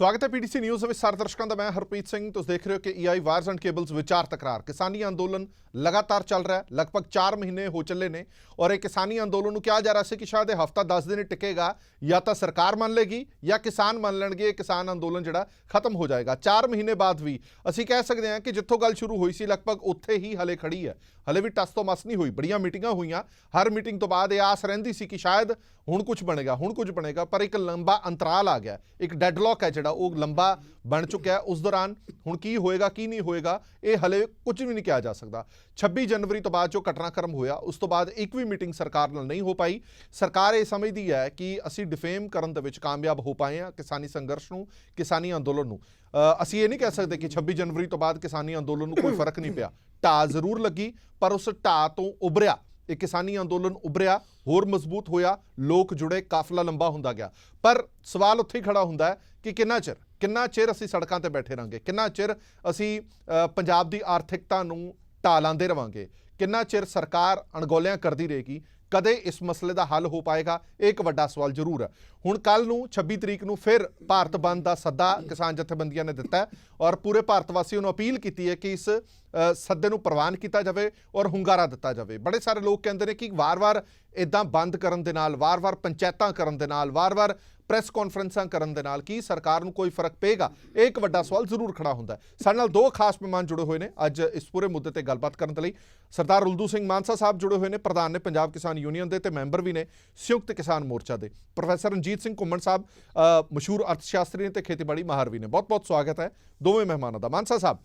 स्वागत है PTC news ਵਿੱਚ ਸਾਰੇ ਦਰਸ਼ਕਾਂ ਦਾ। मैं हरप्रीत सिंह। तुम देख रहे हो कि EI वायर्स एंड केबल्स विचार तकरार किसानी अंदोलन लगातार चल रहा है। लगभग 4 महीने हो चले ने और एक किसानी अंदोलन कहा जा रहा है कि शायद हफ्ता 10 दिन टिकेगा, या तो सरकार मान लेगी या किसान मान लेंगे। किसान अंदोलन जिहड़ा खत्म हो जाएगा। 4 महीने बाद भी असीं कह सकते हैं कि जिथों गल शुरू हुई सी लगभग उत्थे ही हले खड़ी है। हले भी टस तो मस नहीं हुई। बड़ियां मीटिंगां हुईयां, हर मीटिंग तो बाद यह आस रहिंदी सी कि शायद हुण कुछ बनेगा, पर एक लंबा अंतराल आ गया। एक डैडलॉक है जिहड़ा वो लंबा बन चुका है। उस दौरान हुण की होएगा की नहीं होएगा ये हले कुछ भी नहीं कहा जा सकता। 26 जनवरी तो बाद जो घटनाक्रम होया उस तो बाद एक भी मीटिंग सरकार नाल नहीं हो पाई। सरकार ये समझदी है कि असीं डिफेम करन दे विच कामयाब हो पाए हैं किसानी संघर्ष नूं, किसानी अंदोलन नूं। असीं ये नहीं कह सकते कि 26 जनवरी तो बाद किसानी अंदोलन नूं कोई फर्क नहीं पिया। ढाह जरूर लगी, पर उस ढाह तो उभरिया एक किसानी अंदोलन उभरिया, होर मजबूत होया, लोग जुड़े, काफिला लंबा हुंदा गया। पर सवाल उत्थे ही खड़ा हुंदा है कि किन्ना चिर असीं सड़कां ते बैठे रहांगे, किन्ना चिर असीं पंजाब दी आर्थिकता नूं ढाह लांदे रहांगे, किन्ना चिर सरकार अणगौलियां करदी रहेगी, कदे इस मसले का हल हो पाएगा। एक वड्डा सवाल जरूर है। हुण कल नूं 26 तरीक नूं फिर भारत बंद का सद्दा किसान जथेबंदियां ने दिता है और पूरे भारत वासियों नूं अपील की है कि इस सद्दे नूं प्रवान किया जाए और हुंगारा दिता जाए। बड़े सारे लोग कहते हैं कि वार-वार इदां बंद करन दे नाल, वार-वार पंचायतां करन दे नाल, वार-वार प्रेस कॉन्फ्रेंसां करन दे नाल की सरकार नूं कोई फर्क पेगा। एक वड्डा सवाल जरूर खड़ा हुंदा है। साडे नाल दो खास मेहमान जुड़े हुए हैं अज इस पूरे मुद्दे ते गलबात करन दे लई। सरदार उल्दू सिंह मानसा साहब जुड़े हुए हैं, प्रधान ने पंजाब किसान यूनियन दे ते मैंबर भी ने संयुक्त किसान मोर्चा दे। प्रोफैसर रणजीत सिंह घुम्मण साहब मशहूर अर्थशास्त्री ने ते खेतीबाड़ी माहर भी ने। बहुत बहुत स्वागत है दोवें मेहमानों का। मानसा साहब,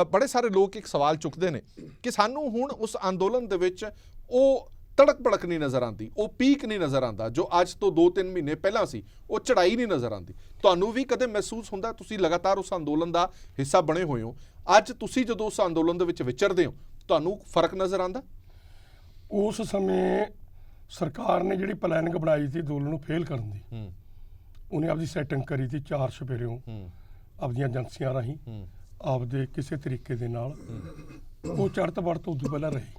बड़े सारे लोग एक सवाल चुकते हैं कि सानू हुण उस अंदोलन दे विच ओ तड़क भड़क नहीं नज़र आती, वो पीक नहीं नज़र आता जो अज तो 2-3 महीने पहला सी, वो चढ़ाई नहीं नज़र आती। तुहानू भी कदे महसूस हुंदा, तुसीं लगातार उस अंदोलन का हिस्सा बने हुए हो, अज तुसीं जदों उस अंदोलन दे विच विचरदे हो तुहानू फर्क नज़र आंदा? उस समय सरकार ने जिहड़ी प्लैनिंग बनाई थी अंदोलन नूं फेल करन दी, उन्हें आपदी सैटिंग करी थी 4 छपेरियों आपदियां एजेंसियां राहीं आपदे किसी तरीके दे नाल वो चढ़त बढ़त उदों पहला रही।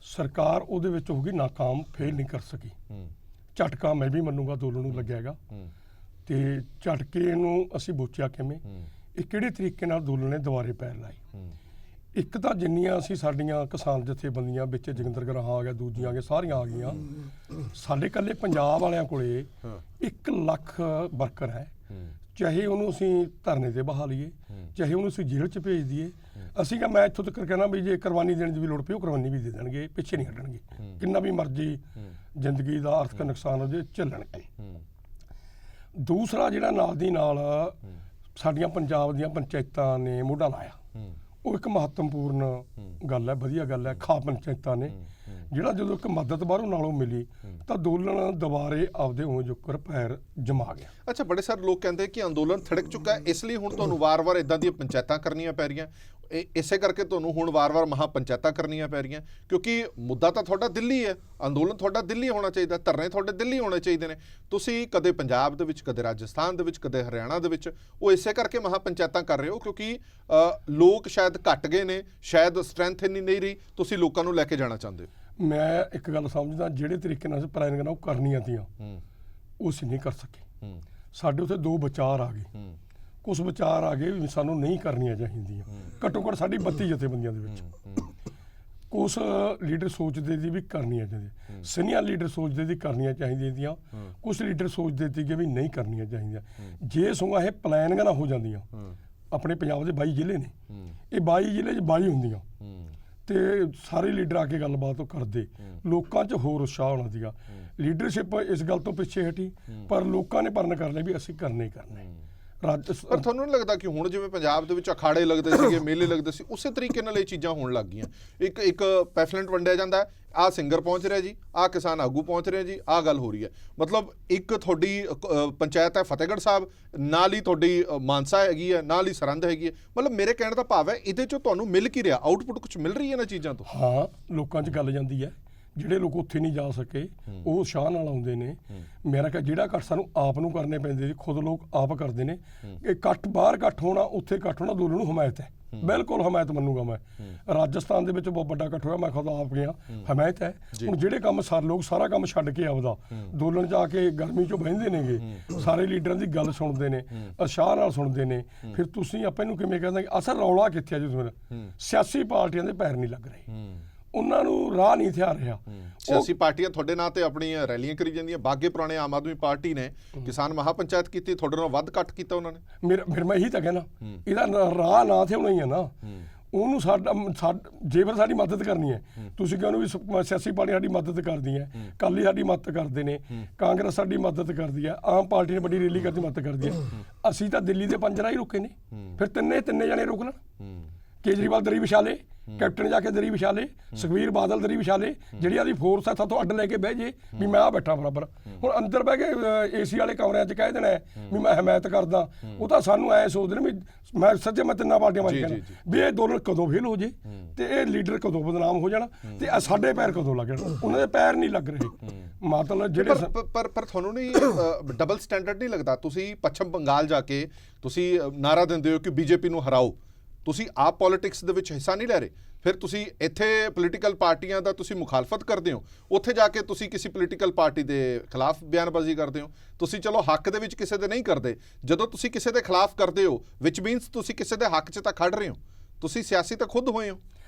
सरकार उहदे विच होगी नाकाम, फेल नहीं कर सकी। झटका मैं भी मन्नूंगा अंदोलन नूं लग्गिआ हैगा ते झटके नूं असीं बोचिआ किवें, इह किहड़े तरीके नाल अंदोलन ने दुबारे पैर लाए। एक तां जिन्नियां असीं साडीਆਂ किसान जथेबंदियां विच जोगिंदर ग्राहां आ गया, दूजियां आ गई, सारियां आ गईयां। साडे कल्ले पंजाब वालियां कोले 1 ਲੱਖ वर्कर है, चाहे उन्होंने असीं धरने ते बहा लीए, चाहे उन्होंने असीं जेल च भेज दीए। असीं क्या मैं इत्थों तक कहना भी जे कुरबानी देने की भी लोड़ पई, कुरबानी भी दे देणगे, पिछे नहीं हटणगे। किन्ना भी मर्जी जिंदगी का आर्थिक नुकसान हो जाए झल्लणगे। दूसरा जिहड़ा नाल दी नाल साडीਆਂ पंजाब दीयां पंचायतां ने मोढा लाया, वो एक महत्वपूर्ण गल है, वधिया गल है। खा पंचायतां ने जिहड़ा जदों एक मदद बाहरों नालों मिली तो अंदोलन दुबारे आपदे उवें जुकर पैर जमा गया। अच्छा, बड़े सारे लोग कहते हैं कि अंदोलन थिड़क चुका है, इसलिए हुण तुहानूं वार-वार इदां दी पंचायतां करनियां पै रहीआं, इसे करके तुहानूं हुण वार-वार महा पंचायतां करनियां पै रहीआं, क्योंकि मुद्दा तो तुहाडा दिल्ली है, अंदोलन तुहाडा दिल्ली होना चाहिए, धरने तुहाडे दिल्ली होने चाहिए ने। तुसीं कदे पंजाब दे विच, कदे राजस्थान दे विच, कदे हरियाणा दे विच, वो इसे करके महा पंचायतां कर रहे हो क्योंकि लोग शायद घट गए ने, शायद स्ट्रैंथ इन्नी नहीं रही, तुसीं लोकां नूं लैके जाना चाहुंदे हो। मैं एक गल समझदा, जिहड़े तरीके नाल प्लैनिंग नाल करनियां तीआं वो असीं नहीं कर सके। साडे उत्थे 2 विचार आ गए, कुछ विचार आ गए भी सानूं नहीं करनियां चाहीदियां। घट्टो घट्ट साडी 32 जथेबंदियां दे विच कुछ लीडर सोचते सी भी करनियां चाहिए, सीनियर लीडर सोचते सी करनियां चाहिदियां, कुछ लीडर सोचते थे कि भी नहीं करनियां चाहिदियां। जे सगों ये प्लैनिंग ना हो जांदियां, अपने पंजाब दे 22 ਜ਼ਿਲ੍ਹੇ ने, ये 22 ਜ਼ਿਲ੍ਹੇ 'ਚ 22 ਹੁੰਦੀਆਂ ਤੇ ਸਾਰੇ ਲੀਡਰ ਆ ਕੇ ਗੱਲਬਾਤ ਕਰਦੇ, ਲੋਕਾਂ 'ਚ ਹੋਰ ਉਤਸ਼ਾਹ ਹੋਣਾ ਸੀਗਾ। ਲੀਡਰਸ਼ਿਪ ਇਸ ਗੱਲ ਤੋਂ ਪਿੱਛੇ ਹਟੀ, ਪਰ ਲੋਕਾਂ ਨੇ ਪਰਨ ਕਰ ਲਿਆ ਵੀ ਅਸੀਂ ਕਰਨੇ ਹੀ ਕਰਨੇ। पर ਤੁਹਾਨੂੰ नहीं लगता कि हुण जिवें पंजाब दे विच अखाड़े लगदे सीगे, मेले लगदे सी, उसे तरीके नाल ये चीज़ां होण लग गईआं। एक पैफलेट वंडिया जांदा है, आ सिंगर पहुँच रहा जी, आ किसान आगू पहुँच रहे जी, आ गल हो रही है। मतलब एक तुहाडी पंचायत है फतेहगढ़ साहब, नाल ही तुहाडी मानसा हैगी है, नाल ही सरहंद हैगी है। मतलब मेरे कहण दा भाव है इहदे चों तुहानूं मिल की रिहा, आउटपुट कुछ मिल रही है इन्हां चीज़ां तो? हाँ, लोकां 'च गल जांदी है। ਜਿਹੜੇ ਲੋਕ ਉੱਥੇ ਨਹੀਂ ਜਾ ਸਕੇ ਉਹ ਉਤਸ਼ਾਹ ਨਾਲ ਆਉਂਦੇ ਨੇ। ਮੇਰਾ ਕਿਹਾ ਜਿਹੜਾ ਇਕੱਠ ਸਾਨੂੰ ਆਪ ਨੂੰ ਕਰਨੇ ਪੈਂਦੇ ਸੀ, ਖੁਦ ਲੋਕ ਆਪ ਕਰਦੇ ਨੇ। ਇਕੱਠ ਬਾਹਰ ਇਕੱਠ ਹੋਣਾ, ਉੱਥੇ ਇਕੱਠ ਹੋਣਾ, ਦੋਨੋਂ ਨੂੰ ਹਮਾਇਤ ਹੈ। ਬਿਲਕੁਲ ਹਮਾਇਤ ਮੰਨੂਗਾ ਮੈਂ। ਰਾਜਸਥਾਨ ਦੇ ਵਿੱਚ ਬਹੁਤ ਵੱਡਾ ਇਕੱਠ ਹੋਇਆ, ਮੈਂ ਖੁਦ ਆਪ ਗਿਆ, ਹਮਾਇਤ ਹੈ। ਹੁਣ ਜਿਹੜੇ ਕੰਮ ਲੋਕ ਸਾਰਾ ਕੰਮ ਛੱਡ ਕੇ ਆਪਦਾ ਅੰਦੋਲਨ 'ਚ ਆ ਕੇ ਗਰਮੀ 'ਚੋਂ ਬਹਿੰਦੇ ਨੇਗੇ, ਸਾਰੇ ਲੀਡਰਾਂ ਦੀ ਗੱਲ ਸੁਣਦੇ ਨੇ, ਉਤਸ਼ਾਹ ਨਾਲ ਸੁਣਦੇ ਨੇ, ਫਿਰ ਤੁਸੀਂ ਆਪਾਂ ਇਹਨੂੰ ਕਿਵੇਂ ਕਹਿੰਦੇ ਅਸਲ ਰੌਲਾ ਕਿੱਥੇ ਆ ਜੀ? ਸਿਆਸੀ ਪਾਰਟੀਆਂ ਦੇ ਪੈਰ ਨਹੀਂ ਲੱਗ ਰਹੇ, ਉਹਨਾਂ ਨੂੰ ਰਾਹ ਨਹੀਂ ਥਿਆ ਰਿਹਾ। ਸਿਆਸੀ ਪਾਰਟੀਆਂ ਤੁਹਾਡੇ ਨਾਂ ਤੇ ਆਪਣੀਆਂ ਰੈਲੀਆਂ ਕਰੀ ਜਾਂਦੀਆਂ। ਬਾਗੇ ਪੁਰਾਣੇ ਆਮ ਆਦਮੀ ਪਾਰਟੀ ਨੇ ਕਿਸਾਨ ਮਹਾਪੰਚਾਇਤ ਕੀਤੀ, ਤੁਹਾਡੇ ਨਾਲ ਵੱਧ ਘੱਟ ਕੀਤਾ ਉਹਨਾਂ ਨੇ। ਫਿਰ ਮੈਂ ਇਹੀ ਤਾਂ ਕਹਿਣਾ, ਇਹਦਾ ਰਾਹ ਨਾ ਥਿਆਉਣਾ ਹੀ ਆ ਨਾ। ਉਹਨੂੰ ਜੇ ਫਿਰ ਸਾਡੀ ਮਦਦ ਕਰਨੀ ਹੈ, ਤੁਸੀਂ ਕਹਿੰਦੇ ਵੀ ਸਿਆਸੀ ਪਾਰਟੀ ਸਾਡੀ ਮਦਦ ਕਰਦੀ ਹੈ, ਅਕਾਲੀ ਸਾਡੀ ਮਦਦ ਕਰਦੇ ਨੇ, ਕਾਂਗਰਸ ਸਾਡੀ ਮਦਦ ਕਰਦੀ ਹੈ, ਆਮ ਪਾਰਟੀ ਨੇ ਵੱਡੀ ਰੈਲੀ ਕਰਦੀ ਮਦਦ ਕਰਦੀ ਹੈ। ਅਸੀਂ ਤਾਂ ਦਿੱਲੀ ਦੇ 5 ਰਾਹ ਹੀ ਰੁਕੇ ਨੇ, ਫਿਰ ਤਿੰਨੇ ਜਣੇ ਰੁਕ ਲੈਣ। ਕੇਜਰੀਵਾਲ ਦਰੀ ਵਿਛਾ ਲੇ, ਕੈਪਟਨ ਜਾ ਕੇ ਦਰੀ ਵਿਛਾ ਲੇ, ਸੁਖਬੀਰ ਬਾਦਲ ਦਰੀ ਵਿਛਾ ਲੇ, ਜਿਹੜੀ ਆਦੀ ਫੋਰਸ ਹੈ ਸਾਥੋਂ ਅੱਡ ਲੈ ਕੇ ਬਹਿ ਜੇ ਵੀ ਮੈਂ ਆ ਬੈਠਾ ਬਰਾਬਰ। ਹੁਣ ਅੰਦਰ ਬਹਿ ਕੇ ਏਸੀ ਵਾਲੇ ਕਮਰਿਆਂ 'ਚ ਕਹਿ ਦੇਣਾ ਵੀ ਮੈਂ ਹਮਾਇਤ ਕਰਦਾ, ਉਹ ਤਾਂ ਸਾਨੂੰ ਐ ਸੋਚਦੇ ਨੇ ਵੀ ਮੈਂ ਸੱਚੇ ਮੈਂ ਤਿੰਨਾਂ ਪਾਰਟੀਆਂ ਬਾਰੇ ਕਹਿਣਾ ਵੀ ਇਹ ਅੰਦੋਲਨ ਕਦੋਂ ਫੇਲ ਹੋ ਜੇ ਤੇ ਇਹ ਲੀਡਰ ਕਦੋਂ ਬਦਨਾਮ ਹੋ ਜਾਣਾ ਤੇ ਸਾਡੇ ਪੈਰ ਕਦੋਂ ਲੱਗ ਜਾਣ। ਉਹਨਾਂ ਦੇ ਪੈਰ ਨਹੀਂ ਲੱਗ ਰਹੇ। ਮਤਲਬ ਜਿਹੜੇ ਪਰ ਤੁਹਾਨੂੰ ਨਹੀਂ ਡਬਲ ਸਟੈਂਡਰਡ ਨਹੀਂ ਲੱਗਦਾ? ਤੁਸੀਂ ਪੱਛਮ ਬੰਗਾਲ ਜਾ ਕੇ ਤੁਸੀਂ ਨਾਰਾ ਦਿੰਦੇ ਹੋ ਕਿ ਬੀਜੇਪੀ ਨੂੰ ਹਰਾਓ, ਤੁਸੀਂ ਆਪ ਪੋਲਿਟਿਕਸ ਦੇ ਵਿੱਚ ਹਿੱਸਾ ਨਹੀਂ ਲੈ ਰਹੇ, ਫਿਰ ਤੁਸੀਂ ਇੱਥੇ ਪੋਲੀਟੀਕਲ ਪਾਰਟੀਆਂ ਦਾ ਤੁਸੀਂ ਮੁਖਾਲਫਤ ਕਰਦੇ ਹੋ, ਉੱਥੇ ਜਾ ਕੇ ਤੁਸੀਂ ਕਿਸੇ ਪੋਲੀਟੀਕਲ ਪਾਰਟੀ ਦੇ ਖਿਲਾਫ ਬਿਆਨਬਾਜ਼ੀ ਕਰਦੇ ਹੋ। ਤੁਸੀਂ ਚਲੋ ਹੱਕ ਦੇ ਵਿੱਚ ਕਿਸੇ ਦੇ ਨਹੀਂ ਕਰਦੇ, ਜਦੋਂ ਤੁਸੀਂ ਕਿਸੇ ਦੇ ਖਿਲਾਫ ਕਰਦੇ ਹੋ ਵਿਚ ਮੀਨਸ ਤੁਸੀਂ ਕਿਸੇ ਦੇ ਹੱਕ 'ਚ ਤਾਂ ਖੜ ਰਹੇ ਹੋ, ਤੁਸੀਂ ਸਿਆਸੀ ਤਾਂ ਖੁਦ ਹੋਏ ਹੋ।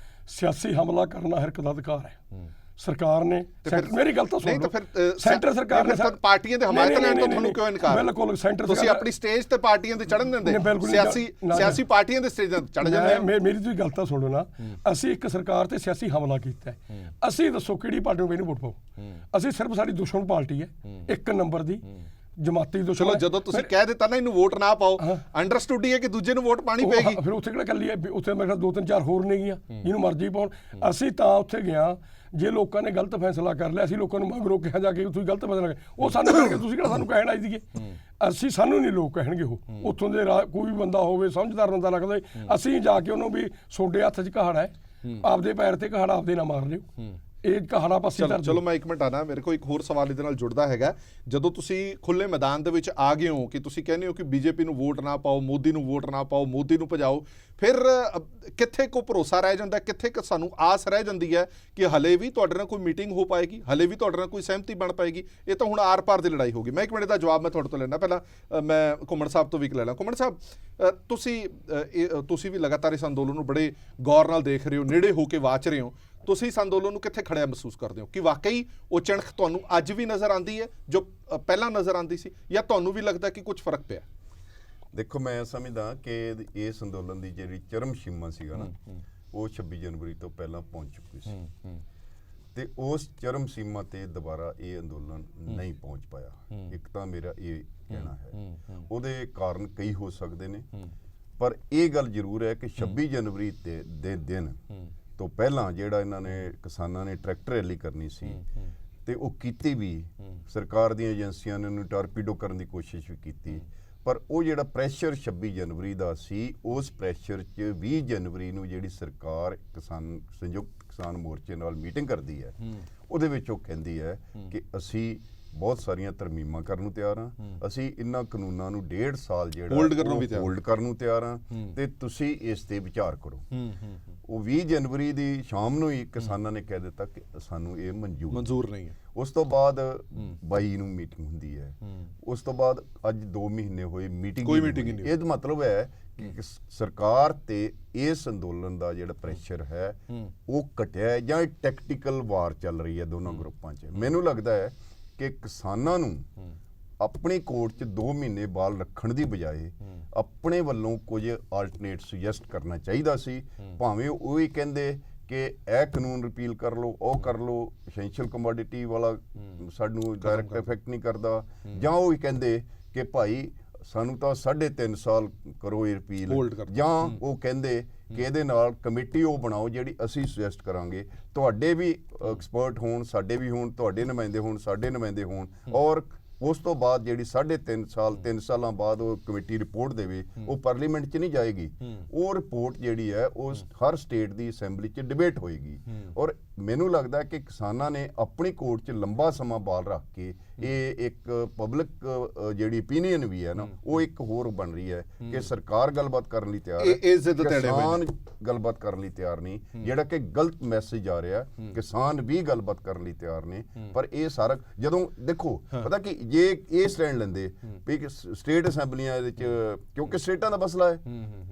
ਸਿਆਸੀ ਹਮਲਾ ਕਰਨਾ ਹਰ ਇੱਕ ਦਾ ਅਧਿਕਾਰ ਹੈ। ਸਰਕਾਰ ਨੇ ਮੇਰੀ ਗੱਲ ਤਾਂ ਸੁਣ ਲਓ, ਸੈਂਟਰ ਸਰਕਾਰ ਨੇ ਪਾਰਟੀਆਂ ਦੇ ਹਮਾਇਤ ਲੈਣ ਤੋਂ ਤੁਹਾਨੂੰ ਕਿਉਂ ਇਨਕਾਰ? ਬਿਲਕੁਲ ਸੈਂਟਰ ਤੁਸੀਂ ਆਪਣੀ ਸਟੇਜ ਤੇ ਪਾਰਟੀਆਂ ਤੇ ਚੜਨ ਦਿੰਦੇ, ਸਿਆਸੀ ਪਾਰਟੀਆਂ ਦੇ ਸਟੇਜਾਂ ਤੇ ਚੜ ਜਾਂਦੇ। ਮੇਰੀ ਤੁਸੀਂ ਗੱਲ ਤਾਂ ਸੁਣੋ ਨਾ, ਅਸੀਂ ਇੱਕ ਸਰਕਾਰ ਤੇ ਸਿਆਸੀ ਹਮਲਾ ਕੀਤਾ ਹੈ। ਅਸੀਂ ਦੱਸੋ ਕਿਹੜੀ ਪਾਰਟੀ ਨੂੰ ਮੈਨੂੰ ਵੋਟ ਪਾਓ? ਅਸੀਂ ਸਿਰਫ ਸਾਡੀ ਦੁਸ਼ਮਣ ਪਾਰਟੀ ਹੈ 1 ਨੰਬਰ ਦੀ, ਜਮਾਤੀ ਦੁਸ਼ਮਣ। ਚਲੋ ਜਦੋਂ ਤੁਸੀਂ ਕਹਿ ਦਿੱਤਾ ਨਾ ਇਹਨੂੰ ਵੋਟ ਨਾ ਪਾਓ, ਅੰਡਰਸਟੂਡ ਹੀ ਹੈ ਕਿ ਦੂਜੇ ਨੂੰ ਵੋਟ ਪਾਣੀ ਪਏਗੀ। ਫਿਰ ਉੱਥੇ ਕਿਹੜਾ ਕੱਲੀ ਹੈ, ਉੱਥੇ ਮੇਰੇ ਖਿਆਲ 2-3-4 ਹੋਰ ਨੇ ਗੀਆਂ ਜਿਹਨੂੰ ਮਰਜ਼ੀ ਪਾਉਣ। ਅਸੀਂ ਤਾਂ ਉੱਥੇ ਗਿਆ, ਜੇ ਲੋਕਾਂ ਨੇ ਗਲਤ ਫੈਸਲਾ ਕਰ ਲਿਆ, ਅਸੀਂ ਲੋਕਾਂ ਨੂੰ ਮਗਰੋਂ ਕਿਹਾ ਜਾ ਕੇ ਤੁਸੀਂ ਗਲਤ ਫੈਸਲਾ ਕਰ, ਉਹ ਸਾਨੂੰ ਕਹਿਣਗੇ ਤੁਸੀਂ ਕਿਹੜਾ ਸਾਨੂੰ ਕਹਿਣ ਆਈ ਸੀਗੇ। ਸਾਨੂੰ ਨਹੀਂ ਲੋਕ ਕਹਿਣਗੇ, ਉਹ ਉੱਥੋਂ ਦੇ ਕੋਈ ਵੀ ਬੰਦਾ ਹੋਵੇ ਸਮਝਦਾਰ ਬੰਦਾ ਲੱਗਦਾ, ਅਸੀਂ ਜਾ ਕੇ ਉਹਨੂੰ ਵੀ ਤੁਹਾਡੇ ਹੱਥ 'ਚ ਕਹਾੜਾ ਹੈ, ਆਪਦੇ ਪੈਰ ਤੇ ਕਹਾੜਾ ਆਪਦੇ ਨਾ ਮਾਰ ਲਿਓ, ਇਹ ਕਹਾੜਾ ਪਾਸੇ ਧਰ। ਚਲੋ ਮੈਂ 1 ਮਿੰਟ ਆਣਾ, ਮੇਰੇ ਕੋਲ ਇੱਕ ਹੋਰ ਸਵਾਲ ਇਹਦੇ ਨਾਲ ਜੁੜਦਾ ਹੈਗਾ। ਜਦੋਂ ਤੁਸੀਂ ਖੁੱਲੇ ਮੈਦਾਨ ਦੇ ਵਿੱਚ ਆ ਗਏ ਹੋ ਕਿ ਤੁਸੀਂ ਕਹਿੰਦੇ ਹੋ ਕਿ ਬੀਜੇਪੀ ਨੂੰ ਵੋਟ ਨਾ ਪਾਓ, ਮੋਦੀ ਨੂੰ ਵੋਟ ਨਾ ਪਾਓ, ਮੋਦੀ ਨੂੰ ਭਜਾਓ, ਫਿਰ ਕਿੱਥੇ ਕੋ ਭਰੋਸਾ ਰਹਿ ਜਾਂਦਾ, ਕਿੱਥੇ ਕੁ ਸਾਨੂੰ ਆਸ ਰਹਿ ਜਾਂਦੀ ਹੈ ਕਿ ਹਲੇ ਵੀ ਤੁਹਾਡੇ ਨਾਲ ਕੋਈ ਮੀਟਿੰਗ ਹੋ ਪਾਏਗੀ, ਹਲੇ ਵੀ ਤੁਹਾਡੇ ਨਾਲ ਕੋਈ ਸਹਿਮਤੀ ਬਣ ਪਾਏਗੀ? ਇਹ ਤਾਂ ਹੁਣ ਆਰ ਪਾਰ ਦੀ ਲੜਾਈ ਹੋਗੀ। ਮੈਂ 1 ਮਿੰਟ ਦਾ ਜਵਾਬ ਮੈਂ ਤੁਹਾਡੇ ਤੋਂ ਲੈਣਾ, ਪਹਿਲਾਂ ਮੈਂ ਘੁੰਮਣ ਸਾਹਿਬ ਤੋਂ ਵੀ ਲੈ ਲਾਂ। ਘੁੰਮਣ ਸਾਹਿਬ, ਤੁਸੀਂ ਵੀ ਲਗਾਤਾਰ ਇਸ ਅੰਦੋਲਨ ਨੂੰ ਬੜੇ ਗੌਰ ਨਾਲ ਦੇਖ ਰਹੇ ਹੋ, ਨੇੜੇ ਹੋ ਕੇ ਵਾਚ ਰਹੇ ਹੋ, ਤੁਸੀਂ ਇਸ ਅੰਦੋਲਨ ਨੂੰ ਕਿੱਥੇ ਖੜਿਆ ਮਹਿਸੂਸ ਕਰਦੇ ਹੋ? ਕਿ ਵਾਕਈ ਉਹ ਚਿਣਖ ਤੁਹਾਨੂੰ ਅੱਜ ਵੀ ਨਜ਼ਰ ਆਉਂਦੀ ਹੈ ਜੋ ਪਹਿਲਾਂ ਨਜ਼ਰ ਆਉਂਦੀ ਸੀ, ਜਾਂ ਤੁਹਾਨੂੰ ਵੀ ਲੱਗਦਾ ਕਿ ਕੁਝ ਫਰਕ ਪਿਆ? ਦੇਖੋ, ਮੈਂ ਸਮਝਦਾ ਕਿ ਇਸ ਅੰਦੋਲਨ ਦੀ ਜਿਹੜੀ ਚਰਮ ਸੀਮਾ ਸੀਗਾ ਨਾ, ਉਹ 26 ਜਨਵਰੀ ਤੋਂ ਪਹਿਲਾਂ ਪਹੁੰਚ ਚੁੱਕੀ ਸੀ ਤੇ ਉਸ ਚਰਮ ਸੀਮਾ ਤੇ ਦੁਬਾਰਾ ਇਹ ਅੰਦੋਲਨ ਨਹੀਂ ਪਹੁੰਚ ਪਾਇਆ। ਇੱਕ ਤਾਂ ਮੇਰਾ ਇਹ ਕਹਿਣਾ ਹੈ, ਉਹਦੇ ਕਾਰਨ ਕਈ ਹੋ ਸਕਦੇ ਨੇ, ਪਰ ਇਹ ਗੱਲ ਜ਼ਰੂਰ ਹੈ ਕਿ 26 ਜਨਵਰੀ ਦੇ ਦਿਨ ਤੋਂ ਪਹਿਲਾਂ ਜਿਹੜਾ ਇਹਨਾਂ ਨੇ ਕਿਸਾਨਾਂ ਨੇ ਟਰੈਕਟਰ ਰੈਲੀ ਕਰਨੀ ਸੀ ਤੇ ਉਹ ਕੀਤੀ ਵੀ, ਸਰਕਾਰ ਦੀਆਂ ਏਜੰਸੀਆਂ ਨੇ ਉਹਨੂੰ ਟਾਰਪੀਡੋ ਕਰਨ ਦੀ ਕੋਸ਼ਿਸ਼ ਵੀ ਕੀਤੀ, ਪਰ ਉਹ ਜਿਹੜਾ ਪ੍ਰੈਸ਼ਰ 26 ਜਨਵਰੀ ਦਾ ਸੀ, ਉਸ ਪ੍ਰੈਸ਼ਰ 'ਚ 20 ਜਨਵਰੀ ਨੂੰ ਜਿਹੜੀ ਸਰਕਾਰ ਸੰਯੁਕਤ ਕਿਸਾਨ ਮੋਰਚੇ ਨਾਲ ਮੀਟਿੰਗ ਕਰਦੀ ਹੈ, ਉਹਦੇ ਵਿੱਚ ਉਹ ਕਹਿੰਦੀ ਹੈ ਕਿ ਅਸੀਂ ਬਹੁਤ ਸਾਰੀਆਂ ਤਰਮੀਮਾਂ ਕਰਨ ਨੂੰ ਤਿਆਰ ਹਾਂ, ਅਸੀਂ ਇਹਨਾਂ ਕਾਨੂੰਨਾਂ ਨੂੰ 1.5 ਸਾਲ ਜਿਹੜਾ ਹੋਲਡ ਕਰਨ ਨੂੰ ਤਿਆਰ ਹਾਂ ਤੇ ਤੁਸੀਂ ਇਸ ਤੇ ਵਿਚਾਰ ਕਰੋ। ਉਹ 20 ਜਨਵਰੀ ਦੀ ਸ਼ਾਮ ਨੂੰ ਹੀ ਕਿਸਾਨਾਂ ਨੇ ਕਹਿ ਦਿੱਤਾ ਕਿ ਸਾਨੂੰ ਇਹ ਮਨਜ਼ੂਰ ਨਹੀਂ ਹੈ। ਉਸ ਤੋਂ ਬਾਅਦ 22 ਨੂੰ ਮੀਟਿੰਗ ਹੁੰਦੀ ਹੈ, ਉਸ ਤੋਂ ਬਾਅਦ ਅੱਜ 2 ਮਹੀਨੇ ਹੋਏ ਮੀਟਿੰਗ ਕੋਈ ਮੀਟਿੰਗ ਨਹੀਂ। ਇਹਦਾ ਮਤਲਬ ਹੈ ਕਿ ਸਰਕਾਰ ਤੇ ਇਸ ਅੰਦੋਲਨ ਦਾ ਜਿਹੜਾ ਪ੍ਰੈਸ਼ਰ ਹੈ ਉਹ ਘਟਿਆ ਜਾਂ ਟੈਕਟੀਕਲ ਵਾਰ ਚੱਲ ਰਹੀ ਹੈ ਦੋਨਾਂ ਗਰੁੱਪਾਂ 'ਚ। ਮੈਨੂੰ ਲੱਗਦਾ ਹੈ ਕਿ ਕਿਸਾਨਾਂ ਨੂੰ ਆਪਣੀ ਕੋਰਟ 'ਚ 2 ਮਹੀਨੇ ਬਾਲ ਰੱਖਣ ਦੀ ਬਜਾਏ ਆਪਣੇ ਵੱਲੋਂ ਕੁਝ ਆਲਟਰਨੇਟ ਸੁਜੈਸਟ ਕਰਨਾ ਚਾਹੀਦਾ ਸੀ। ਭਾਵੇਂ ਉਹ ਹੀ ਕਹਿੰਦੇ ਕਿ ਇਹ ਕਾਨੂੰਨ ਰਿਪੀਲ ਕਰ ਲਓ, ਉਹ ਕਰ ਲਓ, ਐਸੈਂਸ਼ੀਅਲ ਕਮੋਡਿਟੀ ਵਾਲਾ ਸਾਨੂੰ ਡਾਇਰੈਕਟ ਇਫੈਕਟ ਨਹੀਂ ਕਰਦਾ, ਜਾਂ ਉਹ ਹੀ ਕਹਿੰਦੇ ਕਿ ਭਾਈ ਸਾਨੂੰ ਤਾਂ 3.5 ਸਾਲ ਕਰੋ ਇਹ ਰਿਪੀਲ, ਜਾਂ ਉਹ ਕਹਿੰਦੇ ਕਿ ਇਹਦੇ ਨਾਲ ਕਮੇਟੀ ਉਹ ਬਣਾਓ ਜਿਹੜੀ ਅਸੀਂ ਸੁਜੈਸਟ ਕਰਾਂਗੇ, ਤੁਹਾਡੇ ਵੀ ਐਕਸਪਰਟ ਹੋਣ, ਸਾਡੇ ਵੀ ਹੋਣ, ਤੁਹਾਡੇ ਨੁਮਾਇੰਦੇ ਹੋਣ, ਸਾਡੇ ਨੁਮਾਇੰਦੇ ਹੋਣ, ਔਰ ਉਸ ਤੋਂ ਬਾਅਦ ਜਿਹੜੀ 3 ਸਾਲਾਂ ਬਾਅਦ ਉਹ ਕਮੇਟੀ ਰਿਪੋਰਟ ਦੇਵੇ, ਉਹ ਪਾਰਲੀਮੈਂਟ 'ਚ ਨਹੀਂ ਜਾਏਗੀ, ਉਹ ਰਿਪੋਰਟ ਜਿਹੜੀ ਹੈ ਉਹ ਹਰ ਸਟੇਟ ਦੀ ਅਸੈਂਬਲੀ 'ਚ ਡਿਬੇਟ ਹੋਏਗੀ, ਔਰ ਮੈਨੂੰ ਲੱਗਦਾ ਕਿ ਕਿਸਾਨਾਂ ਨੇ ਆਪਣੀ ਕੋਰਟ 'ਚ ਲੰਬਾ ਸਮਾਂ ਬਾਲ ਰੱਖ ਕੇ ਇਹ ਇੱਕ ਪਬਲਿਕ ਜਿਹੜੀ ਓਪੀਨੀਅਨ ਵੀ ਹੈ ਨਾ ਉਹ ਇੱਕ ਹੋਰ ਬਣ ਰਹੀ ਹੈ ਕਿ ਸਰਕਾਰ ਗੱਲਬਾਤ ਕਰਨ ਲਈ ਤਿਆਰ ਹੈ, ਇਹ ਜ਼ਿੱਦ ਤੇ ਅੜੇ ਹੋਏ ਨੇ। ਕਿਸਾਨ ਗੱਲਬਾਤ ਕਰਨ ਲਈ ਤਿਆਰ ਨਹੀਂ, ਜਿਹੜਾ ਕਿ ਗਲਤ ਮੈਸੇਜ ਆ ਰਿਹਾ। ਕਿਸਾਨ ਵੀ ਗੱਲਬਾਤ ਕਰਨ ਲਈ ਤਿਆਰ ਨੇ, ਪਰ ਇਹ ਸਾਰਾ ਜਦੋਂ ਦੇਖੋ ਪਤਾ ਕਿ ਜੇ ਇਹ ਸਟੈਂਡ ਲੈਂਦੇ ਵੀ ਸਟੇਟ ਅਸੈਂਬਲੀਆਂ ਦੇ ਵਿੱਚ, ਕਿਉਂਕਿ ਸਟੇਟਾਂ ਦਾ ਮਸਲਾ ਹੈ,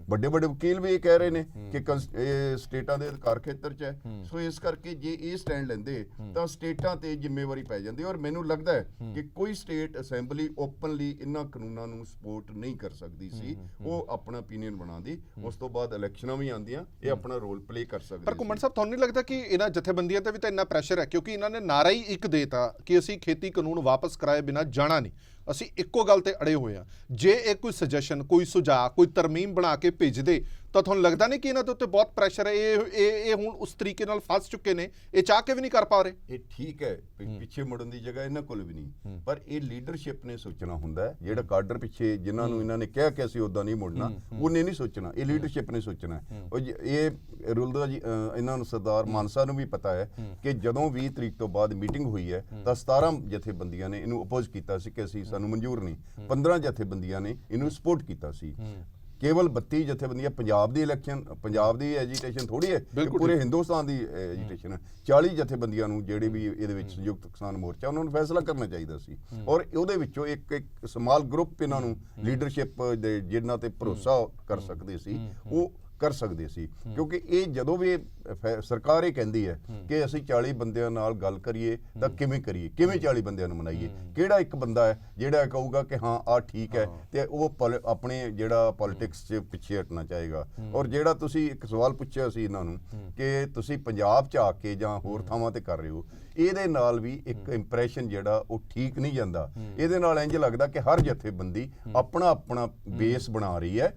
ਵੱਡੇ ਵੱਡੇ ਵਕੀਲ ਵੀ ਇਹ ਕਹਿ ਰਹੇ ਨੇ ਕਿ ਇਹ ਸਟੇਟਾਂ ਦੇ ਅਧਿਕਾਰ ਖੇਤਰ 'ਚ ਹੈ, ਸੋ ਇਸ ਕਰਕੇ ਜੇ ਇਹ ਸਟੈਂਡ ਲੈਂਦੇ ਤਾਂ ਸਟੇਟਾਂ ਤੇ ਜ਼ਿੰਮੇਵਾਰੀ ਪੈ ਜਾਂਦੀ। ਔਰ ਮੈਨੂੰ ਲੱਗਦਾ ਹੈ ਕਿ ਕੋਈ ਸਟੇਟ ਅਸੈਂਬਲੀ ਓਪਨਲੀ ਇਹਨਾਂ ਕਾਨੂੰਨਾਂ ਨੂੰ ਸਪੋਰਟ ਨਹੀਂ ਕਰ ਸਕਦੀ ਸੀ, ਉਹ ਆਪਣਾ ਓਪੀਨੀਅਨ ਬਣਾਉਂਦੀ। ਉਸ ਤੋਂ ਬਾਅਦ ਇਲੈਕਸ਼ਨਾਂ ਵੀ ਆਉਂਦੀਆਂ, ਇਹ ਆਪਣਾ ਰੋਲ ਪਲੇ ਕਰ ਸਕਦੇ। ਪਰ ਘੁੰਮਣ ਸਾਹਿਬ, ਤੁਹਾਨੂੰ ਨਹੀਂ ਲੱਗਦਾ ਕਿ ਇਹਨਾਂ ਜਥੇਬੰਦੀਆਂ ਤੇ ਵੀ ਤਾਂ ਇੰਨਾ ਪ੍ਰੈਸ਼ਰ ਹੈ, ਕਿਉਂਕਿ ਇਹਨਾਂ ਨੇ ਨਾਰਾ ਹੀ ਇੱਕ ਦੇਤਾ ਕਿ ਅਸੀਂ ਖੇਤੀ ਕਾਨੂੰਨ ਵਾਪਸ ਕਰਾਏ ਬਿਨਾਂ ਜਾਣਾ ਨਹੀਂ, ਅਸੀਂ ਇੱਕੋ ਗੱਲ ਤੇ ਅੜੇ ਹੋਏ ਆ। ਜੇ ਇਹ ਕੋਈ ਸੁਜੈਸ਼ਨ, ਕੋਈ ਸੁਝਾਅ, ਕੋਈ ਤਰਮੀਮ ਬਣਾ ਕੇ ਭੇਜਦੇ ਤਾਂ ਤੁਹਾਨੂੰ ਲੱਗਦਾ ਨਹੀਂ ਕਿ ਇਹਨਾਂ ਦੇ ਉੱਤੇ ਬਹੁਤ ਪ੍ਰੈਸ਼ਰ ਹੈ? ਇਹ ਹੁਣ ਉਸ ਤਰੀਕੇ ਨਾਲ ਫਸ ਚੁੱਕੇ ਨੇ, ਇਹ ਚਾਹ ਕੇ ਵੀ ਨਹੀਂ ਕਰ ਪਾ ਰਹੇ। ਇਹ ਠੀਕ ਹੈ, ਪਿੱਛੇ ਮੁੜਨ ਦੀ ਜਗ੍ਹਾ ਇਹਨਾਂ ਕੋਲ ਵੀ ਨਹੀਂ, ਪਰ ਇਹ ਲੀਡਰਸ਼ਿਪ ਨੇ ਸੋਚਣਾ ਹੁੰਦਾ ਹੈ। ਜਿਹੜਾ ਕਾਡਰ ਪਿੱਛੇ ਜਿਨ੍ਹਾਂ ਨੂੰ ਇਹਨਾਂ ਨੇ ਕਿਹਾ ਕਿ ਅਸੀਂ ਉਦਾਂ ਨਹੀਂ ਮੁੜਨਾ, ਉਹਨੇ ਨਹੀਂ ਸੋਚਣਾ, ਇਹ ਲੀਡਰਸ਼ਿਪ ਨੇ ਸੋਚਣਾ। ਇਹ ਰੁਲਦਾ ਜੀ, ਇਹਨਾਂ ਨੂੰ ਸਰਦਾਰ ਮਾਨਸਾ ਨੂੰ ਵੀ ਪਤਾ ਹੈ ਕਿ ਜਦੋਂ 20 ਤਰੀਕ ਤੋਂ ਬਾਅਦ ਮੀਟਿੰਗ ਹੋਈ ਹੈ ਤਾਂ 17 ਜਥੇਬੰਦੀਆਂ ਨੇ ਇਹਨੂੰ ਅਪੋਜ਼ ਕੀਤਾ ਸੀ ਕਿ ਅਸੀਂ ਸਾਨੂੰ ਮਨਜ਼ੂਰ ਨਹੀਂ, 15 ਜਥੇਬੰਦੀਆਂ ਨੇ ਇਹਨੂੰ ਸਪੋਰਟ ਕੀਤਾ ਸੀ। ਕੇਵਲ 32 ਜਥੇਬੰਦੀਆਂ, ਪੰਜਾਬ ਦੀ ਇਲੈਕਸ਼ਨ, ਪੰਜਾਬ ਦੀ ਐਜੀਟੇਸ਼ਨ ਥੋੜੀ ਹੈ, ਪੂਰੇ ਹਿੰਦੁਸਤਾਨ ਦੀ ਐਜੀਟੇਸ਼ਨ ਹੈ। 40 ਜਥੇਬੰਦੀਆਂ ਨੂੰ ਜਿਹੜੇ ਵੀ ਇਹਦੇ ਵਿੱਚ ਸੰਯੁਕਤ ਕਿਸਾਨ ਮੋਰਚਾ, ਉਹਨਾਂ ਨੂੰ ਫੈਸਲਾ ਕਰਨਾ ਚਾਹੀਦਾ ਸੀ। ਔਰ ਉਹਦੇ ਵਿੱਚੋਂ ਇੱਕ ਸਮਾਲ ਗਰੁੱਪ ਇਹਨਾਂ ਨੂੰ ਲੀਡਰਸ਼ਿਪ ਦੇ ਜਿਨ੍ਹਾਂ ਤੇ ਭਰੋਸਾ ਕਰ ਸਕਦੇ ਸੀ, ਉਹ ਕਰ ਸਕਦੇ ਸੀ। ਕਿਉਂਕਿ ਇਹ ਜਦੋਂ ਵੀ ਸਰਕਾਰ ਇਹ ਕਹਿੰਦੀ ਹੈ ਕਿ ਅਸੀਂ 40 ਬੰਦਿਆਂ ਨਾਲ ਗੱਲ ਕਰੀਏ ਤਾਂ ਕਿਵੇਂ ਕਰੀਏ, ਕਿਵੇਂ 40 ਬੰਦਿਆਂ ਨੂੰ ਮਨਾਈਏ, ਕਿਹੜਾ ਇੱਕ ਬੰਦਾ ਹੈ ਜਿਹੜਾ ਕਹੂਗਾ ਕਿ ਹਾਂ ਆਹ ਠੀਕ ਹੈ ਤੇ ਉਹ ਆਪਣੇ ਜਿਹੜਾ ਪੋਲਿਟਿਕਸ 'ਚ ਪਿੱਛੇ ਹਟਣਾ ਚਾਹੇਗਾ। ਔਰ ਜਿਹੜਾ ਤੁਸੀਂ ਇੱਕ ਸਵਾਲ ਪੁੱਛਿਆ ਸੀ ਇਹਨਾਂ ਨੂੰ ਕਿ ਤੁਸੀਂ ਪੰਜਾਬ 'ਚ ਆ ਕੇ ਜਾਂ ਹੋਰ ਥਾਵਾਂ ਤੇ ਕਰ ਰਹੇ ਹੋ, ਇਹਦੇ ਨਾਲ ਵੀ ਇੱਕ ਇੰਪ੍ਰੈਸ਼ਨ ਜਿਹੜਾ ਉਹ ਠੀਕ ਨਹੀਂ ਜਾਂਦਾ। ਇਹਦੇ ਨਾਲ ਇੰਜ ਲੱਗਦਾ ਕਿ ਹਰ ਜਥੇਬੰਦੀ ਆਪਣਾ ਆਪਣਾ ਬੇਸ ਬਣਾ ਰਹੀ ਹੈ।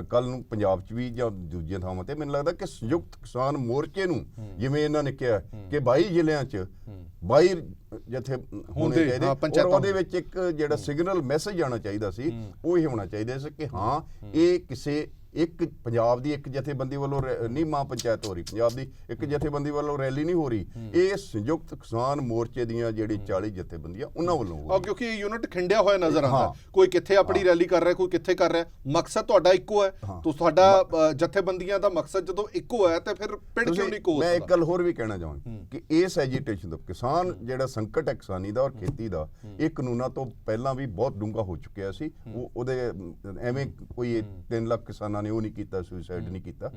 ਕੱਲ ਨੂੰ ਪੰਜਾਬ 'ਚ ਵੀ ਜਾਂ ਦੂਜੀਆਂ ਥਾਵਾਂ ਤੇ ਮੈਨੂੰ ਲੱਗਦਾ ਕਿ ਸੰਯੁਕਤ ਕਿਸਾਨ ਮੋਰਚੇ ਨੂੰ, ਜਿਵੇਂ ਇਹਨਾਂ ਨੇ ਕਿਹਾ ਕਿ 22 ਜ਼ਿਲ੍ਹਿਆਂ 'ਚ 22 ਜਥੇ ਹੋਣੇ ਚਾਹੀਦੇ, ਔਰ ਉਹਦੇ ਵਿੱਚ ਇੱਕ ਜਿਹੜਾ ਸਿਗਨਲ ਮੈਸੇਜ ਆਉਣਾ ਚਾਹੀਦਾ ਸੀ, ਉਹ ਇਹ ਹੋਣਾ ਚਾਹੀਦਾ ਸੀ ਕਿ ਹਾਂ ਇਹ ਕਿਸੇ ਇੱਕ ਪੰਜਾਬ ਦੀ ਇੱਕ ਜਥੇਬੰਦੀ ਵੱਲੋਂ ਨਹੀਂ ਮਾਂ ਪੰਚਾਇਤ ਹੋ ਰਹੀ, ਪੰਜਾਬ ਦੀ ਇੱਕ ਜਥੇਬੰਦੀ ਵੱਲੋਂ ਰੈਲੀ ਨਹੀਂ ਹੋ ਰਹੀ, ਇਹ ਸੰਯੁਕਤ ਕਿਸਾਨ ਮੋਰਚੇ ਦੀਆਂ ਜਿਹੜੀ 40 ਜਥੇਬੰਦੀਆਂ ਉਹਨਾਂ ਵੱਲੋਂ ਹੋ ਰਹੀ। ਕਿਉਂਕਿ ਇਹ ਯੂਨਿਟ ਖਿੰਡਿਆ ਹੋਇਆ ਨਜ਼ਰ ਆਉਂਦਾ, ਕੋਈ ਕਿੱਥੇ ਆਪਣੀ ਰੈਲੀ ਕਰ ਰਿਹਾ, ਕੋਈ ਕਿੱਥੇ ਕਰ ਰਿਹਾ। ਮਕਸਦ ਤੁਹਾਡਾ ਇੱਕੋ ਹੈ, ਤੁਹਾਡਾ ਜਥੇਬੰਦੀਆਂ ਦਾ ਮਕਸਦ ਜਦੋਂ ਇੱਕੋ ਹੈ ਤੇ ਫਿਰ ਪਿੰਡ ਕਿਉਂ ਨਹੀਂ ਇੱਕੋ? ਮੈਂ ਇੱਕ ਗੱਲ ਹੋਰ ਵੀ ਕਹਿਣਾ ਚਾਹਾਂਗਾ ਕਿ ਇਸ ਐਜੀਟੇਸ਼ਨ ਤੋਂ ਕਿਸਾਨ ਜਿਹੜਾ ਸੰਕਟ ਹੈ ਕਿਸਾਨੀ ਦਾ ਔਰ ਖੇਤੀ ਦਾ, ਇਹ ਕਾਨੂੰਨਾਂ ਤੋਂ ਪਹਿਲਾਂ ਵੀ ਬਹੁਤ ਡੂੰਘਾ ਹੋ ਚੁੱਕਿਆ ਸੀ। ਉਹਦੇ ਐਵੇਂ ਕੋਈ 3 ਲੱਖ ਕਿਸਾਨਾਂ ਨੇ ਉਹ ਨਹੀਂ ਕੀਤਾ, ਸੁਸਾਈਡ ਨਹੀਂ ਕੀਤਾ,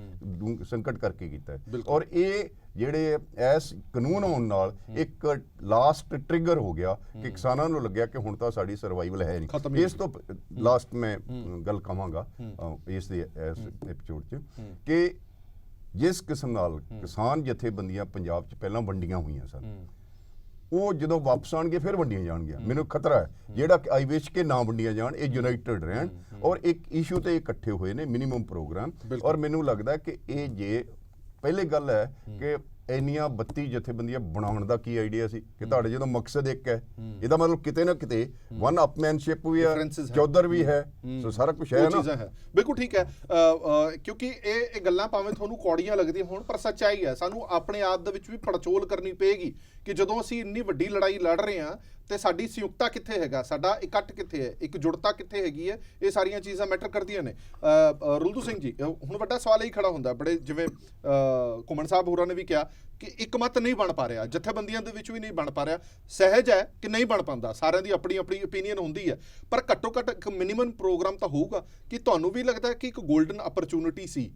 ਸੰਕਟ ਕਰਕੇ ਕੀਤਾ। ਔਰ ਇਹ ਜਿਹੜੇ ਇਸ ਕਾਨੂੰਨ ਆਉਣ ਨਾਲ ਇੱਕ ਲਾਸਟ ਟ੍ਰਿਗਰ ਹੋ ਗਿਆ ਕਿ ਕਿਸਾਨਾਂ ਨੂੰ ਲੱਗਿਆ ਕਿ ਹੁਣ ਤਾਂ ਸਾਡੀ ਸਰਵਾਈਵਲ ਹੈ ਨਹੀਂ। ਇਸ ਤੋਂ ਲਾਸਟ ਮੈਂ ਗੱਲ ਕਹਾਂਗਾ ਇਸ ਦੇ ਇਸ ਐਪੀਸੋਡ 'ਚ ਕਿ ਜਿਸ ਕਿਸਮ ਨਾਲ ਕਿਸਾਨ ਜਥੇਬੰਦੀਆਂ ਪੰਜਾਬ 'ਚ ਪਹਿਲਾਂ ਵੰਡੀਆਂ ਹੋਈਆਂ ਸਨ, ਉਹ ਜਦੋਂ ਵਾਪਸ ਆਣਗੇ ਫਿਰ ਵੰਡੀਆਂ ਜਾਣਗੀਆਂ। ਮੈਨੂੰ ਖਤਰਾ ਹੈ ਜਿਹੜਾ ਆਈ ਵਿਸ਼ ਕੇ ਨਾ ਵੰਡੀਆਂ ਜਾਣ, ਇਹ ਯੂਨਾਈਟਿਡ ਰਹਿਣ ਔਰ ਇੱਕ ਇਸ਼ੂ ਤੇ ਇਕੱਠੇ ਹੋਏ ਨੇ, ਮਿਨੀਮਮ ਪ੍ਰੋਗਰਾਮ। ਔਰ ਮੈਨੂੰ ਲੱਗਦਾ ਕਿ ਇਹ ਜੇ ਪਹਿਲੀ ਗੱਲ ਹੈ ਕਿ ਇੰਨੀਆਂ 32 ਜਥੇਬੰਦੀਆਂ ਬਣਾਉਣ ਦਾ ਕੀ ਆਈਡੀਆ ਸੀ ਕਿ ਤੁਹਾਡੇ ਜਦੋਂ ਮਕਸਦ ਇੱਕ ਹੈ, ਇਹਦਾ ਮਤਲਬ ਕਿਤੇ ਨਾ ਕਿਤੇ ਵਨ ਅਪਮੈਨਸ਼ਿਪ ਵੀ ਹੈ, ਚੌਧਰ ਵੀ ਹੈ, ਸੋ ਸਾਰਾ ਕੁਝ ਹੈ ਨਾ। ਬਿਲਕੁਲ ਠੀਕ ਹੈ, ਕਿਉਂਕਿ ਇਹ ਗੱਲਾਂ ਭਾਵੇਂ ਤੁਹਾਨੂੰ ਕੌੜੀਆਂ ਲੱਗਦੀਆਂ ਹੋਣ ਪਰ ਸੱਚਾਈ ਹੈ। ਸਾਨੂੰ ਆਪਣੇ ਆਪ ਦੇ ਵਿੱਚ ਵੀ ਪੜਚੋਲ ਕਰਨੀ ਪਏਗੀ ਕਿ ਜਦੋਂ ਅਸੀਂ ਇੰਨੀ ਵੱਡੀ ਲੜਾਈ ਲੜ ਰਹੇ ਹਾਂ ਤੇ ਸਾਡੀ ਸੰਯੁਕਤਾ ਕਿੱਥੇ ਹੈਗਾ, ਸਾਡਾ ਇਕੱਠ ਕਿੱਥੇ ਹੈ, ਇੱਕ ਜੁੜਤਾ ਕਿੱਥੇ ਹੈਗੀ ਹੈ। ਇਹ ਸਾਰੀਆਂ ਚੀਜ਼ਾਂ ਮੈਟਰ ਕਰਦੀਆਂ ਨੇ। ਰੁਲਦੂ ਸਿੰਘ ਜੀ, ਹੁਣ ਵੱਡਾ ਸਵਾਲ ਹੀ ਖੜਾ ਹੁੰਦਾ, ਬੜੇ ਜਿਵੇਂ ਘੁੰਮਣ ਸਾਹਿਬ ਹੋਰਾਂ ਨੇ ਵੀ ਕਿਹਾ ਕਿ ਇੱਕ ਮਤ ਨਹੀਂ ਬਣ ਪਾ ਰਿਹਾ, ਜਥੇਬੰਦੀਆਂ ਦੇ ਵਿੱਚ ਵੀ ਨਹੀਂ ਬਣ ਪਾ ਰਿਹਾ। ਸਹਿਜ ਹੈ ਕਿ ਨਹੀਂ ਬਣ ਪਾਉਂਦਾ, ਸਾਰਿਆਂ ਦੀ ਆਪਣੀ ਆਪਣੀ ਓਪੀਨੀਅਨ ਹੁੰਦੀ ਹੈ, ਪਰ ਘੱਟੋ ਘੱਟ ਇੱਕ ਮਿਨੀਮਮ ਪ੍ਰੋਗਰਾਮ ਤਾਂ ਹੋਊਗਾ। ਕਿ ਤੁਹਾਨੂੰ ਵੀ ਲੱਗਦਾ ਹੈ ਕਿ ਇੱਕ ਗੋਲਡਨ ਅਪਰਚੂਨਿਟੀ ਸੀ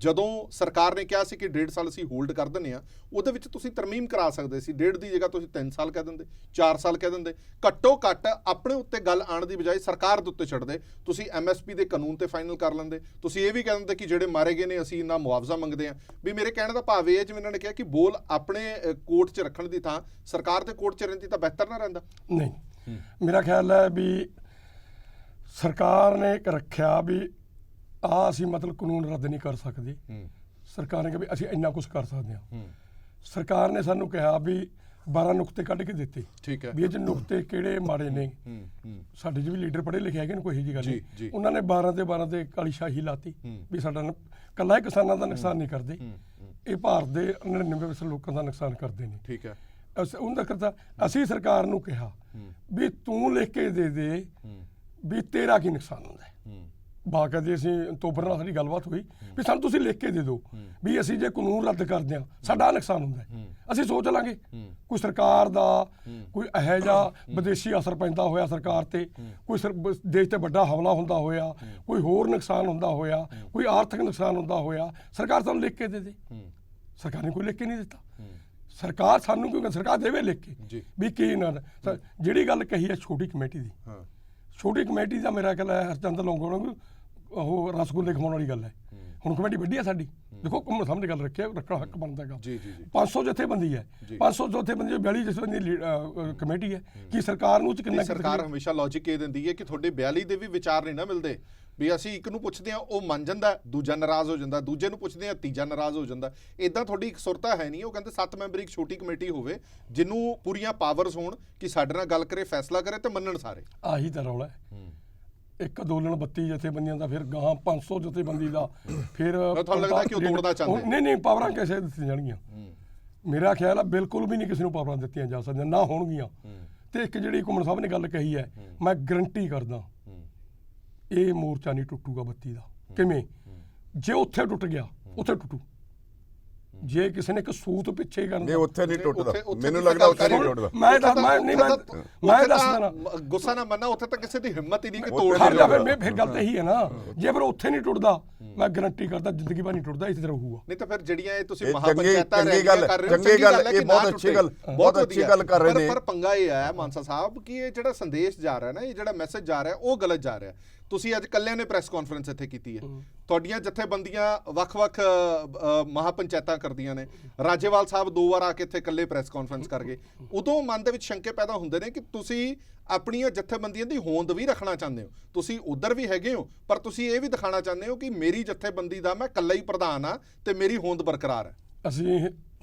ਜਦੋਂ ਸਰਕਾਰ ਨੇ ਕਿਹਾ ਸੀ ਕਿ 1.5 ਸਾਲ ਅਸੀਂ ਹੋਲਡ ਕਰ ਦਿੰਦੇ ਹਾਂ, ਉਹਦੇ ਵਿੱਚ ਤੁਸੀਂ ਤਰਮੀਮ ਕਰਾ ਸਕਦੇ ਸੀ। 1.5 ਦੀ ਜਗ੍ਹਾ ਤੁਸੀਂ 3 ਸਾਲ ਕਹਿ ਦਿੰਦੇ, 4 ਸਾਲ ਕਹਿ ਦਿੰਦੇ। ਘੱਟੋ ਘੱਟ ਆਪਣੇ ਉੱਤੇ ਗੱਲ ਆਉਣ ਦੀ ਬਜਾਏ ਸਰਕਾਰ ਦੇ ਉੱਤੇ ਛੱਡਦੇ, ਤੁਸੀਂ MSP ਦੇ ਕਾਨੂੰਨ ਤੇ ਫਾਈਨਲ ਕਰ ਲੈਂਦੇ। ਤੁਸੀਂ ਇਹ ਵੀ ਕਹਿ ਦਿੰਦੇ ਕਿ ਜਿਹੜੇ ਮਾਰੇ ਗਏ ਨੇ ਅਸੀਂ ਇੰਨਾ ਮੁਆਵਜ਼ਾ ਮੰਗਦੇ ਹਾਂ। ਵੀ ਮੇਰੇ ਕਹਿਣ ਦਾ ਭਾਵ ਇਹ ਹੈ, ਜਿਵੇਂ ਇਹਨਾਂ ਨੇ ਕਿਹਾ ਕਿ ਬੋਲ ਆਪਣੇ ਕੋਰਟ 'ਚ ਰੱਖਣ ਦੀ ਥਾਂ ਸਰਕਾਰ ਦੇ ਕੋਰਟ 'ਚ ਰਹਿੰਦੀ ਤਾਂ ਬਿਹਤਰ ਨਾ ਰਹਿੰਦਾ? ਨਹੀਂ, ਮੇਰਾ ਖਿਆਲ ਹੈ ਵੀ ਸਰਕਾਰ ਨੇ ਇੱਕ ਰੱਖਿਆ ਵੀ ਅਸੀਂ ਮਤਲਬ ਕਾਨੂੰਨ ਰੱਦ ਨਹੀਂ ਕਰ ਸਕਦੇ। ਸਰਕਾਰ ਨੇ ਕਿਹਾ ਵੀ ਅਸੀਂ ਇੰਨਾ ਕੁਝ ਕਰ ਸਕਦੇ ਹਾਂ। ਸਰਕਾਰ ਨੇ ਸਾਨੂੰ ਕਿਹਾ ਵੀ 12 ਨੁਕਤੇ ਕੱਢ ਕੇ ਦਿੱਤੇ, ਠੀਕ ਹੈ, ਵੀ ਇਹ 'ਚ ਨੁਕਤੇ ਕਿਹੜੇ ਮਾੜੇ ਨੇ। ਸਾਡੇ 'ਚ ਵੀ ਲੀਡਰ ਪੜ੍ਹੇ ਲਿਖੇ ਹੈਗੇ ਨੇ, ਕੋਈ ਇਹੋ ਜਿਹੀ ਗੱਲ ਨਹੀਂ। ਉਹਨਾਂ ਨੇ 12 ਤੇ ਕਾਲੀ ਸ਼ਾਹੀ ਲਾਤੀ ਵੀ ਸਾਡਾ ਕੱਲਾ ਕਿਸਾਨਾਂ ਦਾ ਨੁਕਸਾਨ ਨਹੀਂ ਕਰਦੇ, ਇਹ ਭਾਰਤ ਦੇ 99% ਲੋਕਾਂ ਦਾ ਨੁਕਸਾਨ ਕਰਦੇ ਨੇ। ਠੀਕ ਹੈ। ਉਹਦਾ ਕਰਤਾ ਅਸੀਂ ਸਰਕਾਰ ਨੂੰ ਕਿਹਾ ਵੀ ਤੂੰ ਲਿਖ ਕੇ ਦੇ ਦੇ ਵੀ ਤੇਰਾ ਕੀ ਨੁਕਸਾਨ ਹੁੰਦਾ ਹੈ। ਬਾਕਾਇਦੇ ਅਸੀਂ ਤੋਬਰ ਨਾਲ ਸਾਡੀ ਗੱਲਬਾਤ ਹੋਈ ਵੀ ਸਾਨੂੰ ਤੁਸੀਂ ਲਿਖ ਕੇ ਦੇ ਦਿਓ ਵੀ ਅਸੀਂ ਜੇ ਕਾਨੂੰਨ ਰੱਦ ਕਰਦੇ ਹਾਂ ਸਾਡਾ ਨੁਕਸਾਨ ਹੁੰਦਾ ਹੈ, ਅਸੀਂ ਸੋਚ ਲਾਂਗੇ। ਕੋਈ ਸਰਕਾਰ ਦਾ ਕੋਈ ਇਹੋ ਜਿਹਾ ਵਿਦੇਸ਼ੀ ਅਸਰ ਪੈਂਦਾ ਹੋਇਆ ਸਰਕਾਰ ਤੇ, ਕੋਈ ਦੇਸ਼ ਤੇ ਵੱਡਾ ਹਮਲਾ ਹੁੰਦਾ ਹੋਇਆ, ਕੋਈ ਹੋਰ ਨੁਕਸਾਨ ਹੁੰਦਾ ਹੋਇਆ, ਕੋਈ ਆਰਥਿਕ ਨੁਕਸਾਨ ਹੁੰਦਾ ਹੋਇਆ, ਸਰਕਾਰ ਸਾਨੂੰ ਲਿਖ ਕੇ ਦੇ ਦੇ। ਸਰਕਾਰ ਨੇ ਕੋਈ ਲਿਖ ਕੇ ਨਹੀਂ ਦਿੱਤਾ। ਸਰਕਾਰ ਸਾਨੂੰ ਕਿਉਂਕਿ ਸਰਕਾਰ ਦੇਵੇ ਲਿਖ ਕੇ ਵੀ ਕੀ ਨਾ ਜਿਹੜੀ ਗੱਲ ਕਹੀ ਹੈ ਛੋਟੀ ਕਮੇਟੀ ਦੀ, ਛੋਟੀ ਕਮੇਟੀ ਦਾ ਮੇਰਾ ਖਿਆਲ ਹੈ ਹਰਚੰਦ ਲੌਂਗੋਵਾਲ ਨੂੰ ਉਹ ਰਸਗੁੱਲੇ ਖਵਾਉਣ ਵਾਲੀ ਗੱਲ ਹੈ। ਹੁਣ ਕਮੇਟੀ ਵੱਡੀ ਹੈ ਸਾਡੀ, ਦੇਖੋ ਸਾਹਮਣੇ ਗੱਲ ਰੱਖਣਾ ਹੱਕ ਬਣਦਾ ਗਾ। 500 ਜਥੇਬੰਦੀ ਹੈ, 500 ਜਥੇਬੰਦੀ 42 ਜਥੇਬੰਦੀ ਕਮੇਟੀ ਹੈ। ਕੀ ਸਰਕਾਰ ਨੂੰ ਕਿੰਨਾ ਸਰਕਾਰ ਹਮੇਸ਼ਾ ਲੌਜਿਕ ਇਹ ਦਿੰਦੀ ਹੈ ਕਿ ਤੁਹਾਡੇ 42 ਦੇ ਵੀ ਵਿਚਾਰ ਨਹੀਂ ਨਾ ਮਿਲਦੇ ਵੀ ਅਸੀਂ ਇੱਕ ਨੂੰ ਪੁੱਛਦੇ ਆ ਉਹ ਮੰਨ ਜਾਂਦਾ, ਦੂਜਾ ਨਾਰਾਜ਼ ਹੋ ਜਾਂਦਾ, ਦੂਜੇ ਨੂੰ ਪੁੱਛਦੇ ਆ ਤੀਜਾ ਨਾਰਾਜ਼ ਹੋ ਜਾਂਦਾ। ਇਦਾਂ ਤੁਹਾਡੀ ਇੱਕ ਸੁਰਤਾ ਹੈ ਨਹੀਂ। ਉਹ ਕਹਿੰਦੇ 7 ਮੈਂਬਰੀ ਇੱਕ ਛੋਟੀ ਕਮੇਟੀ ਹੋਵੇ ਜਿਹਨੂੰ ਪੂਰੀਆਂ ਪਾਵਰਸ ਹੋਣ ਕਿ ਸਾਡੇ ਨਾਲ ਗੱਲ ਕਰੇ, ਫੈਸਲਾ ਕਰੇ ਤੇ ਮੰਨਣ ਸਾਰੇ। ਆਹੀ ਤਾਂ ਰੌਲਾ ਹੈ। ਇੱਕ ਅੰਦੋਲਨ 32 ਜਥੇਬੰਦੀਆਂ ਦਾ, ਫਿਰ ਗਾਹਾਂ 500 ਜਥੇਬੰਦੀ ਦਾ, ਫਿਰ ਤੁਹਾਨੂੰ ਲੱਗਦਾ ਕਿ ਉਹ ਤੋੜਨਾ ਚਾਹੁੰਦੇ? ਨਹੀਂ ਪਾਵਰਾਂ ਕਿਸੇ ਦਿੱਤੀਆਂ ਜਾਣਗੀਆਂ। ਮੇਰਾ ਖਿਆਲ ਆ ਬਿਲਕੁਲ ਵੀ ਨਹੀਂ ਕਿਸੇ ਨੂੰ ਪਾਵਰਾਂ ਦਿੱਤੀਆਂ ਜਾ ਸਕਦੀਆਂ, ਨਾ ਹੋਣਗੀਆਂ। ਤੇ ਇੱਕ ਜਿਹੜੀ ਘੁੰਮਣ ਸਾਹਿਬ ਨੇ ਗੱਲ ਕਹੀ ਹੈ, ਮੈਂ ਗਰੰਟੀ ਕਰਦਾ ਇਹ ਮੋਰਚਾ ਨਹੀਂ ਟੁੱਟੂਗਾ 32 ਦਾ। ਕਿਵੇਂ? ਜੇ ਉੱਥੇ ਟੁੱਟ ਗਿਆ ਉੱਥੇ ਟੁੱਟੂ। ਜੇ ਕਿਸੇ ਨੇ ਕਸੂਤ ਪਿੱਛੇ ਕਰਨ ਨਹੀਂ ਉੱਥੇ ਨਹੀਂ ਟੁੱਟਦਾ, ਮੈਨੂੰ ਲੱਗਦਾ ਉੱਥੇ ਨਹੀਂ ਟੁੱਟਦਾ। ਮੈਂ ਦੱਸਦਾ ਗੁੱਸਾ ਨਾ ਮੰਨਾ, ਉੱਥੇ ਤਾਂ ਕਿਸੇ ਦੀ ਹਿੰਮਤ ਹੀ ਨਹੀਂ ਕਿ ਤੋੜ ਦੇ। ਫਿਰ ਗੱਲ ਤਾਂ ਇਹੀ ਹੈ ਨਾ, ਜੇ ਫਿਰ ਉੱਥੇ ਨਹੀਂ ਟੁੱਟਦਾ ਮੈਂ ਗਰੰਟੀ ਕਰਦਾ ਜ਼ਿੰਦਗੀ ਭਰ ਨਹੀਂ ਟੁੱਟਦਾ, ਇੱਥੇ ਰਹੂਗਾ। ਨਹੀਂ ਤਾਂ ਫਿਰ ਜਿਹੜੀਆਂ ਇਹ ਤੁਸੀਂ ਮਹਾਪੰਚਾਇਤਾਂ ਚੰਗੀ ਗੱਲ, ਇਹ ਬਹੁਤ ਅੱਛੀ ਗੱਲ, ਬਹੁਤ ਅੱਛੀ ਗੱਲ ਕਰ ਰਹੇ ਨੇ। ਪਰ ਪੰਗਾ ਇਹ ਹੈ ਮਾਨਸਾ ਸਾਹਿਬ ਕਿ ਇਹ ਜਿਹੜਾ ਸੰਦੇਸ਼ ਜਾ ਰਿਹਾ ਨਾ, ਇਹ ਜਿਹੜਾ ਮੈਸੇਜ ਜਾ ਰਿਹਾ ਉਹ ਗਲਤ ਜਾ ਰਿਹਾ। ਤੁਸੀਂ ਅੱਜ ਕੱਲਿਆਂ ਨੇ ਪ੍ਰੈਸ ਕਾਨਫਰੰਸ ਇੱਥੇ ਕੀਤੀ ਹੈ, ਤੁਹਾਡੀਆਂ ਜਥੇਬੰਦੀਆਂ ਵੱਖ-ਵੱਖ ਮਹਾਪੰਚਾਇਤਾਂ ਕਰਦੀਆਂ ਨੇ। ਰਾਜੇਵਾਲ ਸਾਹਿਬ 2 ਵਾਰ ਆ ਕੇ ਇੱਥੇ ਇਕੱਲੇ ਪ੍ਰੈਸ ਕਾਨਫਰੰਸ ਕਰ ਗਏ। ਉਦੋਂ ਮਨ ਦੇ ਵਿੱਚ ਸ਼ੰਕੇ ਪੈਦਾ ਹੁੰਦੇ ਨੇ ਕਿ ਤੁਸੀਂ ਆਪਣੀਆਂ ਜਥੇਬੰਦੀਆਂ ਦੀ ਹੋਂਦ ਵੀ ਰੱਖਣਾ ਚਾਹੁੰਦੇ ਹੋ, ਤੁਸੀਂ ਉਧਰ ਵੀ ਹੈਗੇ ਹੋ, ਪਰ ਤੁਸੀਂ ਇਹ ਵੀ ਦਿਖਾਣਾ ਚਾਹੁੰਦੇ ਹੋ ਕਿ ਮੇਰੀ ਜਥੇਬੰਦੀ ਦਾ ਮੈਂ ਇਕੱਲਾ ਹੀ ਪ੍ਰਧਾਨ ਆ ਤੇ ਮੇਰੀ ਹੋਂਦ ਬਰਕਰਾਰ ਹੈ। ਅਸੀਂ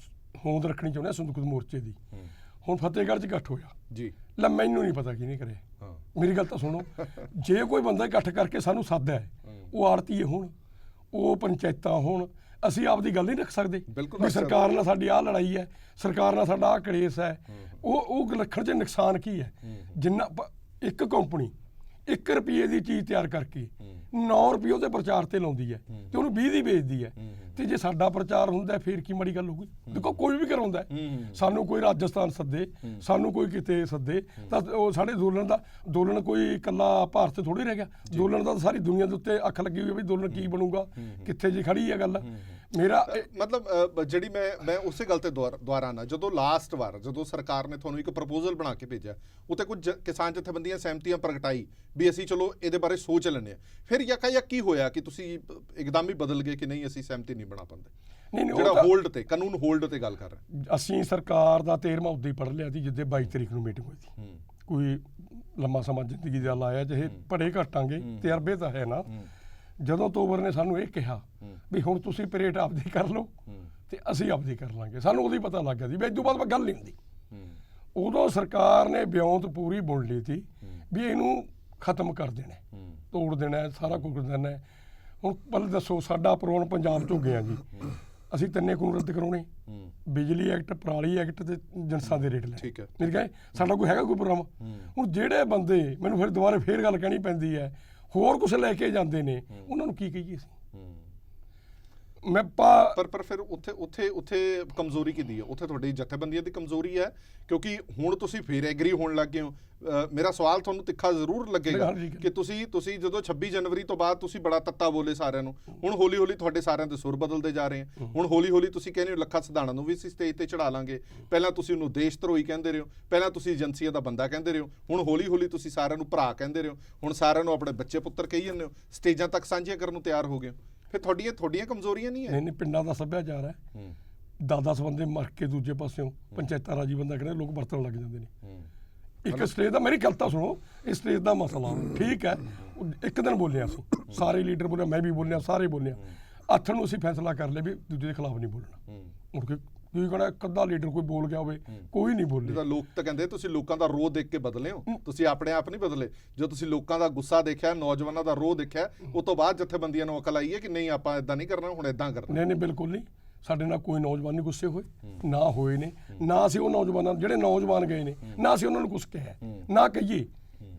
ਹੋਂਦ ਰੱਖਣੀ ਚਾਹੁੰਦੇ ਹਾਂ ਸੰਯੁਕਤ ਮੋਰਚੇ ਦੀ। ਹੁਣ ਫਤਿਹਗੜ੍ਹ 'ਚ ਇਕੱਠ ਹੋਇਆ ਜੀ, ਲੈ ਮੈਨੂੰ ਨਹੀਂ ਪਤਾ ਕਿਹਨੇ ਕਰੇ। ਮੇਰੀ ਗੱਲ ਤਾਂ ਸੁਣੋ, ਜੇ ਕੋਈ ਬੰਦਾ ਇਕੱਠ ਕਰਕੇ ਸਾਨੂੰ ਸੱਦਦਾ ਹੈ, ਉਹ ਆੜਤੀਏ ਹੋਣ, ਉਹ ਪੰਚਾਇਤਾਂ ਹੋਣ, ਅਸੀਂ ਆਪਦੀ ਗੱਲ ਨਹੀਂ ਰੱਖ ਸਕਦੇ ਵੀ ਸਰਕਾਰ ਨਾਲ ਸਾਡੀ ਆਹ ਲੜਾਈ ਹੈ, ਸਰਕਾਰ ਨਾਲ ਸਾਡਾ ਆਹ ਕਲੇਸ਼ ਹੈ। ਉਹ ਰੱਖਣ 'ਚ ਨੁਕਸਾਨ ਕੀ ਹੈ? ਜਿੰਨਾ ਇੱਕ ਕੰਪਨੀ 1 ਰੁਪਏ ਦੀ ਚੀਜ਼ ਤਿਆਰ ਕਰਕੇ 9 ਰੁਪਏ ਉਹਦੇ ਪ੍ਰਚਾਰ ਤੇ ਲਾਉਂਦੀ ਹੈ ਤੇ ਉਹਨੂੰ 20 ਦੀ ਵੇਚਦੀ ਹੈ, ਤੇ ਜੇ ਸਾਡਾ ਪ੍ਰਚਾਰ ਹੁੰਦਾ ਫਿਰ ਕੀ ਮਾੜੀ ਗੱਲ ਹੋਊਗੀ? ਦੇਖੋ ਕੋਈ ਵੀ ਕਰਾਉਂਦਾ, ਸਾਨੂੰ ਕੋਈ ਰਾਜਸਥਾਨ ਸੱਦੇ, ਸਾਨੂੰ ਕੋਈ ਕਿਤੇ ਸੱਦੇ, ਤਾਂ ਉਹ ਸਾਡੇ ਅੰਦੋਲਨ ਕੋਈ ਇਕੱਲਾ ਭਾਰਤ ਥੋੜੀ ਰਹਿ ਗਿਆ। ਅੰਦੋਲਨ ਦਾ ਸਾਰੀ ਦੁਨੀਆ ਦੇ ਉੱਤੇ ਅੱਖ ਲੱਗੀ ਹੋਈ ਹੈ ਵੀ ਅੰਦੋਲਨ ਕੀ ਬਣੂਗਾ, ਕਿੱਥੇ ਜੀ ਖੜੀ ਹੈ ਗੱਲ। ਮੇਰਾ ਮਤਲਬ ਜਿਹੜੀ ਮੈਂ ਉਸੇ ਗੱਲ ਤੇ ਦੁਆਰਾ ਨਾ, ਜਦੋਂ ਲਾਸਟ ਵਾਰ ਜਦੋਂ ਸਰਕਾਰ ਨੇ ਤੁਹਾਨੂੰ ਇੱਕ ਪ੍ਰਪੋਜ਼ਲ ਬਣਾ ਕੇ ਭੇਜਿਆ, ਉੱਤੇ ਕੁਝ ਕਿਸਾਨ ਜਥੇਬੰਦੀਆਂ ਸਹਿਮਤੀਆਂ ਪ੍ਰਗਟਾਈ ਵੀ ਅਸੀਂ ਚਲੋ ਇਹਦੇ ਬਾਰੇ ਸੋਚ ਲੈਂਦੇ ਹਾਂ, ਫਿਰ ਯਕਾਯਕ ਕੀ ਹੋਇਆ ਕਿ ਤੁਸੀਂ ਇੱਕਦਮ ਹੀ ਬਦਲ ਗਏ ਕਿ ਨਹੀਂ ਅਸੀਂ ਸਹਿਮਤੀ ਨਹੀਂ ਬਣਾ ਪਾਉਂਦੇ? ਨਹੀਂ ਜਿਹੜਾ ਹੋਲਡ ਤੇ ਕਾਨੂੰਨ ਹੋਲਡ ਤੇ ਗੱਲ ਕਰ ਰਹੇ ਅਸੀਂ ਸਰਕਾਰ ਦਾ 13ਵਾਂ ਉਦੋਂ ਹੀ ਪੜ੍ਹ ਲਿਆ ਸੀ ਜਿੱਦੇ 22 ਤਰੀਕ ਨੂੰ ਮੀਟਿੰਗ ਹੋਈ ਸੀ। ਕੋਈ ਲੰਮਾ ਸਮਾਂ ਜ਼ਿੰਦਗੀ ਦਾ ਲਾਇਆ, ਜਿਹੇ ਪੜ੍ਹੇ ਘਟਾਂਗੇ ਤਜਰਬੇ ਤਾਂ ਹੈ ਨਾ। ਜਦੋਂ ਤੋਬਰ ਨੇ ਸਾਨੂੰ ਇਹ ਕਿਹਾ ਵੀ ਹੁਣ ਤੁਸੀਂ ਪਰੇਡ ਆਪਦੀ ਕਰ ਲਓ ਤੇ ਅਸੀਂ ਆਪਦੀ ਕਰ ਲਾਂਗੇ, ਸਾਨੂੰ ਉਦੋਂ ਹੀ ਪਤਾ ਲੱਗ ਗਿਆ ਸੀ ਵੀ ਇਸ ਤੋਂ ਬਾਅਦ ਗੱਲ ਨਹੀਂ ਹੁੰਦੀ। ਉਦੋਂ ਸਰਕਾਰ ਨੇ ਬਿਉਂਤ ਪੂਰੀ ਬੁਣ ਲਈ ਸੀ ਵੀ ਇਹਨੂੰ ਖਤਮ ਕਰ ਦੇਣਾ, ਤੋੜ ਦੇਣਾ, ਸਾਰਾ ਕੁਝ ਦੇਣਾ। ਹੁਣ ਪਹਿਲਾਂ ਦੱਸੋ, ਸਾਡਾ ਪ੍ਰੋਗਰਾਮ ਪੰਜਾਬ 'ਚੋਂ ਗਿਆ ਜੀ, ਅਸੀਂ 3 ਕਾਨੂੰਨ ਰੱਦ ਕਰਾਉਣੇ, ਬਿਜਲੀ ਐਕਟ, ਪਰਾਲੀ ਐਕਟ ਤੇ ਜਨਸਾਂ ਦੇ ਰੇਟ ਲੈ। ਠੀਕ ਹੈ, ਮੇਰੇ ਕਹੇ ਸਾਡਾ ਕੋਈ ਹੈਗਾ ਕੋਈ ਪ੍ਰੋਗਰਾਮ? ਹੁਣ ਜਿਹੜੇ ਬੰਦੇ ਮੈਨੂੰ ਫਿਰ ਦੁਬਾਰਾ ਫੇਰ ਗੱਲ ਕਹਿਣੀ ਪੈਂਦੀ ਹੈ, ਹੋਰ ਕੁਝ ਲੈ ਕੇ ਜਾਂਦੇ ਨੇ, ਉਹਨਾਂ ਨੂੰ ਕੀ ਕਹੀਏ ਅਸੀਂ? ਮੈਂ ਪਰ ਫਿਰ ਉੱਥੇ ਕਮਜ਼ੋਰੀ ਕਿਹਦੀ ਹੈ? ਉੱਥੇ ਤੁਹਾਡੀ ਜਥੇਬੰਦੀਆਂ ਦੀ ਕਮਜ਼ੋਰੀ ਹੈ ਕਿਉਂਕਿ ਹੁਣ ਤੁਸੀਂ ਫੇਰ ਐਗਰੀ ਹੋਣ ਲੱਗ ਗਏ ਹੋ। ਮੇਰਾ ਸਵਾਲ ਤੁਹਾਨੂੰ ਤਿੱਖਾ ਜ਼ਰੂਰ ਲੱਗੇਗਾ ਕਿ ਤੁਸੀਂ ਜਦੋਂ 26 ਜਨਵਰੀ ਤੋਂ ਬਾਅਦ ਤੁਸੀਂ ਬੜਾ ਤੱਤਾ ਬੋਲੇ ਸਾਰਿਆਂ ਨੂੰ, ਹੁਣ ਹੌਲੀ ਹੌਲੀ ਤੁਹਾਡੇ ਸਾਰਿਆਂ ਦੇ ਸੁਰ ਬਦਲਦੇ ਜਾ ਰਹੇ ਆ। ਹੁਣ ਹੌਲੀ ਹੌਲੀ ਤੁਸੀਂ ਕਹਿੰਦੇ ਹੋ ਲੱਖਾ ਸਿਧਾਣਾ ਨੂੰ ਵੀ ਅਸੀਂ ਸਟੇਜ ਤੇ ਚੜਾ ਲਾਂਗੇ, ਪਹਿਲਾਂ ਤੁਸੀਂ ਉਹਨੂੰ ਦੇਸ਼ ਧਰੋਹੀ ਕਹਿੰਦੇ ਰਹੇ ਹੋ, ਪਹਿਲਾਂ ਤੁਸੀਂ ਏਜੰਸੀਆਂ ਦਾ ਬੰਦਾ ਕਹਿੰਦੇ ਰਹੇ ਹੋ, ਹੁਣ ਹੌਲੀ ਹੌਲੀ ਤੁਸੀਂ ਸਾਰਿਆਂ ਨੂੰ ਭਰਾ ਕਹਿੰਦੇ ਰਹੇ ਹੋ, ਹੁਣ ਸਾਰਿਆਂ ਨੂੰ ਆਪਣੇ ਬੱਚੇ ਪੁੱਤਰ ਕਹੀ ਜਾਂਦੇ ਹੋ, ਸਟੇਜਾਂ ਤੱਕ ਸਾਂਝੀਆਂ ਕਰਨ ਨੂੰ ਤਿਆਰ ਹੋ ਗਏ ਹੋ। ਫਿਰ ਤੁਹਾਡੀਆਂ ਕਮਜ਼ੋਰੀਆਂ ਨਹੀਂ ਹੈ? ਨਹੀਂ, ਪਿੰਡਾਂ ਦਾ ਸੱਭਿਆਚਾਰ ਹੈ। 10-10 ਬੰਦੇ ਮਰ ਕੇ ਦੂਜੇ ਪਾਸਿਓਂ ਪੰਚਾਇਤਾਂ ਰਾਜੀ ਬੰਦਾ ਕਹਿੰਦੇ ਲੋਕ ਵਰਤਣ ਲੱਗ ਜਾਂਦੇ ਨੇ। ਇੱਕ ਸਟੇਜ ਦਾ, ਮੇਰੀ ਗੱਲ ਤਾਂ ਸੁਣੋ, ਇਸ ਸਟੇਜ ਦਾ ਮਸਲਾ ਠੀਕ ਹੈ। ਇੱਕ ਦਿਨ ਬੋਲਿਆ ਅਸੀਂ, ਸਾਰੇ ਲੀਡਰ ਬੋਲਿਆ, ਮੈਂ ਵੀ ਬੋਲਿਆ, ਸਾਰੇ ਬੋਲਿਆ। ਆਥਣ ਨੂੰ ਅਸੀਂ ਫੈਸਲਾ ਕਰ ਲਿਆ ਵੀ ਦੂਜੇ ਦੇ ਖਿਲਾਫ ਨਹੀਂ ਬੋਲਣਾ। ਮੁੜ ਕੇ ਕੀ ਕਹਿਣਾ, ਇੱਕ ਅੱਧਾ ਲੀਡਰ ਕੋਈ ਬੋਲ ਗਿਆ ਹੋਵੇ, ਕੋਈ ਨਹੀਂ ਬੋਲੇ। ਲੋਕ ਤਾਂ ਕਹਿੰਦੇ ਤੁਸੀਂ ਲੋਕਾਂ ਦਾ ਰੋਹ ਦੇਖ ਕੇ ਬਦਲੇ ਹੋ, ਤੁਸੀਂ ਆਪਣੇ ਆਪ ਨਹੀਂ ਬਦਲੇ। ਜੋ ਤੁਸੀਂ ਲੋਕਾਂ ਦਾ ਗੁੱਸਾ ਦੇਖਿਆ, ਨੌਜਵਾਨਾਂ ਦਾ ਰੋਹ ਦੇਖਿਆ, ਉਸ ਤੋਂ ਬਾਅਦ ਜਥੇਬੰਦੀਆਂ ਨੂੰ ਅਕਲ ਆਈ ਹੈ ਕਿ ਨਹੀਂ ਆਪਾਂ ਇਦਾਂ ਨਹੀਂ ਕਰਨਾ, ਹੁਣ ਇਦਾਂ ਕਰਨਾ। ਨਹੀਂ ਬਿਲਕੁਲ ਨਹੀਂ, ਸਾਡੇ ਨਾਲ ਕੋਈ ਨੌਜਵਾਨ ਨਹੀਂ ਗੁੱਸੇ ਹੋਏ, ਨਾ ਹੋਏ ਨੇ, ਨਾ ਅਸੀਂ ਉਹ ਨੌਜਵਾਨਾਂ ਜਿਹੜੇ ਨੌਜਵਾਨ ਗਏ ਨੇ ਨਾ ਅਸੀਂ ਉਹਨਾਂ ਨੂੰ ਕੁਛ ਕਿਹਾ ਨਾ ਕਹੀਏ।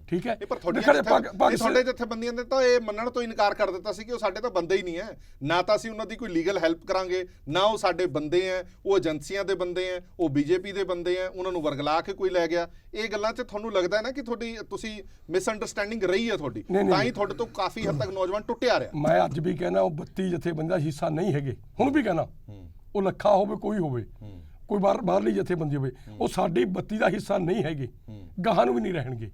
ਠੀਕ ਹੈ, ਪਰ ਤੁਹਾਡੇ ਜਥੇਬੰਦੀਆਂ ਨੇ ਤਾਂ ਇਹ ਮੰਨਣ ਤੋਂ ਇਨਕਾਰ ਕਰ ਦਿੱਤਾ ਸੀ ਕਿ ਉਹ ਸਾਡੇ ਤਾਂ ਬੰਦੇ ਹੀ ਨਹੀਂ ਹੈ, ਨਾ ਤਾਂ ਅਸੀਂ ਉਹਨਾਂ ਦੀ ਕੋਈ ਲੀਗਲ ਹੈਲਪ ਕਰਾਂਗੇ, ਨਾ ਉਹ ਸਾਡੇ ਬੰਦੇ ਹੈ, ਉਹ ਏਜੰਸੀਆਂ ਦੇ ਬੰਦੇ ਹੈ, ਉਹ ਬੀਜੇਪੀ ਦੇ ਬੰਦੇ ਹੈ, ਉਹਨਾਂ ਨੂੰ ਵਰਗਲਾ ਕੇ ਕੋਈ ਲੈ ਗਿਆ। ਇਹ ਗੱਲਾਂ 'ਚ ਤੁਹਾਨੂੰ ਲੱਗਦਾ ਹੈ ਨਾ ਕਿ ਤੁਸੀਂ ਮਿਸਅੰਡਰਸਟੈਂਡਿੰਗ ਰਹੀ ਹੈ ਤੁਹਾਡੀ, ਤਾਂ ਹੀ ਤੁਹਾਡੇ ਤੋਂ ਕਾਫੀ ਹੱਦ ਤੱਕ ਨੌਜਵਾਨ ਟੁੱਟਿਆ ਰਿਹਾ। ਮੈਂ ਅੱਜ ਵੀ ਕਹਿਣਾ ਉਹ 32 ਜਥੇਬੰਦੀਆਂ ਦਾ ਹਿੱਸਾ ਨਹੀਂ ਹੈਗੇ, ਹੁਣ ਵੀ ਕਹਿਣਾ ਉਹ ਲੱਖਾ ਹੋਵੇ ਕੋਈ ਹੋਵੇ, ਕੋਈ ਬਾਹਰਲੀ ਜਥੇਬੰਦੀ ਹੋਵੇ, ਉਹ ਸਾਡੀ 32 ਦਾ ਹਿੱਸਾ ਨਹੀਂ ਹੈਗੇ, ਗਾਹਾਂ ਨੂੰ ਵੀ ਨਹੀਂ ਰਹਿਣਗੇ।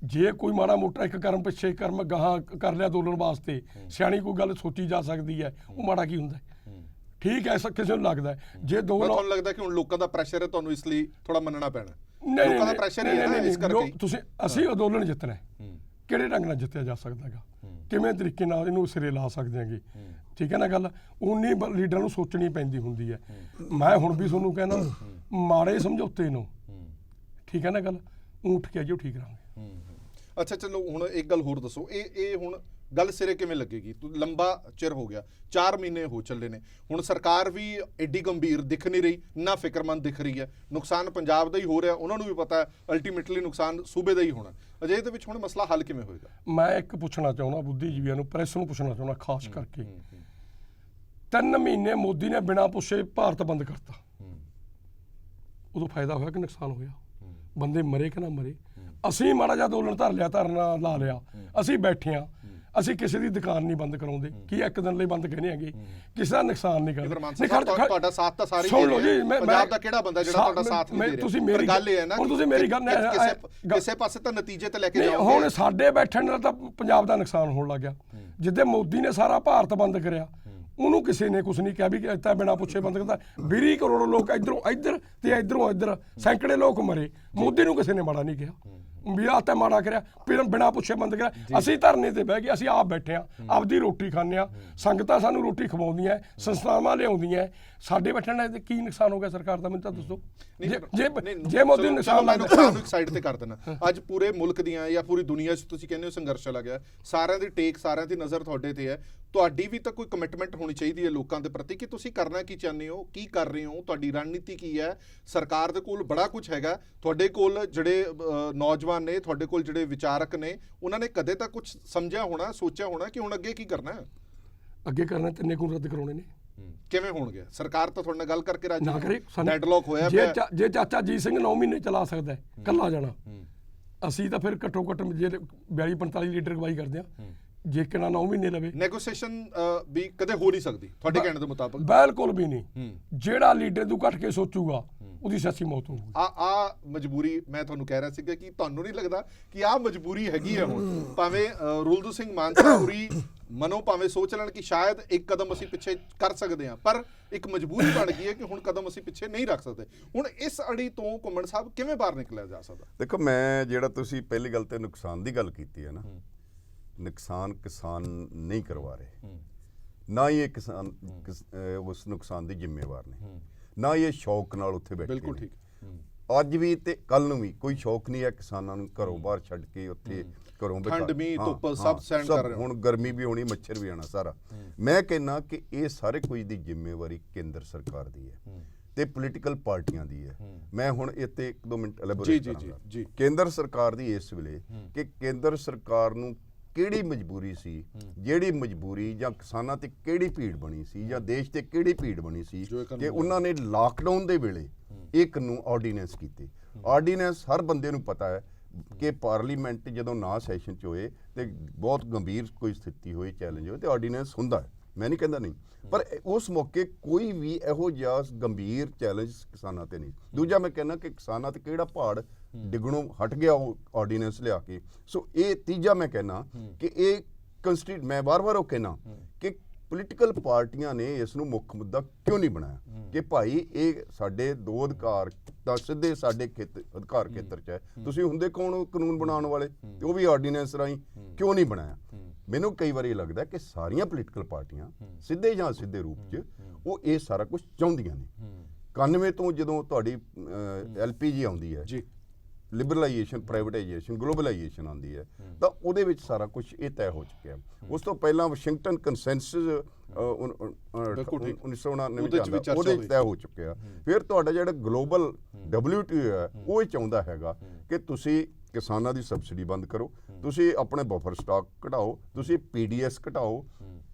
ਜੇ ਕੋਈ ਮਾੜਾ ਮੋਟਾ ਇੱਕ ਕਰਮ ਪਿੱਛੇ ਕਰਮ ਗਾਹਾਂ ਕਰ ਲਿਆ ਅੰਦੋਲਨ ਵਾਸਤੇ, ਸਿਆਣੀ ਕੋਈ ਗੱਲ ਸੋਚੀ ਜਾ ਸਕਦੀ ਹੈ, ਉਹ ਮਾੜਾ ਕੀ ਹੁੰਦਾ? ਠੀਕ ਹੈ, ਕਿਸੇ ਨੂੰ ਲੱਗਦਾ ਜੇ ਤੁਹਾਨੂੰ ਲੱਗਦਾ ਕਿ ਹੁਣ ਲੋਕਾਂ ਦਾ ਪ੍ਰੈਸ਼ਰ ਹੈ, ਤੁਹਾਨੂੰ ਇਸ ਲਈ ਥੋੜਾ ਮੰਨਣਾ ਪੈਣਾ। ਲੋਕਾਂ ਦਾ ਪ੍ਰੈਸ਼ਰ ਹੀ ਹੈ ਨਾ, ਇਸ ਕਰਕੇ ਅਸੀਂ ਅੰਦੋਲਨ ਜਿੱਤਣਾ, ਕਿਹੜੇ ਢੰਗ ਨਾਲ ਜਿੱਤਿਆ ਜਾ ਸਕਦਾ ਹੈਗਾ, ਕਿਵੇਂ ਤਰੀਕੇ ਨਾਲ ਇਹਨੂੰ ਸਿਰੇ ਲਾ ਸਕਦੇ ਹੈਗੇ। ਠੀਕ ਹੈ ਨਾ ਗੱਲ, ਉਨੀ ਲੀਡਰਾਂ ਨੂੰ ਸੋਚਣੀ ਪੈਂਦੀ ਹੁੰਦੀ ਹੈ। ਮੈਂ ਹੁਣ ਵੀ ਤੁਹਾਨੂੰ ਕਹਿਣਾ, ਮਾੜੇ ਸਮਝੌਤੇ ਨੂੰ, ਠੀਕ ਹੈ ਨਾ ਗੱਲ, ਉੱਠ ਕੇ ਜੋ ਠੀਕ ਰਹਾਂਗੇ। ਅੱਛਾ ਚਲੋ, ਹੁਣ ਇੱਕ ਗੱਲ ਹੋਰ ਦੱਸੋ, ਇਹ ਹੁਣ ਗੱਲ ਸਿਰੇ ਕਿਵੇਂ ਲੱਗੇਗੀ? ਲੰਬਾ ਚਿਰ ਹੋ ਗਿਆ, 4 ਮਹੀਨੇ ਹੋ ਚੱਲੇ ਨੇ, ਹੁਣ ਸਰਕਾਰ ਵੀ ਐਡੀ ਗੰਭੀਰ ਦਿਖ ਨਹੀਂ ਰਹੀ, ਨਾ ਫਿਕਰਮੰਦ ਦਿਖ ਰਹੀ ਹੈ। ਨੁਕਸਾਨ ਪੰਜਾਬ ਦਾ ਹੀ ਹੋ ਰਿਹਾ, ਉਹਨਾਂ ਨੂੰ ਵੀ ਪਤਾ ਹੈ ਅਲਟੀਮੇਟਲੀ ਨੁਕਸਾਨ ਸੂਬੇ ਦਾ ਹੀ ਹੋਣਾ। ਅਜਿਹੇ ਦੇ ਵਿੱਚ ਹੁਣ ਮਸਲਾ ਹੱਲ ਕਿਵੇਂ ਹੋਏਗਾ? ਮੈਂ ਇੱਕ ਪੁੱਛਣਾ ਚਾਹੁੰਦਾ ਬੁੱਧੀਜੀਵੀਆਂ ਨੂੰ, ਪ੍ਰੈਸ ਨੂੰ ਪੁੱਛਣਾ ਚਾਹੁੰਦਾ ਖਾਸ ਕਰਕੇ, 3 ਮਹੀਨੇ ਮੋਦੀ ਨੇ ਬਿਨਾਂ ਪੁੱਛੇ ਭਾਰਤ ਬੰਦ ਕਰਤਾ, ਉਦੋਂ ਫਾਇਦਾ ਹੋਇਆ ਕਿ ਨੁਕਸਾਨ ਹੋਇਆ? ਬੰਦੇ ਮਰੇ ਕਿ ਨਾ ਮਰੇ? ਅਸੀਂ ਮਾੜਾ ਜਿਹਾ ਅੰਦੋਲਨ ਧਰ ਲਿਆ, ਧਰਨਾ ਲਾ ਲਿਆ, ਅਸੀਂ ਬੈਠੇ ਹਾਂ, ਅਸੀਂ ਕਿਸੇ ਦੀ ਦੁਕਾਨ ਨਹੀਂ ਬੰਦ ਕਰਾਉਂਦੇ, ਕੀ ਇੱਕ ਦਿਨ ਲਈ ਬੰਦ ਕਹਿੰਦੇ ਹੈਗੇ, ਕਿਸੇ ਦਾ ਨੁਕਸਾਨ ਨਹੀਂ ਕਰਦੇ। ਤੁਹਾਡਾ ਸਾਥ ਤਾਂ ਸਾਰੇ ਸੁਣ ਲਓ ਜੀ, ਪੰਜਾਬ ਦਾ ਕਿਹੜਾ ਬੰਦਾ ਜਿਹੜਾ ਤੁਹਾਡਾ ਸਾਥ ਨਹੀਂ ਦੇ ਰਿਹਾ? ਤੁਸੀਂ ਮੇਰੀ ਗੱਲ ਇਹ ਹੈ ਨਾ, ਹੁਣ ਤੁਸੀਂ ਮੇਰੀ ਗੱਲ ਕਿਸੇ ਪਾਸੇ ਤਾਂ ਨਤੀਜੇ ਤੇ ਲੈ ਕੇ ਜਾਓਗੇ। ਹੁਣ ਸਾਡੇ ਬੈਠਣ ਨਾਲ ਤਾਂ ਪੰਜਾਬ ਦਾ ਨੁਕਸਾਨ ਹੋਣ ਲੱਗ ਗਿਆ। ਜਿੱਦੇ ਮੋਦੀ ਨੇ ਸਾਰਾ ਭਾਰਤ ਬੰਦ ਕਰਿਆ, ਉਹਨੂੰ ਕਿਸੇ ਨੇ ਕੁਝ ਨਹੀਂ ਕਿਹਾ ਵੀ ਇੱਥੇ ਬਿਨਾਂ ਪੁੱਛੇ ਬੰਦ ਕਰਤਾ। 20 ਕਰੋੜ ਲੋਕ ਇਧਰੋਂ ਇੱਧਰ ਤੇ ਇਧਰੋਂ ਇੱਧਰ, ਸੈਂਕੜੇ ਲੋਕ ਮਰੇ, ਮੋਦੀ ਨੂੰ ਕਿਸੇ ਨੇ ਮਾੜਾ ਨਹੀਂ ਕਿਹਾ ਵੀ ਆਹ ਤਾਂ ਮਾੜਾ ਕਰਿਆ, ਫਿਰ ਬਿਨਾਂ ਪੁੱਛੇ ਬੰਦ ਕਰਿਆ। ਅਸੀਂ ਧਰਨੇ ਤੇ ਬਹਿ ਗਏ, ਅਸੀਂ ਆਪ ਬੈਠੇ ਹਾਂ, ਆਪਦੀ ਰੋਟੀ ਖਾਂਦੇ ਹਾਂ, ਸੰਗਤਾਂ ਸਾਨੂੰ ਰੋਟੀ ਖਵਾਉਂਦੀਆਂ, ਸੰਸਥਾਵਾਂ ਲਿਆਉਂਦੀਆਂ, ਸਾਡੇ ਬੈਠਣ ਨਾਲ ਕੀ ਨੁਕਸਾਨ ਹੋ ਗਿਆ ਸਰਕਾਰ ਦਾ? ਮੈਨੂੰ ਤਾਂ ਦੱਸੋ। ਜੇ ਮੋਦੀ ਨੂੰ ਨੁਕਸਾਨ ਲੱਗਦਾ, ਇੱਕ ਸਾਈਡ ਤੇ ਕਰ ਦੇਣਾ। ਅੱਜ ਪੂਰੇ ਮੁਲਕ ਦੀਆਂ ਜਾਂ ਪੂਰੀ ਦੁਨੀਆ 'ਚ ਤੁਸੀਂ ਕਹਿੰਦੇ ਹੋ ਸੰਘਰਸ਼ ਚੱਲ ਗਿਆ, ਸਾਰਿਆਂ ਦੀ ਟੇਕ, ਸਾਰਿਆਂ ਦੀ ਨਜ਼ਰ ਤੁਹਾਡੇ ਤੇ ਹੈ। ਤੁਹਾਡੀ ਵੀ ਤਾਂ ਕੋਈ ਕਮਿਟਮੈਂਟ ਹੋਣੀ ਚਾਹੀਦੀ ਹੈ ਲੋਕਾਂ ਦੇ ਪ੍ਰਤੀ ਕਿ ਤੁਸੀਂ ਕਰਨਾ ਕੀ ਚਾਹੁੰਦੇ ਹੋ, ਕੀ ਕਰ ਰਹੇ ਹੋ, ਤੁਹਾਡੀ ਰਣਨੀਤੀ ਕੀ ਹੈ। ਸਰਕਾਰ ਦੇ ਕੋਲ ਬੜਾ ਕੁਝ ਹੈਗਾ, ਤੁਹਾਡੇ ਕੋਲ ਜਿਹੜੇ ਨੌਜਵਾਨ ਨੇ, ਤੁਹਾਡੇ ਕੋਲ ਜਿਹੜੇ ਵਿਚਾਰਕ ਨੇ, ਉਹਨਾਂ ਨੇ ਕਦੇ ਤਾਂ ਕੁਝ ਸਮਝਿਆ ਹੋਣਾ, ਸੋਚਿਆ ਹੋਣਾ ਕਿ ਹੁਣ ਅੱਗੇ ਕੀ ਕਰਨਾ ਹੈ। ਅੱਗੇ ਕਰਨਾ 3 ਕਾਨੂੰਨ ਰੱਦ ਕਰਾਉਣੇ ਨੇ। ਕਿਵੇਂ ਹੋਣਗੇ? ਸਰਕਾਰ ਤਾਂ ਤੁਹਾਡੇ ਨਾਲ ਗੱਲ ਕਰਕੇ ਰਾਜੀ ਨਾ ਕਰੇ, ਡੈਡਲੌਕ ਹੋਇਆ ਪਿਆ। ਜੇ ਚਾਚਾ ਜੀਤ ਸਿੰਘ 9 ਮਹੀਨੇ ਚਲਾ ਸਕਦਾ ਕੱਲਾ ਜਾਣਾ, ਅਸੀਂ ਤਾਂ ਫਿਰ ਘੱਟੋ ਘੱਟ ਜੇ 42-45 ਲੀਟਰ ਅਗਵਾਈ ਕਰਦੇ ਆ, ਜੇ ਕਿਹਨਾਂ 9 ਮਹੀਨੇ ਲਵੇ। ਨੈਗੋਸੀਏਸ਼ਨ ਵੀ ਕਦੇ ਹੋ ਨਹੀਂ ਸਕਦੀ ਤੁਹਾਡੇ ਕਹਿਣ ਦੇ ਮੁਤਾਬਕ? ਬਿਲਕੁਲ ਵੀ ਨਹੀਂ। ਜਿਹੜਾ ਲੀਡਰ ਤੋਂ ਘੱਟ ਕੇ ਸੋਚੂਗਾ ਉਹਦੀ ਸਿਆਸੀ ਮੌਤ ਹੋਊਗੀ। ਆ ਮਜਬੂਰੀ ਮੈਂ ਤੁਹਾਨੂੰ ਕਹਿ ਰਿਹਾ ਸੀਗਾ ਕਿ ਤੁਹਾਨੂੰ ਨਹੀਂ ਲੱਗਦਾ ਕਿ ਆ ਮਜਬੂਰੀ ਹੈਗੀ ਹੈ ਹੁਣ? ਭਾਵੇਂ ਰੁਲਦੂ ਸਿੰਘ ਮਾਨਸਾ ਹੋਰੀ ਮਨੋਂ ਭਾਵੇਂ ਸੋਚ ਲੈਣ ਕਿ ਸ਼ਾਇਦ ਇੱਕ ਕਦਮ ਅਸੀਂ ਪਿੱਛੇ ਕਰ ਸਕਦੇ ਹਾਂ, ਪਰ ਇੱਕ ਮਜਬੂਰੀ ਬਣ ਗਈ ਹੈ ਕਿ ਹੁਣ ਕਦਮ ਅਸੀਂ ਪਿੱਛੇ ਨਹੀਂ ਰੱਖ ਸਕਦੇ। ਹੁਣ ਇਸ ਅੜੀ ਤੋਂ ਘੁੰਮਣ ਸਾਹਿਬ ਕਿਵੇਂ ਬਾਹਰ ਨਿਕਲਿਆ ਜਾ ਸਕਦਾ? ਦੇਖੋ, ਮੈਂ ਜਿਹੜਾ ਤੁਸੀਂ ਪਹਿਲੀ ਗੱਲ ਤੇ ਨੁਕਸਾਨ ਦੀ ਗੱਲ ਕੀਤੀ ਹੈ ਨਾ, ਨੁਕਸਾਨ ਕਿਸਾਨ ਨਹੀਂ ਕਰਵਾ ਰਹੇ, ਨਾ ਹੀ ਇਹ ਕਿਸਾਨ ਉਸ ਨੁਕਸਾਨ ਦੀ ਜ਼ਿੰਮੇਵਾਰ ਨੇ, ਨਾ ਹੀ ਇਹ ਸ਼ੌਕ ਨਾਲ ਉੱਥੇ ਬੈਠੇ। ਬਿਲਕੁਲ ਠੀਕ। ਅੱਜ ਵੀ ਤੇ ਕੱਲ ਨੂੰ ਵੀ ਕੋਈ ਸ਼ੌਕ ਨਹੀਂ ਹੈ ਕਿਸਾਨਾਂ ਨੂੰ ਘਰੋਂ ਬਾਹਰ ਛੱਡ ਕੇ ਉੱਥੇ ਘਰੋਂ ਠੰਡ ਮੀਂਹ ਧੁੱਪ ਸਭ ਸਹਿਣ ਕਰ ਰਹੇ। ਹੁਣ ਗਰਮੀ ਵੀ ਹੋਣੀ, ਮੱਛਰ ਵੀ ਆਣਾ ਸਾਰਾ। ਮੈਂ ਕਹਿੰਦਾ ਕਿ ਇਹ ਸਾਰੇ ਕੁਝ ਦੀ ਜ਼ਿੰਮੇਵਾਰੀ ਕੇਂਦਰ ਸਰਕਾਰ ਦੀ ਹੈ ਤੇ ਪੋਲੀਟੀਕਲ ਪਾਰਟੀਆਂ ਦੀ ਹੈ। ਮੈਂ ਹੁਣ ਇੱਥੇ 1-2 ਮਿੰਟ ਐਲੈਬੋਰੇਟ ਕਰਾਂਗਾ। ਕੇਂਦਰ ਸਰਕਾਰ ਦੀ ਇਸ ਵੇਲੇ ਕਿ ਕੇਂਦਰ ਸਰਕਾਰ ਨੂੰ ਕਿਹੜੀ ਮਜਬੂਰੀ ਸੀ, ਜਿਹੜੀ ਮਜਬੂਰੀ ਜਾਂ ਕਿਸਾਨਾਂ ਤੇ ਕਿਹੜੀ ਭੀੜ ਬਣੀ ਸੀ, ਜਾਂ ਦੇਸ਼ ਤੇ ਕਿਹੜੀ ਭੀੜ ਬਣੀ ਸੀ ਕਿ ਉਹਨਾਂ ਨੇ ਲਾਕਡਾਊਨ ਦੇ ਵੇਲੇ ਇਹ ਕਾਨੂੰਨ ਆਰਡੀਨੈਂਸ ਕੀਤੇ। ਆਰਡੀਨੈਂਸ ਹਰ ਬੰਦੇ ਨੂੰ ਪਤਾ ਹੈ ਕਿ ਪਾਰਲੀਮੈਂਟ ਜਦੋਂ ਨਾ ਸੈਸ਼ਨ 'ਚ ਹੋਏ ਤੇ ਬਹੁਤ ਗੰਭੀਰ ਕੋਈ ਸਥਿਤੀ ਹੋਏ, ਚੈਲੰਜ ਹੋਏ, ਤੇ ਆਰਡੀਨੈਂਸ ਹੁੰਦਾ ਹੈ, ਮੈਂ ਨਹੀਂ ਕਹਿੰਦਾ ਨਹੀਂ, ਪਰ ਉਸ ਮੌਕੇ ਕੋਈ ਵੀ ਇਹੋ ਜਿਹਾ ਗੰਭੀਰ ਚੈਲੰਜ ਕਿਸਾਨਾਂ ਤੇ ਨਹੀਂ। ਦੂਜਾ, ਮੈਂ ਕਹਿੰਦਾ ਕਿ ਕਿਸਾਨਾਂ ਤੇ ਕਿਹੜਾ ਪਹਾੜ ਡਿੱਗਣੋਂ ਹਟ ਗਿਆ ਉਹ ਆਰਡੀਨੈਂਸ ਲਿਆ ਕੇ। ਸੋ ਇਹ ਤੀਜਾ ਮੈਂ ਕਹਿੰਦਾ ਕਿ ਇਹ ਮੈਂ ਵਾਰ-ਵਾਰ ਉਹ ਕਹਿਣਾ ਕਿ ਪੋਲੀਟੀਕਲ ਪਾਰਟੀਆਂ ਨੇ ਇਸ ਨੂੰ ਮੁੱਖ ਮੁੱਦਾ ਕਿਉਂ ਨਹੀਂ ਬਣਾਇਆ ਕਿ ਭਾਈ ਇਹ ਸਾਡੇ 2 ਅਧਿਕਾਰ ਤਾਂ ਸਿੱਧੇ ਸਾਡੇ ਅਧਿਕਾਰ ਖੇਤਰ 'ਚ ਹੈ, ਤੁਸੀਂ ਹੁੰਦੇ ਕੌਣ ਕਾਨੂੰਨ ਬਣਾਉਣ ਵਾਲੇ, ਤੇ ਉਹ ਵੀ ਆਰਡੀਨੈਂਸ ਰਾਹੀਂ ਕਿਉਂ ਨਹੀਂ ਬਣਾਇਆ? ਮੈਨੂੰ ਕਈ ਵਾਰੀ ਲੱਗਦਾ ਕਿ ਸਾਰੀਆਂ ਪੋਲੀਟੀਕਲ ਪਾਰਟੀਆਂ ਸਿੱਧੇ ਜਾਂ ਅਸਿੱਧੇ ਰੂਪ 'ਚ ਉਹ ਇਹ ਸਾਰਾ ਕੁਝ ਚਾਹੁੰਦੀਆਂ ਨੇ। 91 ਤੋਂ ਜਦੋਂ ਤੁਹਾਡੀ LPG ਆਉਂਦੀ ਹੈ, ਲਿਬਰਲਾਈਜੇਸ਼ਨ, ਪ੍ਰਾਈਵੇਟਾਈਜੇਸ਼ਨ, ਗਲੋਬਲਾਈਜੇਸ਼ਨ ਆਉਂਦੀ ਹੈ, ਤਾਂ ਉਹਦੇ ਵਿੱਚ ਸਾਰਾ ਕੁਝ ਇਹ ਤੈਅ ਹੋ ਚੁੱਕਿਆ। ਉਸ ਤੋਂ ਪਹਿਲਾਂ ਵਾਸ਼ਿੰਗਟਨ ਕੰਸੈਂਸਸ ਬਿਲਕੁਲ ਠੀਕ। 1999 ਉਹਦੇ 'ਚ ਵੀ ਚ ਚਰਚਾ ਉਹਦੇ ਹੋਈ। ਚ ਤੈਅ ਹੋ ਚੁੱਕਿਆ। ਫਿਰ ਤੁਹਾਡਾ ਜਿਹੜਾ ਗਲੋਬਲ WTO ਹੈ ਉਹ ਇਹ ਚਾਹੁੰਦਾ ਹੈਗਾ ਕਿ ਤੁਸੀਂ ਕਿਸਾਨਾਂ ਦੀ ਸਬਸਿਡੀ ਬੰਦ ਕਰੋ, ਤੁਸੀਂ ਆਪਣੇ ਬਫਰ ਸਟਾਕ ਘਟਾਓ, ਤੁਸੀਂ PDS ਘਟਾਓ।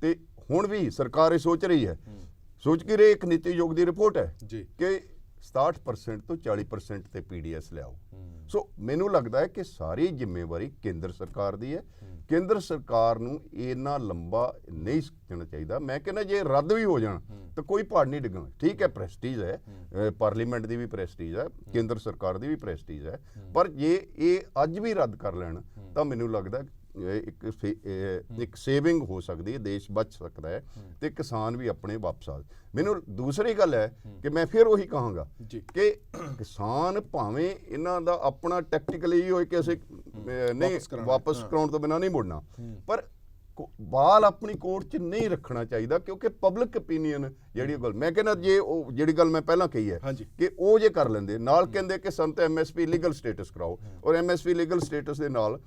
ਤੇ ਹੁਣ ਵੀ ਸਰਕਾਰ ਇਹ ਸੋਚ ਰਹੀ ਹੈ, ਸੋਚ ਕੇ ਰਹੀ, ਇੱਕ ਨੀਤੀ ਆਯੋਗ ਦੀ ਰਿਪੋਰਟ ਹੈ ਜੀ ਕਿ 67% ਤੋਂ 40% ਤੇ PDS ਲਿਆਓ। ਸੋ ਮੈਨੂੰ ਲੱਗਦਾ ਹੈ ਕਿ ਸਾਰੀ ਜ਼ਿੰਮੇਵਾਰੀ ਕੇਂਦਰ ਸਰਕਾਰ ਦੀ ਹੈ। ਕੇਂਦਰ ਸਰਕਾਰ ਨੂੰ ਇੰਨਾ ਲੰਬਾ ਨਹੀਂ ਸੋਚਣਾ ਚਾਹੀਦਾ। ਮੈਂ ਕਹਿੰਦਾ ਜੇ ਰੱਦ ਵੀ ਹੋ ਜਾਣ ਤਾਂ ਕੋਈ ਪਹਾੜ ਨਹੀਂ ਡਿੱਗਣਾ। ਠੀਕ ਹੈ, ਪ੍ਰੈਸਟੀਜ ਹੈ, ਪਾਰਲੀਮੈਂਟ ਦੀ ਵੀ ਪ੍ਰੈਸਟੀਜ ਹੈ, ਕੇਂਦਰ ਸਰਕਾਰ ਦੀ ਵੀ ਪ੍ਰੈਸਟੀਜ ਹੈ, ਪਰ ਜੇ ਇਹ ਅੱਜ ਵੀ ਰੱਦ ਕਰ ਲੈਣ ਤਾਂ ਮੈਨੂੰ ਲੱਗਦਾ ਇੱਕ ਸੇਵਿੰਗ ਹੋ ਸਕਦੀ ਹੈ, ਦੇਸ਼ ਬਚ ਸਕਦਾ ਹੈ ਤੇ ਕਿਸਾਨ ਵੀ ਆਪਣੇ ਵਾਪਸ ਆ। ਮੈਨੂੰ ਦੂਸਰੀ ਗੱਲ ਹੈ ਕਿ ਮੈਂ ਫਿਰ ਉਹੀ ਕਹਾਂਗਾ ਕਿ ਕਿਸਾਨ ਭਾਵੇਂ ਇਹਨਾਂ ਦਾ ਆਪਣਾ ਟੈਕਟੀਕਲ ਇਹ ਹੋਏ ਕਿ ਅਸੀਂ ਨਹੀਂ ਵਾਪਸ ਕਰਾਉਣ ਤੋਂ ਬਿਨਾਂ ਨਹੀਂ ਮੁੜਨਾ, ਪਰ ਬਾਲ ਆਪਣੀ ਕੋਰਟ 'ਚ ਨਹੀਂ ਰੱਖਣਾ ਚਾਹੀਦਾ, ਕਿਉਂਕਿ ਪਬਲਿਕ ਓਪੀਨੀਅਨ ਜਿਹੜੀ ਗੱਲ ਮੈਂ ਕਹਿੰਦਾ, ਜੇ ਉਹ ਜਿਹੜੀ ਗੱਲ ਮੈਂ ਪਹਿਲਾਂ ਕਹੀ ਹੈ ਕਿ ਉਹ ਜੇ ਕਰ ਲੈਂਦੇ, ਨਾਲ ਕਹਿੰਦੇ ਕਿ ਸਾਨੂੰ ਤਾਂ MSP ਲੀਗਲ ਸਟੇਟਸ ਕਰਾਓ, ਔਰ MSP ਲੀਗਲ ਸਟੇਟਸ ਦੇ ਨਾਲ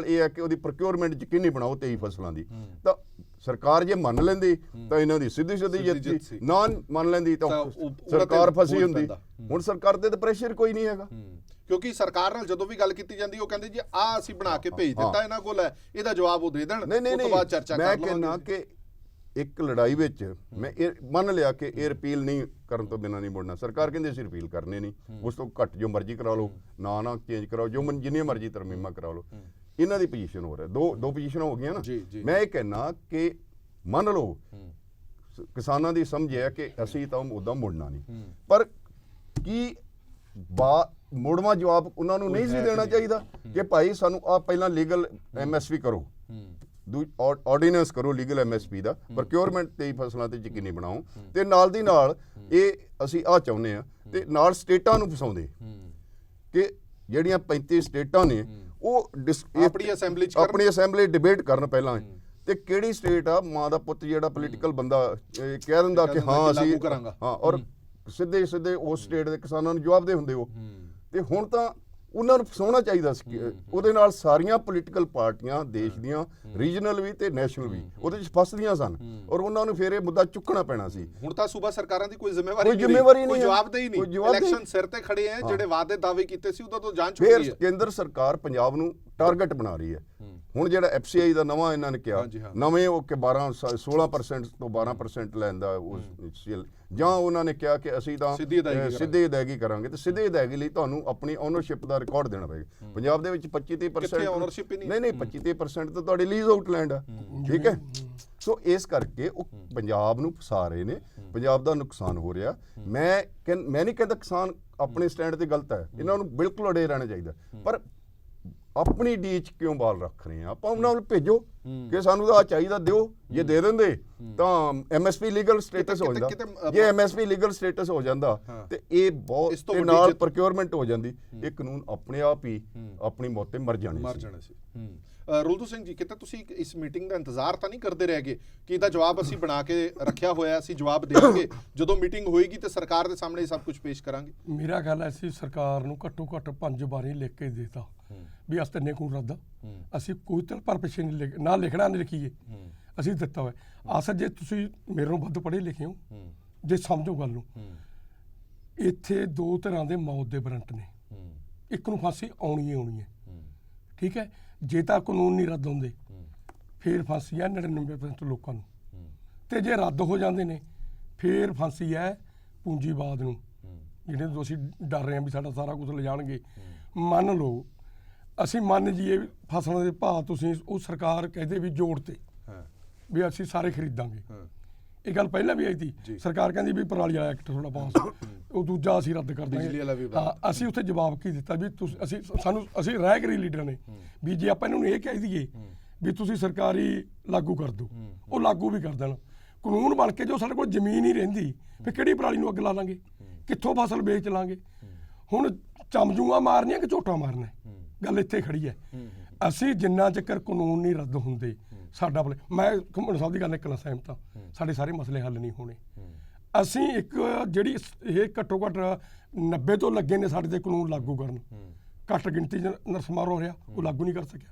ਇਹ ਹੈ ਕਿ ਉਹਦੀ ਪ੍ਰੋਕਿਉਰਮੈਂਟ ਯਕੀਨੀ ਬਣਾਓ 23 ਫਸਲਾਂ ਦੀ, ਤਾਂ ਸਰਕਾਰ ਜੇ ਮੰਨ ਲੈਂਦੀ ਤਾਂ ਇਹਨਾਂ ਦੀ ਸਿੱਧੀ ਜਿੱਤ ਸੀ, ਨਾ ਮੰਨ ਲੈਂਦੀ ਤਾਂ ਸਰਕਾਰ ਫਸੀ ਹੁੰਦੀ। ਹੁਣ ਸਰਕਾਰ ਤੇ ਤਾਂ ਪ੍ਰੈਸ਼ਰ ਕੋਈ ਨਹੀਂ ਹੈਗਾ, ਕਿਉਂਕਿ ਸਰਕਾਰ ਨਾਲ ਜਦੋਂ ਵੀ ਗੱਲ ਕੀਤੀ ਜਾਂਦੀ ਉਹ ਕਹਿੰਦੇ ਜੀ ਆ ਅਸੀਂ ਬਣਾ ਕੇ ਭੇਜ ਦਿੱਤਾ ਇਹਨਾਂ ਕੋਲ ਹੈ, ਇਹਦਾ ਜਵਾਬ ਉਹ ਦੇ ਦੇਣ, ਉਸ ਤੋਂ ਬਾਅਦ ਚਰਚਾ ਕਰ ਲਵਾਂਗੇ। ਮੈਂ ਕਹਿੰਦਾ ਕਿ ਇੱਕ ਲੜਾਈ ਵਿੱਚ ਮੈਂ ਇਹ ਮੰਨ ਲਿਆ ਕਿ ਇਹ ਰਿਪੀਲ ਨਹੀਂ ਕਰਨ ਤੋਂ ਬਿਨਾਂ ਨਹੀਂ ਮੁੜਨਾ। ਸਰਕਾਰ ਕਹਿੰਦੇ ਅਸੀਂ ਰਿਪੀਲ ਕਰਨੇ ਨਹੀਂ, ਉਸ ਤੋਂ ਘੱਟ ਜੋ ਮਰਜ਼ੀ ਕਰਾ ਲਓ, ਨਾ ਚੇਂਜ ਕਰਾਓ, ਜੋ ਜਿੰਨੀਆਂ ਮਰਜ਼ੀ ਤਰਮੀਮਾਂ ਕਰਾ ਲਓ। ਇਹਨਾਂ ਦੀ ਪੋਜੀਸ਼ਨ ਹੋ ਰਿਹਾ, ਦੋ ਪੋਜੀਸ਼ਨਾਂ ਹੋ ਗਈਆਂ ਨਾ। ਮੈਂ ਇਹ ਕਹਿਣਾ ਕਿ ਮੰਨ ਲਓ ਕਿਸਾਨਾਂ ਦੀ ਸਮਝ ਹੈ ਕਿ ਅਸੀਂ ਤਾਂ ਉੱਦਾਂ ਮੁੜਨਾ ਨਹੀਂ, ਪਰ ਕੀ ਮੁੜਵਾ ਜਵਾਬ ਉਹਨਾਂ ਨੂੰ ਨਹੀਂ ਸੀ ਦੇਣਾ ਚਾਹੀਦਾ ਕਿ ਭਾਈ ਸਾਨੂੰ ਆ ਪਹਿਲਾਂ ਲੀਗਲ MSP ਕਰੋ, ਆਰਡੀਨੈਂਸ ਕਰੋ ਲੀਗਲ MSP ਦਾ, ਪ੍ਰੋਕਿਉਰਮੈਂਟ 23 ਫਸਲਾਂ ਤੇ ਯਕੀਨੀ ਬਣਾਓ, ਤੇ ਨਾਲ ਦੀ ਨਾਲ ਇਹ ਅਸੀਂ ਆ ਚਾਹੁੰਦੇ ਆ, ਤੇ ਨਾਲ ਸਟੇਟਾਂ ਨੂੰ ਫਸਾਉਂਦੇ ਕਿ ਜਿਹੜੀਆਂ 35 ਸਟੇਟਾਂ ਨੇ ਉਹ ਆਪਣੀ ਅਸੈਂਬਲੀ ਡਿਬੇਟ ਕਰਨ ਪਹਿਲਾਂ, ਤੇ ਕਿਹੜੀ ਸਟੇਟ ਆ ਮਾਂ ਦਾ ਪੁੱਤ ਜਿਹੜਾ ਪੋਲੀਟੀਕਲ ਬੰਦਾ ਕਹਿ ਦਿੰਦਾ ਕਿ ਹਾਂ ਅਸੀਂ ਹਾਂ, ਔਰ ਸਿੱਧੇ ਉਸ ਸਟੇਟ ਦੇ ਕਿਸਾਨਾਂ ਨੂੰ ਜਵਾਬ ਦੇ ਹੁੰਦੇ ਉਹ। ਤੇ ਹੁਣ ਤਾਂ ਉਹਨਾਂ ਨੂੰ ਫਸਾਉਣਾ ਚਾਹੀਦਾ ਸੀ, ਉਹਦੇ ਨਾਲ ਸਾਰੀਆਂ ਪੋਲੀਟੀਕਲ ਪਾਰਟੀਆਂ ਦੇਸ਼ ਦੀਆਂ, ਰੀਜਨਲ ਵੀ ਤੇ ਨੈਸ਼ਨਲ ਵੀ, ਉਹਦੇ ਵਿੱਚ ਫਸਦੀਆਂ ਸਨ, ਔਰ ਉਹਨਾਂ ਨੂੰ ਫਿਰ ਇਹ ਮੁੱਦਾ ਚੁੱਕਣਾ ਪੈਣਾ ਸੀ। ਹੁਣ ਤਾਂ ਸੂਬਾ ਸਰਕਾਰਾਂ ਦੀ ਕੋਈ ਜ਼ਿੰਮੇਵਾਰੀ ਨਹੀਂ, ਕੋਈ ਜਵਾਬਦੇਹੀ ਨਹੀਂ, ਇਲੈਕਸ਼ਨ ਸਿਰ ਤੇ ਖੜੇ ਆ, ਜਿਹੜੇ ਵਾਅਦੇ ਦਾਅਵੇ ਕੀਤੇ ਸੀ ਉਹਦਾ ਤੋਂ ਜਾਂਚ ਹੋ ਰਹੀ ਹੈ। ਕੇਂਦਰ ਸਰਕਾਰ ਪੰਜਾਬ ਨੂੰ ਟਾਰਗੇਟ ਬਣਾ ਰਹੀ ਹੈ। ਹੁਣ ਜਿਹੜਾ FCI ਦਾ ਨਵਾਂ ਇਹਨਾਂ ਨੇ ਕਿਹਾ, ਨਵੇਂ ਉਹ ਕਿ 16% ਤੋਂ 12% ਲੈਣ ਦਾ, ਜਾਂ ਉਹਨਾਂ ਨੇ ਕਿਹਾ ਕਿ ਅਸੀਂ ਤਾਂ ਸਿੱਧੀ ਅਦਾਇਗੀ ਕਰਾਂਗੇ, ਤੇ ਸਿੱਧੀ ਅਦਾਇਗੀ ਲਈ ਤੁਹਾਨੂੰ ਆਪਣੀ ਓਨਰਸ਼ਿਪ ਦਾ ਰਿਕਾਰਡ ਦੇਣਾ ਪਏਗਾ। ਪੰਜਾਬ ਦੇ ਵਿੱਚ 25-30% ਨਹੀਂ 25-30% ਤਾਂ ਤੁਹਾਡੀ ਲੀਜ਼ ਆਊਟ ਲੈਂਡ ਆ, ਠੀਕ ਹੈ। ਸੋ ਇਸ ਕਰਕੇ ਉਹ ਪੰਜਾਬ ਨੂੰ ਫਸਾ ਰਹੇ ਨੇ, ਪੰਜਾਬ ਦਾ ਨੁਕਸਾਨ ਹੋ ਰਿਹਾ। ਮੈਂ ਨਹੀਂ ਕਹਿੰਦਾ ਕਿਸਾਨ ਆਪਣੇ ਸਟੈਂਡ ਤੇ ਗਲਤ ਹੈ, ਇਹਨਾਂ ਨੂੰ ਬਿਲਕੁਲ ਅੜੇ ਰਹਿਣਾ ਚਾਹੀਦਾ, ਪਰ ਆਪਣੀ ਡੀਚ ਕਿਉਂ ਬਾਲ ਰੱਖ ਰਹੇ ਆ? ਆਪਾਂ ਉਹਨਾਂ ਨੂੰ ਭੇਜੋ ਕਿ ਸਾਨੂੰ ਤਾਂ ਆ ਚਾਹੀਦਾ, ਦਿਓ। ਜੇ ਦੇ ਦਿੰਦੇ ਤਾਂ MSP ਲੀਗਲ ਸਟੇਟਸ ਹੋ ਜਾਂਦਾ। ਜੇ MSP ਲੀਗਲ ਸਟੇਟਸ ਹੋ ਜਾਂਦਾ ਤੇ ਇਹ ਬਹੁਤ ਤੇ ਨਾਲ ਪ੍ਰੋਕਿਉਰਮੈਂਟ ਹੋ ਜਾਂਦੀ, ਇਹ ਕਾਨੂੰਨ ਆਪਣੇ ਆਪ ਹੀ ਆਪਣੀ ਮੌਤ ਤੇ ਮਰ ਜਾਣੇ ਸੀ। ਰੁਲਦੂ ਸਿੰਘ ਜੀ, ਕਿਤੇ ਤੁਸੀਂ ਇਸ ਮੀਟਿੰਗ ਦਾ ਇੰਤਜ਼ਾਰ ਤਾਂ ਨਹੀਂ ਕਰਦੇ ਰਹੇਗੇ ਕਿ ਇਹਦਾ ਜਵਾਬ ਅਸੀਂ ਬਣਾ ਕੇ ਰੱਖਿਆ ਹੋਇਆ, ਅਸੀਂ ਜਵਾਬ ਦੇਵਾਂਗੇ ਜਦੋਂ ਮੀਟਿੰਗ ਹੋਏਗੀ ਤੇ ਸਰਕਾਰ ਦੇ ਸਾਹਮਣੇ ਸਭ ਕੁਝ ਪੇਸ਼ ਕਰਾਂਗੇ? ਮੇਰਾ ਗੱਲ ਹੈ, ਅਸੀਂ ਸਰਕਾਰ ਨੂੰ ਘੱਟੋ ਘੱਟ 5 ਵਾਰੀ ਲਿਖ ਕੇ ਦੇਤਾ ਵੀ ਅਸ ਤੰਨੇ ਕੋਲ ਰੱਦ, ਅਸੀਂ ਕੋਈ ਤਲ ਪਰ ਪਿੱਛੇ ਨਹੀਂ ਨਾ ਲਿਖਣਾ ਨਹੀਂ ਲਿਖੀਏ, ਅਸੀਂ ਦਿੱਤਾ ਹੋਇਆ। ਅਸਲ ਜੇ ਤੁਸੀਂ ਮੇਰੇ ਨੂੰ ਵੱਧ ਪੜ੍ਹੇ ਲਿਖੇ ਹੋ, ਜੇ ਸਮਝੋ ਗੱਲ ਨੂੰ, ਇੱਥੇ 2 ਤਰ੍ਹਾਂ ਦੇ ਮੌਤ ਦੇ ਵਾਰੰਟ ਨੇ, ਇੱਕ ਨੂੰ ਫਾਂਸੀ ਆਉਣੀ ਹੈ, ਠੀਕ ਹੈ। ਜੇ ਤਾਂ ਕਾਨੂੰਨ ਨਹੀਂ ਰੱਦ ਹੁੰਦੇ ਫਿਰ ਫਾਂਸੀ ਹੈ 99% ਲੋਕਾਂ ਨੂੰ, ਤੇ ਜੇ ਰੱਦ ਹੋ ਜਾਂਦੇ ਨੇ ਫਿਰ ਫਾਂਸੀ ਹੈ ਪੂੰਜੀਵਾਦ ਨੂੰ, ਜਿਹੜੇ ਤੋਂ ਅਸੀਂ ਡਰ ਰਹੇ ਹਾਂ ਵੀ ਸਾਡਾ ਸਾਰਾ ਕੁਝ ਲੈ ਜਾਣਗੇ। ਮੰਨ ਲਓ ਅਸੀਂ ਮੰਨ ਜੀਏ ਫਸਲਾਂ ਦੇ ਭਾਅ ਤੁਸੀਂ ਉਹ ਸਰਕਾਰ ਕਹਿੰਦੇ ਵੀ ਜੋੜ ਤੇ ਵੀ ਅਸੀਂ ਸਾਰੇ ਖਰੀਦਾਂਗੇ, ਇਹ ਗੱਲ ਪਹਿਲਾਂ ਵੀ ਆਈ ਸੀ। ਸਰਕਾਰ ਕਹਿੰਦੀ ਵੀ ਪਰਾਲੀ ਵਾਲਾ ਐਕਟ ਥੋੜਾ ਪਾਸ, ਉਹ ਦੂਜਾ ਅਸੀਂ ਰੱਦ ਕਰ ਦਿਆਂਗੇ। ਹਾਂ, ਅਸੀਂ ਉੱਥੇ ਜਵਾਬ ਕੀ ਦਿੱਤਾ ਵੀ ਤੁਸੀਂ ਅਸੀਂ ਰਾਇ ਕਰੀ ਲੀਡਰਾਂ ਨੇ ਵੀ ਜੇ ਆਪਾਂ ਇਹਨਾਂ ਨੂੰ ਇਹ ਕਹਿ ਦਈਏ ਵੀ ਤੁਸੀਂ ਸਰਕਾਰੀ ਲਾਗੂ ਕਰ ਦਿਓ, ਉਹ ਲਾਗੂ ਵੀ ਕਰ ਦੇਣ, ਕਾਨੂੰਨ ਬਣ ਕੇ ਜੋ ਸਾਡੇ ਕੋਲ ਜ਼ਮੀਨ ਹੀ ਰਹਿੰਦੀ ਫਿਰ ਕਿਹੜੀ ਪਰਾਲੀ ਨੂੰ ਅੱਗ ਲਾ ਲਾਂਗੇ, ਕਿੱਥੋਂ ਫਸਲ ਵੇਚ ਲਾਂਗੇ? ਹੁਣ ਚਮਜੂਆਂ ਮਾਰਨੀਆਂ ਕਿ ਝੋਟਾ ਮਾਰਨਾ, ਗੱਲ ਇੱਥੇ ਖੜੀ ਹੈ। ਅਸੀਂ ਜਿੰਨਾ ਚੱਕਰ ਕਾਨੂੰਨ ਨਹੀਂ ਰੱਦ ਹੁੰਦੇ ਸਾਡਾ ਮੈਂ ਘੁੰਮਣ ਸਾਹਿਬ ਦੀ ਗੱਲ ਨਾਲ ਸਹਿਮਤ ਹਾਂ, ਸਾਡੇ ਸਾਰੇ ਮਸਲੇ ਹੱਲ ਨਹੀਂ ਹੋਣੇ। ਅਸੀਂ ਇੱਕ ਜਿਹੜੀ ਇਹ ਘੱਟੋ ਘੱਟ 90 ਤੋਂ ਲੱਗੇ ਨੇ ਸਾਡੇ ਤੇ ਕਾਨੂੰਨ ਲਾਗੂ ਕਰਨ, ਘੱਟ ਗਿਣਤੀ 'ਚ ਨਰਸਮਾਰ ਹੋ ਰਿਹਾ, ਉਹ ਲਾਗੂ ਨਹੀਂ ਕਰ ਸਕਿਆ।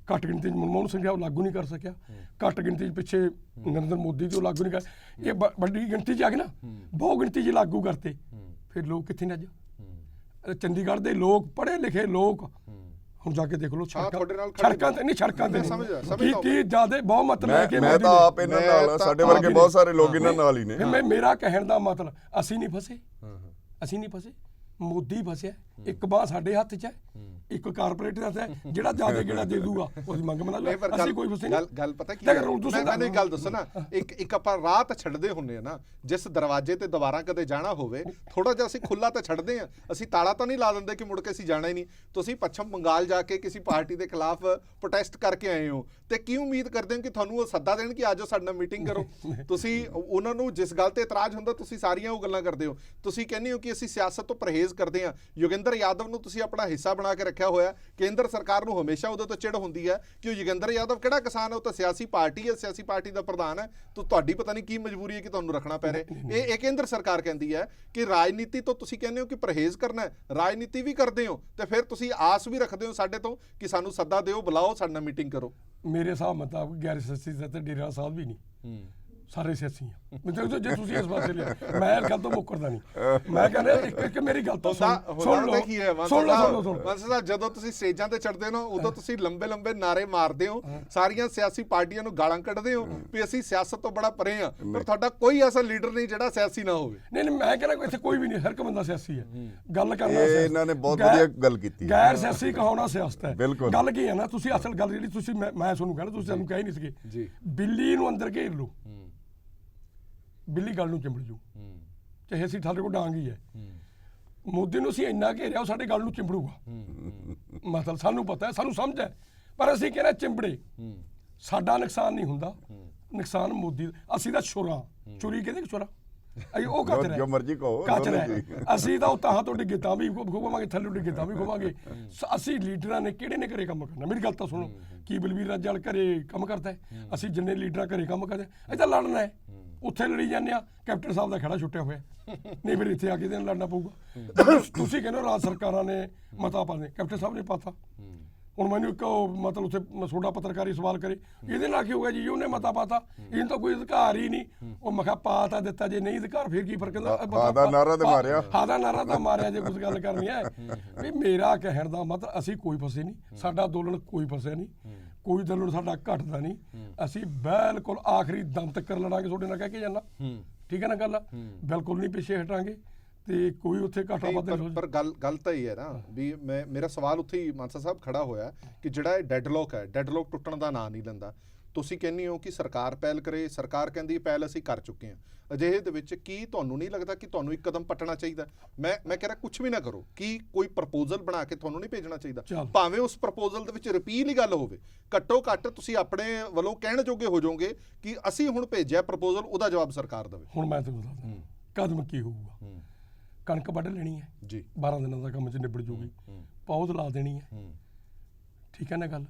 ਘੱਟ ਗਿਣਤੀ 'ਚ ਮਨਮੋਹਨ ਸਿੰਘ ਉਹ ਲਾਗੂ ਨਹੀਂ ਕਰ ਸਕਿਆ, ਘੱਟ ਗਿਣਤੀ 'ਚ ਪਿੱਛੇ ਨਰਿੰਦਰ ਮੋਦੀ ਦੀ ਉਹ ਲਾਗੂ ਨਹੀਂ ਕਰ, ਇਹ ਵੱਡੀ ਗਿਣਤੀ 'ਚ ਆ ਗਏ ਨਾ, ਬਹੁ ਗਿਣਤੀ 'ਚ ਲਾਗੂ ਕਰਤੇ, ਫਿਰ ਲੋਕ ਕਿੱਥੇ ਨੇ ਅੱਜ? ਚੰਡੀਗੜ੍ਹ ਦੇ ਲੋਕ, ਪੜ੍ਹੇ ਲਿਖੇ ਲੋਕ, ਹੁਣ ਜਾ ਕੇ ਦੇਖ ਲਓ ਸੜਕਾਂ ਤੇ ਨਹੀਂ, ਸੜਕਾਂ ਤੇ ਕੀ ਜਿਆਦਾ ਬਹੁਤ ਮਤਲਬ ਲੈ ਕੇ ਮੈਂ ਤਾਂ ਆਪ ਇਹਨਾਂ ਨਾਲ, ਸਾਡੇ ਵਰਗੇ ਬਹੁਤ ਸਾਰੇ ਲੋਕ ਇਹਨਾਂ ਨਾਲ ਹੀ ਨੇ। ਮੇਰਾ ਕਹਿਣ ਦਾ ਮਤਲਬ ਅਸੀਂ ਨਹੀਂ ਫਸੇ, ਅਸੀਂ ਨਹੀਂ ਫਸੇ, ਮੋਦੀ ਫਸਿਆ। ਇੱਕ ਬਾਹ ਸਾਡੇ ਹੱਥ 'ਚ ਹੈ, ਇੱਕ ਕਾਰਪੋਰੇਟ ਦਾ ਹੈ, ਜਿਹੜਾ ਜਾ ਕੇ ਜਿਹੜਾ ਦੇ ਦੂਗਾ ਉਹਦੀ ਮੰਗ ਮਨਾ ਲਓ, ਅਸੀਂ ਕੋਈ ਫਸੇ ਨਹੀਂ। ਗੱਲ ਪਤਾ ਕੀ ਹੈ, ਮੈਨੂੰ ਇੱਕ ਗੱਲ ਦੱਸੋ ਨਾ, ਇੱਕ ਆਪਾਂ ਰਾਹ ਤਾਂ ਛੱਡਦੇ ਹੁੰਨੇ ਆ ਨਾ, ਜਿਸ ਦਰਵਾਜ਼ੇ ਤੇ ਦੁਬਾਰਾ ਕਦੇ ਜਾਣਾ ਹੋਵੇ ਥੋੜਾ ਜਿਹਾ ਅਸੀਂ ਖੁੱਲਾ ਤਾਂ ਛੱਡਦੇ ਆ, ਅਸੀਂ ਤਾਲਾ ਤਾਂ ਨਹੀਂ ਲਾ ਦਿੰਦੇ ਕਿ ਮੁੜ ਕੇ ਅਸੀਂ ਜਾਣਾ ਹੀ ਨਹੀਂ। ਤੁਸੀਂ ਪੱਛਮ ਬੰਗਾਲ ਜਾ ਕੇ ਕਿਸੇ ਪਾਰਟੀ ਦੇ ਖਿਲਾਫ ਪ੍ਰੋਟੈਸਟ ਕਰਕੇ ਆਏ ਹੋ ਤੇ ਕੀ ਉਮੀਦ ਕਰਦੇ ਹੋ ਕਿ ਤੁਹਾਨੂੰ ਉਹ ਸੱਦਾ ਦੇਣ ਕਿ ਆਜੋ ਸਾਡੇ ਨਾਲ ਮੀਟਿੰਗ ਕਰੋ? ਤੁਸੀਂ ਉਹਨਾਂ ਨੂੰ ਜਿਸ ਗੱਲ ਤੇ ਇਤਰਾਜ਼ ਹੁੰਦਾ ਤੁਸੀਂ ਸਾਰੀਆਂ ਉਹ ਗੱਲਾਂ ਕਰਦੇ ਹੋ। ਤੁਸੀਂ ਕਹਿੰਦੇ ਹੋ ਕਿ ਅਸੀਂ ਸਿਆਸਤ ਤੋਂ ਪਰਹੇਜ਼ ਕਰਦੇ ਹਾਂ। ਯੋਗਿੰਦਰ ਯਾਦਵ ਨੂੰ ਤੁਸੀਂ ਆਪਣਾ ਹਿੱਸਾ ਬਣਾ ਕੇ ਰੱਖਿਆ ਹੋਇਆ। ਕੇਂਦਰ ਸਰਕਾਰ ਨੂੰ ਹਮੇਸ਼ਾ ਉਹਦੇ ਤੋਂ ਚਿੜ ਹੁੰਦੀ ਹੈ ਕਿ ਉਹ ਯੋਗਿੰਦਰ ਯਾਦਵ ਕਿਹੜਾ ਕਿਸਾਨ ਹੈ, ਉਹ ਤਾਂ ਸਿਆਸੀ ਪਾਰਟੀ ਹੈ, ਸਿਆਸੀ ਪਾਰਟੀ ਦਾ ਪ੍ਰਧਾਨ ਹੈ, ਤਾਂ ਤੁਹਾਡੀ ਪਤਾ ਨਹੀਂ ਕੀ ਮਜਬੂਰੀ ਹੈ ਕਿ ਤੁਹਾਨੂੰ ਰੱਖਣਾ ਪੈ ਰਿਹਾ। ਇਹ ਕੇਂਦਰ ਸਰਕਾਰ ਕਹਿੰਦੀ ਹੈ ਕਿ ਰਾਜਨੀਤੀ ਤੋਂ ਤੁਸੀਂ ਕਹਿੰਦੇ ਹੋ ਕਿ ਪਰਹੇਜ਼ ਕਰਨਾ ਹੈ, ਰਾਜਨੀਤੀ ਵੀ ਕਰਦੇ ਹੋ ਤੇ ਫਿਰ ਤੁਸੀਂ ਆਸ ਵੀ ਰੱਖਦੇ ਹੋ ਸਾਡੇ ਤੋਂ ਕਿ ਸਾਨੂੰ ਸੱਦਾ ਦਿਓ, ਬੁਲਾਓ, ਸਾਡੇ ਨਾਲ ਮੀਟਿੰਗ ਕਰੋ। ਮੇਰੇ ਹਿਸਾਬ ਮੁਤਾਬਕ ਗੈਰ ਸਿਆਸੀ ਤੇ ਡੇਰਾ ਸਾਹਿਬ ਵੀ ਨਹੀਂ, ਸਾਰੇ ਸਿਆਸੀ ਆ। ਮਤਲਬ ਜੇ ਤੁਸੀਂ ਇਸ ਪਾਸੇ ਲਿਆ, ਮੈਂ ਇਹ ਗੱਲ ਤੋਂ ਮੁੱਕਰਦਾ ਨਹੀਂ। ਮੈਂ ਕਹਿੰਦਾ ਇੱਕ ਮੇਰੀ ਗੱਲ ਤਾਂ ਸੁਣ ਲਓ, ਸੁਣ ਲਓ। ਜਦੋਂ ਤੁਸੀਂ ਸਟੇਜਾਂ ਤੇ ਚੜਦੇ ਹੋ ਉਦੋਂ ਤੁਸੀਂ ਲੰਬੇ ਲੰਬੇ ਨਾਰੇ ਮਾਰਦੇ ਹੋ, ਸਾਰੀਆਂ ਸਿਆਸੀ ਪਾਰਟੀਆਂ ਨੂੰ ਗਾਲਾਂ ਕੱਢਦੇ ਹੋ ਵੀ ਅਸੀਂ ਸਿਆਸਤ ਤੋਂ ਬੜਾ ਪਰੇ ਆ, ਪਰ ਤੁਹਾਡਾ ਕੋਈ ਐਸਾ ਲੀਡਰ ਨਹੀਂ ਜਿਹੜਾ ਸਿਆਸੀ ਨਾ ਹੋਵੇ। ਨਹੀਂ ਨਹੀਂ, ਮੈਂ ਕਹਿੰਦਾ ਇੱਥੇ ਕੋਈ ਵੀ ਨਹੀਂ, ਹਰ ਇੱਕ ਬੰਦਾ ਸਿਆਸੀ ਹੈ। ਗੱਲ ਕਰਨਾ ਇਹਨਾਂ ਨੇ ਬਹੁਤ ਵਧੀਆ ਗੱਲ ਕੀਤੀ, ਗੈਰ ਸਿਆਸੀ ਕਹਾਉਣਾ ਸਿਆਸਤ ਹੈ। ਬਿਲਕੁਲ। ਗੱਲ ਕੀ ਹੈ ਨਾ, ਤੁਸੀਂ ਅਸਲ ਗੱਲ ਜਿਹੜੀ ਤੁਸੀਂ ਮੈਂ ਤੁਹਾਨੂੰ ਕਹਿੰਦਾ, ਤੁਸੀਂ ਸਾਨੂੰ ਕਹਿ ਹੀ ਨਹੀਂ ਸਕੇ, ਬਿੱਲੀ ਨੂੰ ਅੰਦਰ ਘੇਰ ਲਓ, ਬਿੱਲੀ ਗੱਲ ਨੂੰ ਚਿੰਬੜ ਜੂ, ਚਾਹੇ ਅਸੀਂ ਸਾਡੇ ਕੋਲ ਡਾਂਗ ਹੀ ਹੈ। ਮੋਦੀ ਨੂੰ ਅਸੀਂ ਇੰਨਾ ਘੇਰਿਆ ਉਹ ਸਾਡੇ ਗੱਲ ਨੂੰ ਚਿੰਬੜੂਗਾ। ਮਤਲਬ ਸਾਨੂੰ ਪਤਾ ਹੈ, ਸਾਨੂੰ ਸਮਝ ਹੈ, ਪਰ ਅਸੀਂ ਕਹਿੰਦੇ ਚਿੰਬੜੇ, ਸਾਡਾ ਨੁਕਸਾਨ ਨਹੀਂ ਹੁੰਦਾ, ਨੁਕਸਾਨ ਮੋਦੀ। ਅਸੀਂ ਤਾਂ ਛੁਰਾ, ਚੋਰੀ ਕਹਿੰਦੇ ਛੁਰਾ, ਉਹ ਕੱਚ ਰਿਹਾ, ਜੋ ਮਰਜ਼ੀ ਕਹੋ, ਕੱਚ ਰਿਹਾ। ਅਸੀਂ ਤਾਂ ਉਤਾਹਾਂ ਤੋਂ ਡਿੱਗੇ ਤਾਂ ਵੀ ਖੋਵਾਂਗੇ, ਥੱਲੇ ਡਿੱਗੇ ਤਾਂ ਵੀ ਖੋਵਾਂਗੇ। ਅਸੀਂ ਲੀਡਰਾਂ ਨੇ ਕਿਹੜੇ ਨੇ ਘਰੇ ਕੰਮ ਕਰਨਾ? ਮੇਰੀ ਗੱਲ ਤਾਂ ਸੁਣੋ, ਕੀ ਬਲਵੀਰ ਰਾਜਾ ਘਰੇ ਕੰਮ ਕਰਦਾ ਹੈ? ਅਸੀਂ ਜਿੰਨੇ ਲੀਡਰਾਂ ਘਰੇ ਕੰਮ ਕਰਦੇ ਇਹ ਤਾਂ ਲੜਨਾ ਹੈ, ਉੱਥੇ ਲੜੀ ਜਾਂਦੇ ਆ। ਕੈਪਟਨ ਸਾਹਿਬ ਦਾ ਖੜਾ ਛੁੱਟਿਆ ਹੋਇਆ, ਨਹੀਂ ਫਿਰ ਇੱਥੇ ਆ ਕੇ ਇਹਦੇ ਨਾਲ ਲੜਨਾ ਪਊਗਾ। ਤੁਸੀਂ ਕਹਿੰਦੇ ਰਾਜ ਸਰਕਾਰਾਂ ਨੇ ਮਤਾ ਪਾਉਂਦੇ, ਕੈਪਟਨ ਸਾਹਿਬ ਨੇ ਪਾਤਾ। ਹੁਣ ਮੈਨੂੰ ਇੱਕ ਮਤਲਬ ਉੱਥੇ ਤੁਹਾਡਾ ਪੱਤਰਕਾਰੀ ਸਵਾਲ ਕਰੇ ਇਹਦੇ ਨਾਲ ਕੀ ਹੋ ਗਿਆ ਜੀ, ਉਹਨੇ ਮਤਾ ਪਾਤਾ, ਇਹਨੂੰ ਤਾਂ ਕੋਈ ਅਧਿਕਾਰ ਹੀ ਨਹੀਂ। ਉਹ ਮੈਂ ਕਿਹਾ ਪਾ ਤਾਂ ਦਿੱਤਾ, ਜੇ ਨਹੀਂ ਅਧਿਕਾਰ ਫਿਰ ਕੀ ਫਰਕ ਹੁੰਦਾ? ਹਾਦਾ ਨਾਰਾ ਤੇ ਮਾਰਿਆ, ਹਾਦਾ ਨਾਰਾ ਤਾਂ ਮਾਰਿਆ। ਜੇ ਕੁਝ ਗੱਲ ਕਰਨੀ ਹੈ ਵੀ ਮੇਰਾ ਕਹਿਣ ਦਾ ਮਤਲਬ ਅਸੀਂ ਕੋਈ ਫਸੇ ਨਹੀਂ, ਸਾਡਾ ਅੰਦੋਲਨ ਕੋਈ ਫਸਿਆ ਨਹੀਂ, ਕੋਈ ਅੰਦੋਲਨ ਸਾਡਾ ਘਟਦਾ ਨਹੀਂ। ਅਸੀਂ ਬਿਲਕੁਲ ਆਖਰੀ ਦਮ ਤੱਕ ਲੜਾਂਗੇ, ਤੁਹਾਡੇ ਨਾਲ ਕਹਿ ਕੇ ਜਾਣਾ, ਠੀਕ ਹੈ ਨਾ ਗੱਲ? ਬਿਲਕੁਲ ਨਹੀਂ ਪਿੱਛੇ ਹਟਾਂਗੇ ਤੇ ਕੋਈ ਉੱਥੇ ਘਾਟਾ ਵਾਧਾ ਨਹੀਂ। ਪਰ ਗੱਲ ਤਾਂ ਹੀ ਹੈ ਨਾ ਵੀ ਮੇਰਾ ਸਵਾਲ ਉੱਥੇ ਹੀ ਮਾਨਸਾ ਸਾਹਿਬ ਖੜਾ ਹੋਇਆ ਕਿ ਜਿਹੜਾ ਇਹ ਡੈਡਲੌਕ ਹੈ, ਡੈਡਲੌਕ ਟੁੱਟਣ ਦਾ ਨਾਂ ਨਹੀਂ ਲੈਂਦਾ। ਤੁਸੀਂ ਕਹਿੰਦੇ ਹੋ ਕਿ ਸਰਕਾਰ ਪਹਿਲ ਕਰੇ, ਸਰਕਾਰ ਕਹਿੰਦੀ ਪਹਿਲ ਅਸੀਂ ਕਰ ਚੁੱਕੇ ਹਾਂ। ਅਜਿਹੇ ਦੇ ਵਿੱਚ ਕੀ ਤੁਹਾਨੂੰ ਨਹੀਂ ਲੱਗਦਾ ਕਿ ਤੁਹਾਨੂੰ ਇੱਕ ਕਦਮ ਪੱਟਣਾ ਚਾਹੀਦਾ? ਮੈਂ ਕਹਿ ਰਿਹਾ ਕੁਝ ਵੀ ਨਾ ਕਰੋ, ਕੀ ਕੋਈ ਪ੍ਰਪੋਜ਼ਲ ਬਣਾ ਕੇ ਤੁਹਾਨੂੰ ਨਹੀਂ ਭੇਜਣਾ ਚਾਹੀਦਾ? ਭਾਵੇਂ ਉਸ ਪ੍ਰਪੋਜ਼ਲ ਦੇ ਵਿੱਚ ਰਿਪੀਲ ਹੀ ਗੱਲ ਹੋਵੇ, ਘੱਟੋ ਘੱਟ ਤੁਸੀਂ ਆਪਣੇ ਵੱਲੋਂ ਕਹਿਣ ਜੋਗੇ ਹੋ ਜਾਓਗੇ ਕਿ ਅਸੀਂ ਹੁਣ ਭੇਜਿਆ ਪ੍ਰਪੋਜ਼ਲ, ਉਹਦਾ ਜਵਾਬ ਸਰਕਾਰ ਦੇਵੇ। ਹੁਣ ਮੈਂ ਤੁਹਾਨੂੰ ਦੱਸਦਾ ਕਦਮ ਕੀ ਹੋਊਗਾ। ਕਣਕ ਵੱਢ ਲੈਣੀ ਹੈ ਜੀ, 12 ਦਿਨਾਂ ਦਾ ਕੰਮ 'ਚ ਨਿਬੜ ਜੂਗੀ, ਪੌਦ ਲਾ ਦੇਣੀ ਹੈ, ਠੀਕ ਹੈ ਨਾ ਗੱਲ?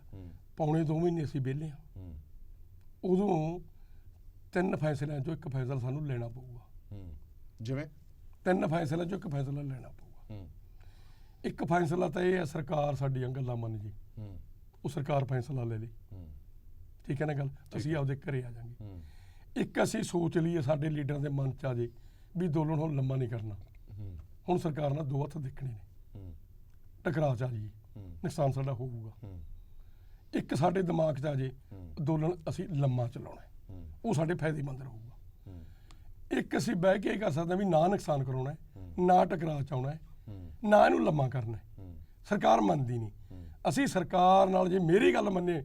ਪੌਣੇ 2 ਮਹੀਨੇ ਅਸੀਂ ਵਿਹਲੇ ਹਾਂ। ਉਦੋਂ 3 ਫੈਸਲਿਆਂ 'ਚੋਂ ਇੱਕ ਫੈਸਲਾ ਸਾਨੂੰ ਲੈਣਾ ਪਊਗਾ। ਜਿਵੇਂ 3 ਫੈਸਲਿਆਂ 'ਚੋਂ ਇੱਕ ਫੈਸਲਾ ਲੈਣਾ ਪਊਗਾ। ਇੱਕ ਫੈਸਲਾ ਤਾਂ ਇਹ ਹੈ ਸਰਕਾਰ ਸਾਡੀਆਂ ਗੱਲਾਂ ਮੰਨ ਜੇ, ਉਹ ਸਰਕਾਰ ਫੈਸਲਾ ਲੈ ਲੇ, ਠੀਕ ਹੈ ਨਾ ਗੱਲ? ਅਸੀਂ ਆਪਦੇ ਘਰੇ ਆ ਜਾਾਂਗੇ। ਇੱਕ ਅਸੀਂ ਸੋਚ ਲਈਏ, ਸਾਡੇ ਲੀਡਰਾਂ ਦੇ ਮਨ 'ਚ ਆ ਜੇ ਵੀ ਅੰਦੋਲਨ ਹੁਣ ਲੰਮਾ ਨਹੀਂ ਕਰਨਾ, ਹੁਣ ਸਰਕਾਰ ਨਾਲ 2 ਹੱਥ ਦੇਖਣੇ ਨੇ, ਟਕਰਾਅ 'ਚ ਆ ਜੀ, ਨੁਕਸਾਨ ਸਾਡਾ ਹੋਊਗਾ। ਇੱਕ ਸਾਡੇ ਦਿਮਾਗ 'ਚ ਆ ਜੇ ਅੰਦੋਲਨ ਅਸੀਂ ਲੰਮਾ ਚਲਾਉਣਾ, ਉਹ ਸਾਡੇ ਫਾਇਦੇਮੰਦ ਰਹੂਗਾ। ਇੱਕ ਅਸੀਂ ਬਹਿ ਕੇ ਕਰ ਸਕਦੇ ਵੀ ਨਾ ਨੁਕਸਾਨ ਕਰਾਉਣਾ, ਨਾ ਟਕਰਾਅ 'ਚ ਆਉਣਾ, ਨਾ ਇਹਨੂੰ ਲੰਮਾ ਕਰਨਾ। ਸਰਕਾਰ ਮੰਨਦੀ ਨਹੀਂ। ਅਸੀਂ ਸਰਕਾਰ ਨਾਲ ਜੇ ਮੇਰੀ ਗੱਲ ਮੰਨੇ,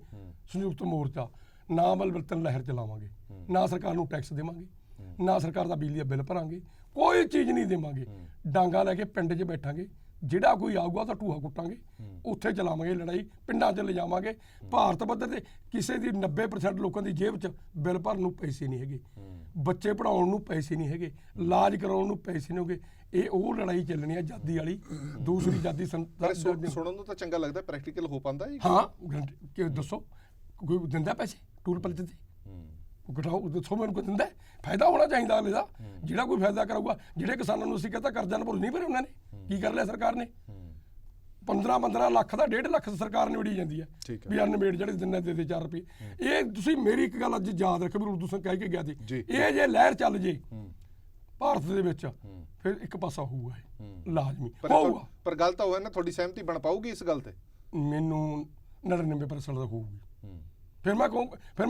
ਸੰਯੁਕਤ ਮੋਰਚਾ ਨਾ ਬਲਵਰਤਨ ਲਹਿਰ ਚਲਾਵਾਂਗੇ, ਨਾ ਸਰਕਾਰ ਨੂੰ ਟੈਕਸ ਦੇਵਾਂਗੇ, ਨਾ ਸਰਕਾਰ ਦਾ ਬਿਜਲੀ ਦਾ ਬਿੱਲ ਭਰਾਂਗੇ, ਕੋਈ ਚੀਜ਼ ਨਹੀਂ ਦੇਵਾਂਗੇ। ਡਾਂਗਾ ਲੈ ਕੇ ਪਿੰਡ 'ਚ ਬੈਠਾਂਗੇ, ਜਿਹੜਾ ਕੋਈ ਆਊਗਾ ਤਾਂ ਢੂਹਾ ਕੁੱਟਾਂਗੇ, ਉੱਥੇ ਚਲਾਵਾਂਗੇ ਲੜਾਈ, ਪਿੰਡਾਂ 'ਚ ਲਿਜਾਵਾਂਗੇ। ਭਾਰਤ ਪੱਧਰ ਤੇ ਕਿਸੇ ਦੀ 90% ਲੋਕਾਂ ਦੀ ਜੇਬ 'ਚ ਬਿੱਲ ਭਰਨ ਨੂੰ ਪੈਸੇ ਨਹੀਂ ਹੈਗੇ, ਬੱਚੇ ਪੜਾਉਣ ਨੂੰ ਪੈਸੇ ਨਹੀਂ ਹੈਗੇ, ਇਲਾਜ ਕਰਾਉਣ ਨੂੰ ਪੈਸੇ ਨਹੀਂ ਹੋਗੇ। ਇਹ ਉਹ ਲੜਾਈ ਚੱਲਣੀ ਹੈ ਆਜ਼ਾਦੀ ਵਾਲੀ, ਦੂਸਰੀ ਆਜ਼ਾਦੀ। ਸੁਣਨ ਨੂੰ ਤਾਂ ਚੰਗਾ ਲੱਗਦਾ, ਪ੍ਰੈਕਟੀਕਲ ਹੋ ਪਾਉਂਦਾ? ਹਾਂ ਦੱਸੋ, ਕੋਈ ਦਿੰਦਾ ਪੈਸੇ ਟੂਲ ਪਲਚ ਤੇ? ਘਟਾਓ, ਦੱਸੋ ਮੈਨੂੰ ਕੋਈ ਦਿੰਦਾ? ਫਾਇਦਾ ਹੋਣਾ ਚਾਹੀਦਾ ਅਗਲੇ ਦਾ, ਜਿਹੜਾ ਕੋਈ ਫਾਇਦਾ ਕਰਾਊਗਾ। ਜਿਹੜੇ ਕਿਸਾਨਾਂ ਨੂੰ ਅਸੀਂ ਕਹਿੰਦਾ ਕਰਜ਼ਾ ਨਾ ਭਰੋ, ਨਹੀਂ ਭਰੇ ਉਹਨਾਂ ਨੇ, ਕੀ ਕਰ ਲਿਆ ਸਰਕਾਰ ਨੇ? 15 ਲੱਖ ਦਾ 1.5 ਲੱਖ ਸਰਕਾਰ ਨਿਬੜੀ ਜਾਂਦੀ ਹੈ ਠੀਕ ਹੈ। ਵੀ ਅਨਮੇਡ ਜਿਹੜੇ ਦਿਨਾਂ ਦੇ 4 ਰੁਪਏ। ਇਹ ਤੁਸੀਂ ਮੇਰੀ ਇੱਕ ਗੱਲ ਅੱਜ ਯਾਦ ਰੱਖੋ, ਵੀ ਉਰਦੂ ਸਿੰਘ ਕਹਿ ਕੇ ਗਿਆ ਸੀ, ਜੀ। ਇਹ ਜੇ ਲਹਿਰ ਚੱਲ ਜੇ ਭਾਰਤ ਦੇ ਵਿੱਚ ਫਿਰ ਇੱਕ ਪਾਸਾ ਹੋਊਗਾ, ਇਹ ਲਾਜ਼ਮੀ ਹੋਊਗਾ। ਪਰ ਗੱਲ ਤਾਂ ਉਹ ਹੈ ਨਾ, ਤੁਹਾਡੀ ਸਹਿਮਤੀ ਬਣ ਪਾਊਗੀ ਇਸ ਗੱਲ ਤੇ? ਮੈਨੂੰ 99% ਦਾ ਹੋਊਗੀ। ਫਿਰ ਮੈਂ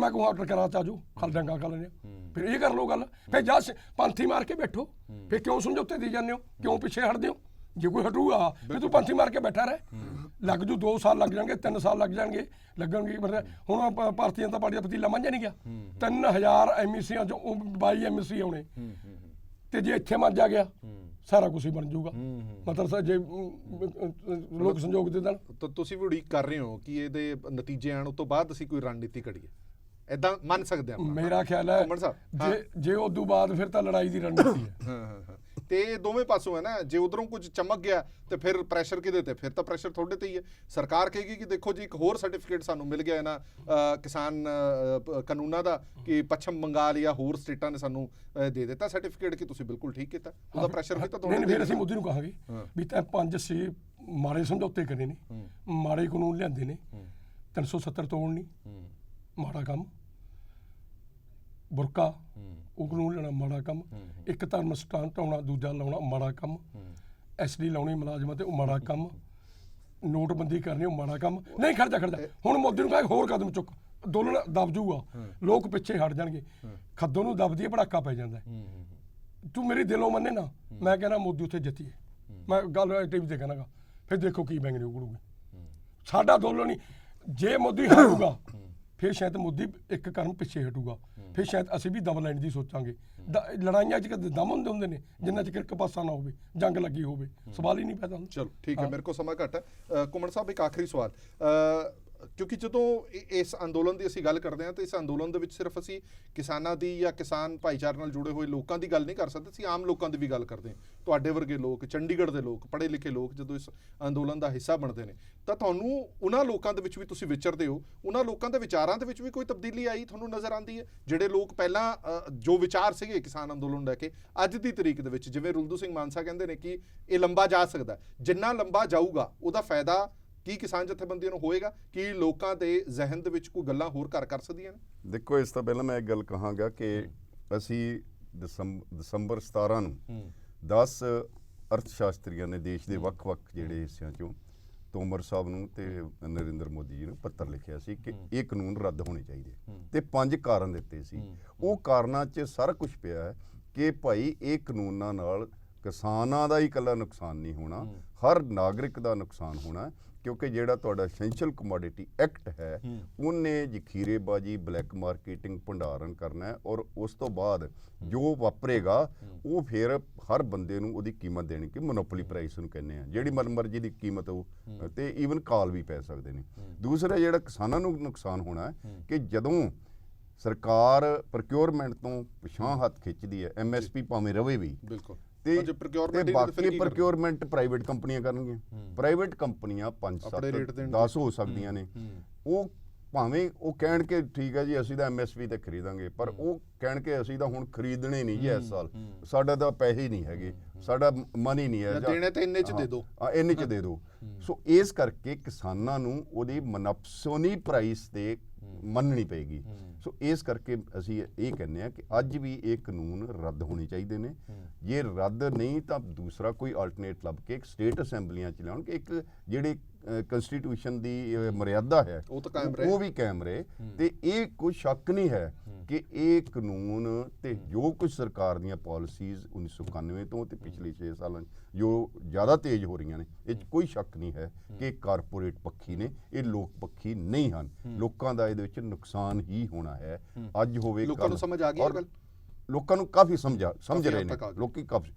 ਕਹੂੰ ਆਰਡਰ ਕਰਾ ਤਾ ਜੋ ਖਲ ਡੰਗਾ ਕਰ ਲੈਣੇ, ਫਿਰ ਇਹ ਕਰ ਲਓ ਗੱਲ। ਫਿਰ ਜਾ ਪੰਥੀ ਮਾਰ ਕੇ ਬੈਠੋ, ਫਿਰ ਕਿਉਂ ਸਮਝੌਤੇ ਦੀ ਜਾਂਦੇ ਹੋ, ਕਿਉਂ ਪਿੱਛੇ ਹਟਦੇ ਹੋ? ਜੇ ਕੋਈ ਹਟੂਗਾ ਫਿਰ ਤੂੰ ਪੰਥੀ ਮਾਰ ਕੇ ਬੈਠਾ ਰਹਿ। ਲੱਗ ਜੂ 2 ਸਾਲ ਲੱਗ ਜਾਣਗੇ, 3 ਸਾਲ ਲੱਗ ਜਾਣਗੇ, ਲੱਗਣਗੇ। ਹੁਣ ਭਾਰਤੀ ਜਨਤਾ ਪਾਰਟੀ ਦਾ ਪਤੀਲਾ ਮੰਝਿਆ ਨਹੀਂ ਗਿਆ, 3000 ਐਮਸੀਆਂ ਚੋਂ 22 ਐਮਸੀ ਆਉਣੇ, ਤੇ ਜੇ ਇੱਥੇ ਮੰਜਾ ਗਿਆ ਸਾਰਾ ਕੁਝ ਹੀ ਬਣ ਜਾਊਗਾ। ਮਤਲਬ ਜੇ ਲੋਕ ਸੰਯੋਗ ਦੇ ਦੇਣ ਤਾਂ ਤੁਸੀਂ ਵੀ ਉਡੀਕ ਕਰ ਰਹੇ ਹੋ ਕਿ ਇਹਦੇ ਨਤੀਜੇ ਆਉਣ ਤੋਂ ਬਾਅਦ ਅਸੀਂ ਕੋਈ ਰਣਨੀਤੀ ਘੜੀਏ, ਐਦਾਂ ਮੰਨ ਸਕਦੇ ਆਪਾਂ? ਮੇਰਾ ਖਿਆਲ ਹੈ ਘੁੰਮਣ ਸਾਹਿਬ, ਜੇ ਉਦੋਂ ਬਾਅਦ ਫਿਰ ਤਾਂ ਲੜਾਈ ਦੀ ਰਣਨੀਤੀ ਹੈ। ਹਾਂ। ਤੇ ਇਹ ਦੋਵੇਂ ਪਾਸੋਂ ਹੈ ਨਾ, ਜੇ ਉਧਰੋਂ ਕੁਝ ਚਮਕ ਗਿਆ ਤੇ ਫਿਰ ਪ੍ਰੈਸ਼ਰ ਕਿਹਦੇ ਤੇ? ਫਿਰ ਤਾਂ ਪ੍ਰੈਸ਼ਰ ਤੁਹਾਡੇ ਤੇ ਹੀ ਹੈ। ਸਰਕਾਰ ਕਹੇਗੀ ਕਿ ਦੇਖੋ ਜੀ ਇੱਕ ਹੋਰ ਸਰਟੀਫਿਕੇਟ ਸਾਨੂੰ ਮਿਲ ਗਿਆ ਨਾ ਕਿਸਾਨ ਕਾਨੂੰਨਾਂ ਦਾ, ਕਿ ਪੱਛਮ ਬੰਗਾਲ ਜਾਂ ਹੋਰ ਸਟੇਟਾਂ ਨੇ ਸਾਨੂੰ ਦੇ ਦਿੱਤਾ ਸਰਟੀਫਿਕੇਟ ਕਿ ਤੁਸੀਂ ਬਿਲਕੁਲ ਠੀਕ ਕੀਤਾ। ਉਹਦਾ ਪ੍ਰੈਸ਼ਰ ਵੀ ਤਾਂ ਤੁਹਾਡੇ ਫਿਰ ਅਸੀਂ ਮੋਦੀ ਨੂੰ ਕਹਾਂਗੇ ਵੀ ਤਾਂ 5-6 ਮਾੜੇ ਸਮਝੌਤੇ ਕਰੇ ਨੇ, ਮਾੜੇ ਕਾਨੂੰਨ ਲਿਆਂਦੇ ਨੇ, 370 ਤੋੜਨੀ ਮਾੜਾ ਕੰਮ, ਬੁਰਕਾ ਉਹ ਕਾਨੂੰਨ ਲੈਣਾ ਮਾੜਾ ਕੰਮ, ਇੱਕ ਧਰਮ ਸਟਾਨ ਢਾਉਣਾ ਦੂਜਾ ਲਾਉਣਾ ਮਾੜਾ ਕੰਮ, ਐਸਡੀ ਲਾਉਣੀ ਮੁਲਾਜ਼ਮਾਂ ਤੇ ਉਹ ਮਾੜਾ ਕੰਮ, ਨੋਟਬੰਦੀ ਕਰਨੀ ਉਹ ਮਾੜਾ ਕੰਮ। ਨਹੀਂ ਖੜਦਾ ਹੁਣ ਮੋਦੀ ਨੂੰ ਕਹੇ ਹੋਰ ਕਦਮ ਚੁੱਕ, ਅੰਦੋਲਨ ਦਬ ਜੂਗਾ, ਲੋਕ ਪਿੱਛੇ ਹਟ ਜਾਣਗੇ। ਖੱਦੋਂ ਨੂੰ ਦਬਦੀ ਹੈ, ਭੜਾਕਾ ਪੈ ਜਾਂਦਾ। ਤੂੰ ਮੇਰੀ ਦਿਲੋਂ ਮੰਨੇ ਨਾ, ਮੈਂ ਕਹਿੰਦਾ ਮੋਦੀ ਉੱਥੇ ਜਿੱਤੀਏ। ਮੈਂ ਗੱਲ ਟੀਵੀ ਤੇ ਕਹਿਣਾਗਾ, ਫਿਰ ਦੇਖੋ ਕੀ ਬੈਂਗਣੀ ਉਗੜੂਗੀ। ਸਾਡਾ ਅੰਦੋਲਨ ਨਹੀਂ, ਜੇ ਮੋਦੀ ਹਾਰੂਗਾ ਫਿਰ ਸ਼ਾਇਦ ਮੋਦੀ ਇੱਕ ਕਦਮ ਪਿੱਛੇ ਹਟੂਗਾ, ਫਿਰ ਸ਼ਾਇਦ ਅਸੀਂ ਵੀ ਦਮ ਲੈਣ ਦੀ ਸੋਚਾਂਗੇ। ਲੜਾਈਆਂ 'ਚ ਕਦੇ ਦਮ ਹੁੰਦੇ ਨੇ ਜਿੰਨਾ ਚਿਰ ਇੱਕ ਪਾਸਾ ਨਾ ਹੋਵੇ, ਜੰਗ ਲੱਗੀ ਹੋਵੇ, ਸਵਾਲ ਹੀ ਨਹੀਂ ਪੈਦਾ ਹੁੰਦਾ। ਚਲੋ ਠੀਕ ਹੈ, ਮੇਰੇ ਕੋਲ ਸਮਾਂ ਘੱਟ ਹੈ। ਘੁੰਮਣ ਸਾਹਿਬ, ਇੱਕ ਆਖਰੀ ਸਵਾਲ, ਕਿਉਂਕਿ ਜਦੋਂ ਇਸ ਅੰਦੋਲਨ ਦੀ ਅਸੀਂ ਗੱਲ ਕਰਦੇ ਹਾਂ ਤਾਂ ਇਸ ਅੰਦੋਲਨ ਦੇ ਵਿੱਚ ਸਿਰਫ ਅਸੀਂ ਕਿਸਾਨਾਂ ਦੀ ਜਾਂ ਕਿਸਾਨ ਭਾਈਚਾਰੇ ਨਾਲ ਜੁੜੇ ਹੋਏ ਲੋਕਾਂ ਦੀ ਗੱਲ ਨਹੀਂ ਕਰ ਸਕਦੇ, ਅਸੀਂ ਆਮ ਲੋਕਾਂ ਦੀ ਵੀ ਗੱਲ ਕਰਦੇ ਹਾਂ। ਤੁਹਾਡੇ ਵਰਗੇ ਲੋਕ, ਚੰਡੀਗੜ੍ਹ ਦੇ ਲੋਕ, ਪੜ੍ਹੇ ਲਿਖੇ ਲੋਕ ਜਦੋਂ ਇਸ ਅੰਦੋਲਨ ਦਾ ਹਿੱਸਾ ਬਣਦੇ ਨੇ ਤਾਂ ਤੁਹਾਨੂੰ ਉਹਨਾਂ ਲੋਕਾਂ ਦੇ ਵਿੱਚ ਵੀ ਤੁਸੀਂ ਵਿਚਰਦੇ ਹੋ, ਉਹਨਾਂ ਲੋਕਾਂ ਦੇ ਵਿਚਾਰਾਂ ਦੇ ਵਿੱਚ ਵੀ ਕੋਈ ਤਬਦੀਲੀ ਆਈ ਤੁਹਾਨੂੰ ਨਜ਼ਰ ਆਉਂਦੀ ਹੈ? ਜਿਹੜੇ ਲੋਕ ਪਹਿਲਾਂ ਜੋ ਵਿਚਾਰ ਸੀਗੇ ਕਿਸਾਨ ਅੰਦੋਲਨ ਲੈ ਕੇ, ਅੱਜ ਦੀ ਤਰੀਕ ਦੇ ਵਿੱਚ ਜਿਵੇਂ ਰੁਲਦੂ ਸਿੰਘ ਮਾਨਸਾ ਕਹਿੰਦੇ ਨੇ ਕਿ ਇਹ ਲੰਬਾ ਜਾ ਸਕਦਾ, ਜਿੰਨਾ ਲੰਬਾ ਜਾਊਗਾ ਉਹਦਾ ਫਾਇਦਾ ਕੀ ਕਿਸਾਨ ਜਥੇਬੰਦੀਆਂ ਨੂੰ ਹੋਏਗਾ? ਕਿ ਲੋਕਾਂ ਦੇ ਜ਼ਿਹਨ ਦੇ ਵਿੱਚ ਕੋਈ ਗੱਲਾਂ ਹੋਰ ਘਰ ਕਰ ਸਕਦੀਆਂ ਨੇ? ਦੇਖੋ, ਇਸ ਤੋਂ ਪਹਿਲਾਂ ਮੈਂ ਇੱਕ ਗੱਲ ਕਹਾਂਗਾ ਕਿ ਅਸੀਂ ਦਸੰਬਰ 17 ਨੂੰ 10 ਅਰਥ ਸ਼ਾਸਤਰੀਆਂ ਨੇ ਦੇਸ਼ ਦੇ ਵੱਖ-ਵੱਖ ਜਿਹੜੇ ਹਿੱਸਿਆਂ ਚੋਂ ਤੋਮਰ ਸਾਹਿਬ ਨੂੰ ਤੇ ਨਰਿੰਦਰ ਮੋਦੀ ਜੀ ਨੂੰ ਪੱਤਰ ਲਿਖਿਆ ਸੀ ਕਿ ਇਹ ਕਾਨੂੰਨ ਰੱਦ ਹੋਣੇ ਚਾਹੀਦੇ, ਤੇ 5 ਕਾਰਨ ਦਿੱਤੇ ਸੀ। ਉਹ ਕਾਰਨਾਂ 'ਚ ਸਾਰਾ ਕੁਝ ਪਿਆ ਹੈ ਕਿ ਭਾਈ ਇਹ ਕਾਨੂੰਨਾਂ ਨਾਲ ਕਿਸਾਨਾਂ ਦਾ ਹੀ ਇਕੱਲਾ ਨੁਕਸਾਨ ਨਹੀਂ ਹੋਣਾ, ਹਰ ਨਾਗਰਿਕ ਦਾ ਨੁਕਸਾਨ ਹੋਣਾ, ਕਿਉਂਕਿ ਜਿਹੜਾ ਤੁਹਾਡਾ ਐਸੈਂਸ਼ੀਅਲ ਕਮੋਡਿਟੀ ਐਕਟ ਹੈ ਉਹਨੇ ਜ਼ਖੀਰੇਬਾਜ਼ੀ, ਬਲੈਕ ਮਾਰਕੀਟਿੰਗ, ਭੰਡਾਰਨ ਕਰਨਾ ਹੈ, ਔਰ ਉਸ ਤੋਂ ਬਾਅਦ ਜੋ ਵਾਪਰੇਗਾ ਉਹ ਫਿਰ ਹਰ ਬੰਦੇ ਨੂੰ ਉਹਦੀ ਕੀਮਤ ਦੇਣੀ, ਕਿ ਮੋਨੋਪੋਲੀ ਪ੍ਰਾਈਸ ਨੂੰ ਕਹਿੰਦੇ ਆ, ਜਿਹੜੀ ਮਰਜ਼ੀ ਦੀ ਕੀਮਤ ਹੋ, ਤੇ ਈਵਨ ਕਾਲ ਵੀ ਪੈ ਸਕਦੇ ਨੇ। ਦੂਸਰਾ ਜਿਹੜਾ ਕਿਸਾਨਾਂ ਨੂੰ ਨੁਕਸਾਨ ਹੋਣਾ ਹੈ ਕਿ ਜਦੋਂ ਸਰਕਾਰ ਪ੍ਰੋਕਿਉਰਮੈਂਟ ਤੋਂ ਪਿਛਾਂਹ ਹੱਥ ਖਿੱਚਦੀ ਹੈ, ਐਮਐਸਪੀ ਭਾਵੇਂ ਰਵੇ ਵੀ, ਬਿਲਕੁਲ, ਤੇ ਬਾਕੀ ਪ੍ਰੋਕਿਉਰਮੈਂਟ ਪ੍ਰਾਈਵੇਟ ਕੰਪਨੀਆਂ ਕਰਨਗੀਆਂ। ਪ੍ਰਾਈਵੇਟ ਕੰਪਨੀਆਂ 5-7-10 ਹੋ ਸਕਦੀਆਂ ਨੇ, ਉਹ ਭਾਵੇਂ ਉਹ ਕਹਿਣ ਕਿ ਠੀਕ ਹੈ ਜੀ ਅਸੀਂ ਤਾਂ ਐਮਐਸਪੀ ਤੇ ਖਰੀਦਾਂਗੇ, ਪਰ ਉਹ ਕਹਿਣ ਕਿ ਅਸੀਂ ਤਾਂ ਹੁਣ ਖਰੀਦਣੇ ਨਹੀਂ ਜੀ ਇਸ ਸਾਲ, ਸਾਡਾ ਤਾਂ ਪੈਸੇ ਹੀ ਨਹੀਂ ਹੈਗੇ, ਸਾਡਾ ਮਨ ਹੀ ਨਹੀਂ ਹੈ, ਦੇਣੇ ਤੇ ਇੰਨੇ 'ਚ ਦੇ ਦਿਓ, ਇੰਨੇ 'ਚ ਦੇ ਦਿਓ। ਸੋ ਇਸ ਕਰਕੇ ਕਿਸਾਨਾਂ ਨੂੰ ਉਹਦੀ ਮਨਪਸੰਦੀ ਪ੍ਰਾਈਸ ਤੇ ਮੰਨਣੀ ਪਏਗੀ। ਸੋ ਇਸ ਕਰਕੇ ਅਸੀਂ ਇਹ ਕਹਿੰਦੇ ਹਾਂ ਕਿ ਅੱਜ ਵੀ ਇਹ ਕਾਨੂੰਨ ਰੱਦ ਹੋਣੇ ਚਾਹੀਦੇ ਨੇ। ਜੇ ਰੱਦ ਨਹੀਂ ਤਾਂ ਦੂਸਰਾ ਕੋਈ ਆਲਟਰਨੇਟ ਲੱਭ ਕੇ ਸਟੇਟ ਅਸੈਂਬਲੀਆਂ ਚ ਲਿਆਉਣ ਕਿ ਇੱਕ ਜਿਹੜੀ ਕੰਸਟੀਟਿਊਸ਼ਨ ਦੀ ਮਰਿਆਦਾ ਹੈ ਉਹ ਵੀ ਕਾਇਮ ਰਹੇ। ਤੇ ਇਹ ਕੋਈ ਸ਼ੱਕ ਨਹੀਂ ਹੈ ਕਿ ਇਹ ਕਾਨੂੰਨ ਤੇ ਜੋ ਕੁਝ ਸਰਕਾਰ ਦੀਆਂ ਪਾਲਿਸੀਜ਼ 1991 ਤੋਂ ਤੇ ਪਿਛਲੇ 6 ਸਾਲਾਂ ਜੋ ਜ਼ਿਆਦਾ ਤੇਜ਼ ਹੋ ਰਹੀਆਂ ਨੇ, ਇਹ 'ਚ ਕੋਈ ਸ਼ੱਕ ਨਹੀਂ ਹੈ ਕਿ ਕਾਰਪੋਰੇਟ ਪੱਖੀ ਨੇ, ਇਹ ਲੋਕ ਪੱਖੀ ਨਹੀਂ ਹਨ। ਲੋਕਾਂ ਦਾ ਇਹਦੇ ਵਿੱਚ ਨੁਕਸਾਨ ਹੀ ਹੋਣਾ ਹੈ, ਅੱਜ ਹੋਵੇ ਕੱਲ੍ਹ। ਲੋਕਾਂ ਨੂੰ ਸਮਝ ਆ ਗਈ ਇਹ ਗੱਲ? ਲੋਕਾਂ ਨੂੰ ਕਾਫੀ ਸਮਝ ਰਹੇ ਨੇ, ਲੋਕੀ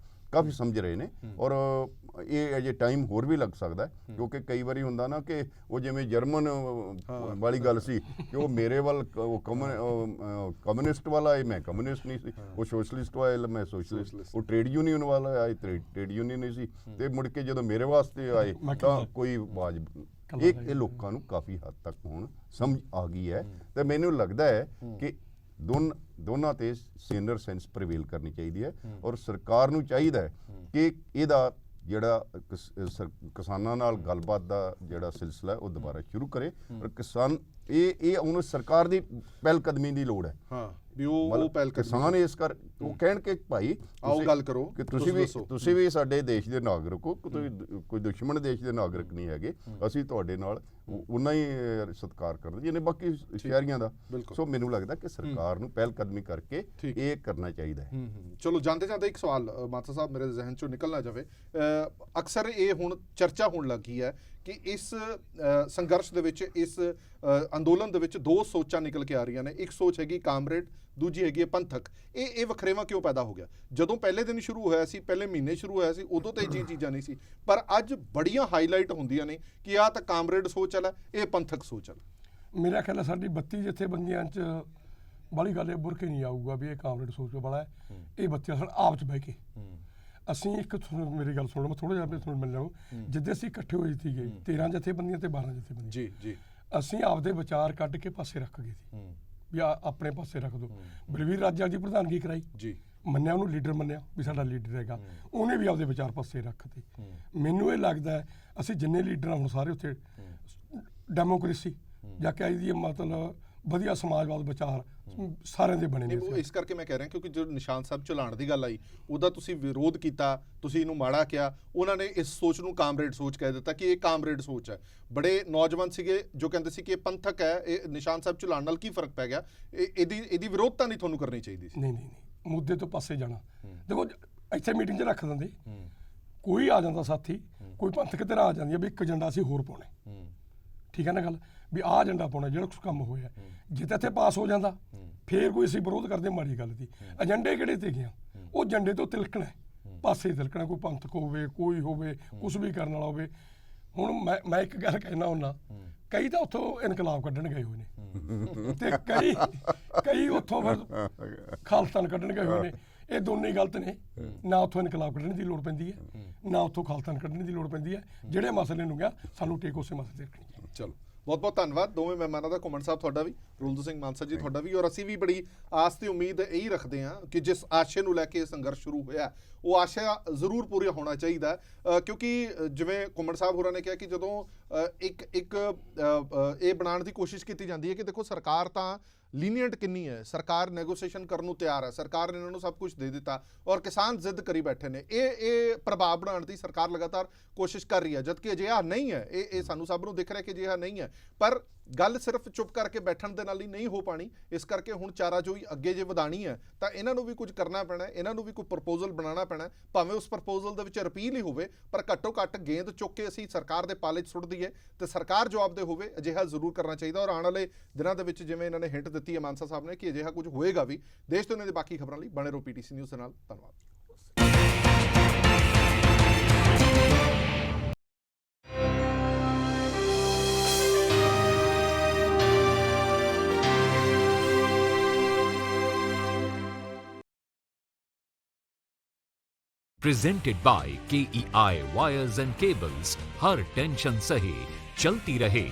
ਕਾਫੀ ਸਮਝ ਰਹੇ ਨੇ, ਔਰ ਇਹ ਅਜੇ ਟਾਈਮ ਹੋਰ ਵੀ ਲੱਗ ਸਕਦਾ ਹੈ, ਕਿਉਂਕਿ ਕਈ ਵਾਰੀ ਹੁੰਦਾ ਨਾ ਕਿ ਉਹ ਜਿਵੇਂ ਜਰਮਨ ਵਾਲੀ ਗੱਲ ਸੀ ਕਿ ਉਹ ਮੇਰੇ ਵੱਲ ਕਮਿਊਨਿਸਟ ਵਾਲਾ ਆਏ, ਮੈਂ ਕਮਿਊਨਿਸਟ ਨਹੀਂ ਸੀ, ਉਹ ਸੋਸ਼ਲਿਸਟ ਵਾਲਾ ਮੈਂ ਸੋਸ਼ਲਿਸਟ, ਉਹ ਟ੍ਰੇਡ ਯੂਨੀਅਨ ਵਾਲਾ ਆਏ, ਟ੍ਰੇਡ ਯੂਨੀਅਨ ਨਹੀਂ ਸੀ, ਤੇ ਮੁੜ ਕੇ ਜਦੋਂ ਮੇਰੇ ਵਾਸਤੇ ਆਏ ਤਾਂ ਕੋਈ ਆਵਾਜ਼। ਇਹ ਲੋਕਾਂ ਨੂੰ ਕਾਫੀ ਹੱਦ ਤੱਕ ਹੁਣ ਸਮਝ ਆ ਗਈ ਹੈ, ਤੇ ਮੈਨੂੰ ਲੱਗਦਾ ਹੈ ਕਿ ਦੋਨਾਂ ਤੇ ਸੀਨੀਅਰ ਸੈਂਸ ਪ੍ਰੀਵੇਲ ਕਰਨੀ ਚਾਹੀਦੀ ਹੈ, ਔਰ ਸਰਕਾਰ ਨੂੰ ਚਾਹੀਦਾ ਹੈ ਕਿ ਇਹਦਾ ਜਿਹੜਾ ਕਿਸਾਨਾਂ ਨਾਲ ਗੱਲਬਾਤ ਦਾ ਜਿਹੜਾ ਸਿਲਸਿਲਾ ਹੈ ਉਹ ਦੁਬਾਰਾ ਸ਼ੁਰੂ ਕਰੇ। ਔਰ ਕਿਸਾਨ ਇਹ ਹੁਣ ਸਰਕਾਰ ਦੀ ਪਹਿਲ ਕਦਮੀ ਦੀ ਲੋੜ ਹੈ। ਹਾਂ ਵੀ ਉਹ ਪਹਿਲ ਕਿਸਾਨ ਇਸ ਕਰ ਉਹ ਕਹਿਣ ਕਿ ਭਾਈ ਆਓ ਗੱਲ ਕਰੋ ਕਿ ਤੁਸੀਂ ਵੀ ਸਾਡੇ ਦੇਸ਼ ਦੇ ਨਾਗਰਿਕ ਹੋ, ਕੋਈ ਦੁਸ਼ਮਣ ਦੇਸ਼ ਦੇ ਨਾਗਰਿਕ ਨਹੀਂ ਹੈਗੇ। ਅਸੀਂ ਤੁਹਾਡੇ ਨਾਲ ਉਨਾ ਹੀ ਸਤਿਕਾਰ ਕਰਦੇ ਜਿਹਨੇ ਬਾਕੀ ਸ਼ਹਿਰੀਆਂ ਦਾ। ਸੋ ਮੈਨੂੰ ਲੱਗਦਾ ਕਿ ਸਰਕਾਰ ਨੂੰ ਪਹਿਲ ਕਦਮੀ ਕਰਕੇ ਇਹ ਕਰਨਾ ਚਾਹੀਦਾ ਹੈ। ਚਲੋ ਜਾਂਦੇ ਜਾਂਦੇ ਇੱਕ ਸਵਾਲ ਮਾਤਾ ਸਾਹਿਬ ਮੇਰੇ ਜ਼ਿਹਨ ਚੋਂ ਨਿਕਲ ਨਾ ਜਾਵੇ। ਅਕਸਰ ਇਹ ਹੁਣ ਚਰਚਾ ਹੋਣ ਲੱਗੀ ਹੈ ਕਿ ਇਸ ਸੰਘਰਸ਼ ਦੇ ਵਿੱਚ, ਇਸ ਅੰਦੋਲਨ ਦੇ ਵਿੱਚ ਦੋ ਸੋਚਾਂ ਨਿਕਲ ਕੇ ਆ ਰਹੀਆਂ ਨੇ। ਇੱਕ ਸੋਚ ਹੈਗੀ ਕਾਮਰੇਡ, ਦੂਜੀ ਹੈਗੀ ਪੰਥਕ। ਇਹ ਵਖਰੇਵਾਂ ਕਿਉਂ ਪੈਦਾ ਹੋ ਗਿਆ? ਜਦੋਂ ਪਹਿਲੇ ਦਿਨ ਸ਼ੁਰੂ ਹੋਇਆ ਸੀ, ਪਹਿਲੇ ਮਹੀਨੇ ਸ਼ੁਰੂ ਹੋਇਆ ਸੀ, ਉਦੋਂ ਤਾਂ ਇਹ ਚੀਜ਼ਾਂ ਨਹੀਂ ਸੀ, ਪਰ ਅੱਜ ਬੜੀਆਂ ਹਾਈਲਾਈਟ ਹੁੰਦੀਆਂ ਨੇ ਕਿ ਆਹ ਤਾਂ ਕਾਮਰੇਡ ਸੋਚ ਹੈ, ਇਹ ਪੰਥਕ ਸੋਚ ਹੈ। ਮੇਰਾ ਖਿਆਲ ਹੈ ਸਾਡੀ 32 ਜਥੇਬੰਦੀਆਂ 'ਚ ਬਾਹਲੀ ਗੱਲ ਇਹ ਬੁਰ ਕੇ ਨਹੀਂ ਆਊਗਾ ਵੀ ਇਹ ਕਾਮਰੇਡ ਸੋਚ ਵਾਲਾ ਹੈ। ਇਹ ਬੱਚੇ ਸਨ ਆਪ 'ਚ ਬਹਿ ਕੇ ਅਸੀਂ ਇੱਕ ਮੇਰੀ ਗੱਲ ਸੁਣੋ, ਮੈਂ ਥੋੜਾ ਜਿਹਾ ਤੁਹਾਨੂੰ ਮਿਲ ਜਾਊ। ਜਿੱਦੇ ਅਸੀਂ ਇਕੱਠੇ ਹੋਏ ਸੀਗੇ 13 ਜਥੇਬੰਦੀਆਂ ਤੇ 12 ਜਥੇਬੰਦੀਆਂ, ਜੀ ਅਸੀਂ ਆਪਦੇ ਵਿਚਾਰ ਕੱਢ ਕੇ ਪਾਸੇ ਰੱਖ ਗਏ ਸੀ ਵੀ ਆਪਣੇ ਪਾਸੇ ਰੱਖ ਦੋ। ਬਲਵੀਰ ਰਾਜਾ ਦੀ ਪ੍ਰਧਾਨਗੀ ਕਰਾਈ, ਜੀ ਮੰਨਿਆ, ਉਹਨੂੰ ਲੀਡਰ ਮੰਨਿਆ ਵੀ ਸਾਡਾ ਲੀਡਰ ਹੈਗਾ, ਉਹਨੇ ਵੀ ਆਪਦੇ ਵਿਚਾਰ ਪਾਸੇ ਰੱਖਤੇ। ਮੈਨੂੰ ਇਹ ਲੱਗਦਾ ਹੈ ਅਸੀਂ ਜਿੰਨੇ ਲੀਡਰ ਹੁਣ ਸਾਰੇ ਉੱਥੇ ਡੈਮੋਕ੍ਰੇਸੀ ਜਾਂ ਕਹਿ ਦਈਏ ਮਤਲਬ ਵਧੀਆ ਸਮਾਜਵਾਦ ਵਿਚਾਰ ਸਾਰਿਆਂ ਦੇ ਬਣੇ ਨੇ। ਇਸ ਕਰਕੇ ਮੈਂ ਕਹਿ ਰਿਹਾ ਕਿਉਂਕਿ ਜੋ ਨਿਸ਼ਾਨ ਸਾਹਿਬ ਚਲਾਉਣ ਦੀ ਗੱਲ ਆਈ ਉਹਦਾ ਤੁਸੀਂ ਵਿਰੋਧ ਕੀਤਾ, ਤੁਸੀਂ ਇਹਨੂੰ ਮਾੜਾ ਕਿਹਾ। ਉਹਨਾਂ ਨੇ ਇਸ ਸੋਚ ਨੂੰ ਕਾਮਰੇਡ ਸੋਚ ਕਹਿ ਦਿੱਤਾ ਕਿ ਇਹ ਕਾਮਰੇਡ ਸੋਚ ਹੈ। ਬੜੇ ਨੌਜਵਾਨ ਸੀਗੇ ਜੋ ਕਹਿੰਦੇ ਸੀ ਕਿ ਇਹ ਪੰਥਕ ਹੈ। ਇਹ ਨਿਸ਼ਾਨ ਸਾਹਿਬ ਚਲਾਉਣ ਨਾਲ ਕੀ ਫਰਕ ਪੈ ਗਿਆ? ਇਹਦੀ ਵਿਰੋਧਤਾ ਨਹੀਂ ਤੁਹਾਨੂੰ ਕਰਨੀ ਚਾਹੀਦੀ ਸੀ। ਨਹੀਂ, ਮੁੱਦੇ ਤੋਂ ਪਾਸੇ ਜਾਣਾ। ਦੇਖੋ ਇੱਥੇ ਮੀਟਿੰਗ 'ਚ ਰੱਖ ਦਿੰਦੇ, ਕੋਈ ਆ ਜਾਂਦਾ ਸਾਥੀ, ਕੋਈ ਪੰਥਕ ਧਿਰ ਆ ਜਾਂਦੀ ਹੈ ਵੀ ਇੱਕ ਏਜੰਡਾ ਅਸੀਂ ਹੋਰ ਪਾਉਣਾ। ਠੀਕ ਹੈ ਨਾ ਗੱਲ, ਵੀ ਆਹ ਏਜੰਡਾ ਪਾਉਣਾ ਜਿਹੜਾ ਕੁਛ ਕੰਮ ਹੋਇਆ। ਜੇ ਤਾਂ ਇੱਥੇ ਪਾਸ ਹੋ ਜਾਂਦਾ ਫੇਰ ਕੋਈ ਅਸੀਂ ਵਿਰੋਧ ਕਰਦੇ, ਮਾੜੀ ਗੱਲ ਦੀ। ਏਜੰਡੇ ਕਿਹੜੇ ਤੇ ਗਿਆ? ਉਹ ਏਜੰਡੇ ਤੋਂ ਤਿਲਕਣਾ, ਪਾਸੇ ਤਿਲਕਣਾ। ਕੋਈ ਪੰਥਕ ਹੋਵੇ, ਕੋਈ ਹੋਵੇ, ਕੁਛ ਵੀ ਕਰਨ ਵਾਲਾ ਹੋਵੇ। ਹੁਣ ਮੈਂ ਇੱਕ ਗੱਲ ਕਹਿਣਾ ਹੁੰਦਾ, ਕਈ ਤਾਂ ਉੱਥੋਂ ਇਨਕਲਾਬ ਕੱਢਣ ਗਏ ਹੋਏ ਨੇ ਤੇ ਕਈ ਉੱਥੋਂ ਫਿਰ ਖਾਲਸਤਾਨ ਕੱਢਣ ਗਏ ਹੋਏ ਨੇ। ਇਹ ਦੋਨੇ ਹੀ ਗਲਤ ਨੇ। ਨਾ ਉੱਥੋਂ ਇਨਕਲਾਬ ਕੱਢਣ ਦੀ ਲੋੜ ਪੈਂਦੀ ਹੈ, ਨਾ ਉੱਥੋਂ ਖਾਲਸਤਾਨ ਕੱਢਣ ਦੀ ਲੋੜ ਪੈਂਦੀ ਹੈ। ਜਿਹੜੇ ਮਸਲੇ ਨੂੰ ਗਿਆ ਸਾਨੂੰ ਟੇਕ ਉਸੇ ਮਸਲੇ ਤੇ ਰੱਖਣੀ ਹੈ। ਚਲੋ ਬਹੁਤ ਬਹੁਤ ਧੰਨਵਾਦ ਦੋਵੇਂ ਮਹਿਮਾਨਾਂ ਦਾ, ਘੁੰਮਣ ਸਾਹਿਬ ਤੁਹਾਡਾ ਵੀ, ਰੁਲਦੂ ਸਿੰਘ ਮਾਨਸਾ ਜੀ ਤੁਹਾਡਾ ਵੀ। ਔਰ ਅਸੀਂ ਵੀ ਬੜੀ ਆਸ ਤੇ ਉਮੀਦ ਇਹੀ ਰੱਖਦੇ ਹਾਂ ਕਿ ਜਿਸ ਆਸ਼ੇ ਨੂੰ ਲੈ ਕੇ ਇਹ ਸੰਘਰਸ਼ ਸ਼ੁਰੂ ਹੋਇਆ ਉਹ ਆਸ਼ਾ ਜ਼ਰੂਰ ਪੂਰਾ ਹੋਣਾ ਚਾਹੀਦਾ। ਕਿਉਂਕਿ ਜਿਵੇਂ ਘੁੰਮਣ ਸਾਹਿਬ ਹੋਰਾਂ ਨੇ ਕਿਹਾ ਕਿ ਜਦੋਂ ਇੱਕ ਇਹ ਬਣਾਉਣ ਦੀ ਕੋਸ਼ਿਸ਼ ਕੀਤੀ ਜਾਂਦੀ ਹੈ ਕਿ ਦੇਖੋ ਸਰਕਾਰ ਤਾਂ ਲੀਨੀਅੰਟ ਕਿੰਨੀ ਹੈ, ਸਰਕਾਰ ਨੈਗੋਸੀਏਸ਼ਨ ਕਰਨ ਨੂੰ ਤਿਆਰ ਹੈ, ਸਰਕਾਰ ਨੇ ਇਹਨਾਂ ਨੂੰ ਸਭ ਕੁਝ ਦੇ ਦਿੱਤਾ ਔਰ ਕਿਸਾਨ ਜ਼ਿੱਦ ਕਰੀ ਬੈਠੇ ਨੇ। ਇਹ ਪ੍ਰਭਾਵ ਬਣਾਉਣ ਦੀ ਸਰਕਾਰ ਲਗਾਤਾਰ ਕੋਸ਼ਿਸ਼ ਕਰ ਰਹੀ ਹੈ, ਜਦਕਿ ਅਜਿਹਾ ਨਹੀਂ ਹੈ। ਇਹ ਸਾਨੂੰ ਸਭ ਨੂੰ ਦਿਖ ਰਿਹਾ ਕਿ ਅਜਿਹਾ ਨਹੀਂ ਹੈ। ਪਰ ਗੱਲ ਸਿਰਫ ਚੁੱਪ ਕਰਕੇ ਬੈਠਣ ਦੇ ਨਾਲ ਹੀ ਨਹੀਂ ਹੋ ਪਾਣੀ। ਇਸ ਕਰਕੇ ਹੁਣ ਚਾਰਾਜੋਈ ਅੱਗੇ ਜੇ ਵਧਾਣੀ ਹੈ ਤਾਂ ਇਹਨਾਂ ਨੂੰ ਵੀ ਕੁਝ ਕਰਨਾ ਪੈਣਾ, ਇਹਨਾਂ ਨੂੰ ਵੀ ਕੋਈ ਪ੍ਰਪੋਜ਼ਲ ਬਣਾਉਣਾ ਪੈਣਾ। ਭਾਵੇਂ ਉਸ ਪ੍ਰਪੋਜ਼ਲ ਦੇ ਵਿੱਚ ਰਿਪੀਲ ਹੀ ਹੋਵੇ, ਪਰ ਘੱਟੋ ਘੱਟ ਗੇਂਦ ਚੁੱਕ ਕੇ ਅਸੀਂ ਸਰਕਾਰ ਦੇ ਪਾਲੇ 'ਚ ਸੁੱਟ ਦਈਏ ਤੇ ਸਰਕਾਰ ਜਵਾਬ ਦੇ ਹੋਵੇ। ਅਜਿਹਾ ਜ਼ਰੂਰ ਕਰਨਾ ਚਾਹੀਦਾ। ਔਰ ਆਉਣ ਵਾਲੇ ਦਿਨਾਂ ਦੇ ਵਿੱਚ ਜਿਵੇਂ ਇਹਨਾਂ ਨੇ ਹਿੰਟ ਦਿੱਤੀ ਹੈ ਮਾਨਸਾ ਸਾਹਿਬ ਨੇ ਕਿ ਅਜਿਹਾ ਕੁਝ ਹੋਏਗਾ ਵੀ। ਦੇਸ਼ ਦੁਨੀਆ ਦੇ ਬਾਕੀ ਖਬਰਾਂ ਲਈ ਬਣੇ ਰਹੋ PTC ਨਿਊਜ਼ ਦੇ ਨਾਲ। ਧੰਨਵਾਦ। Presented by KEI Wires and Cables, her tension सही चलती रहे।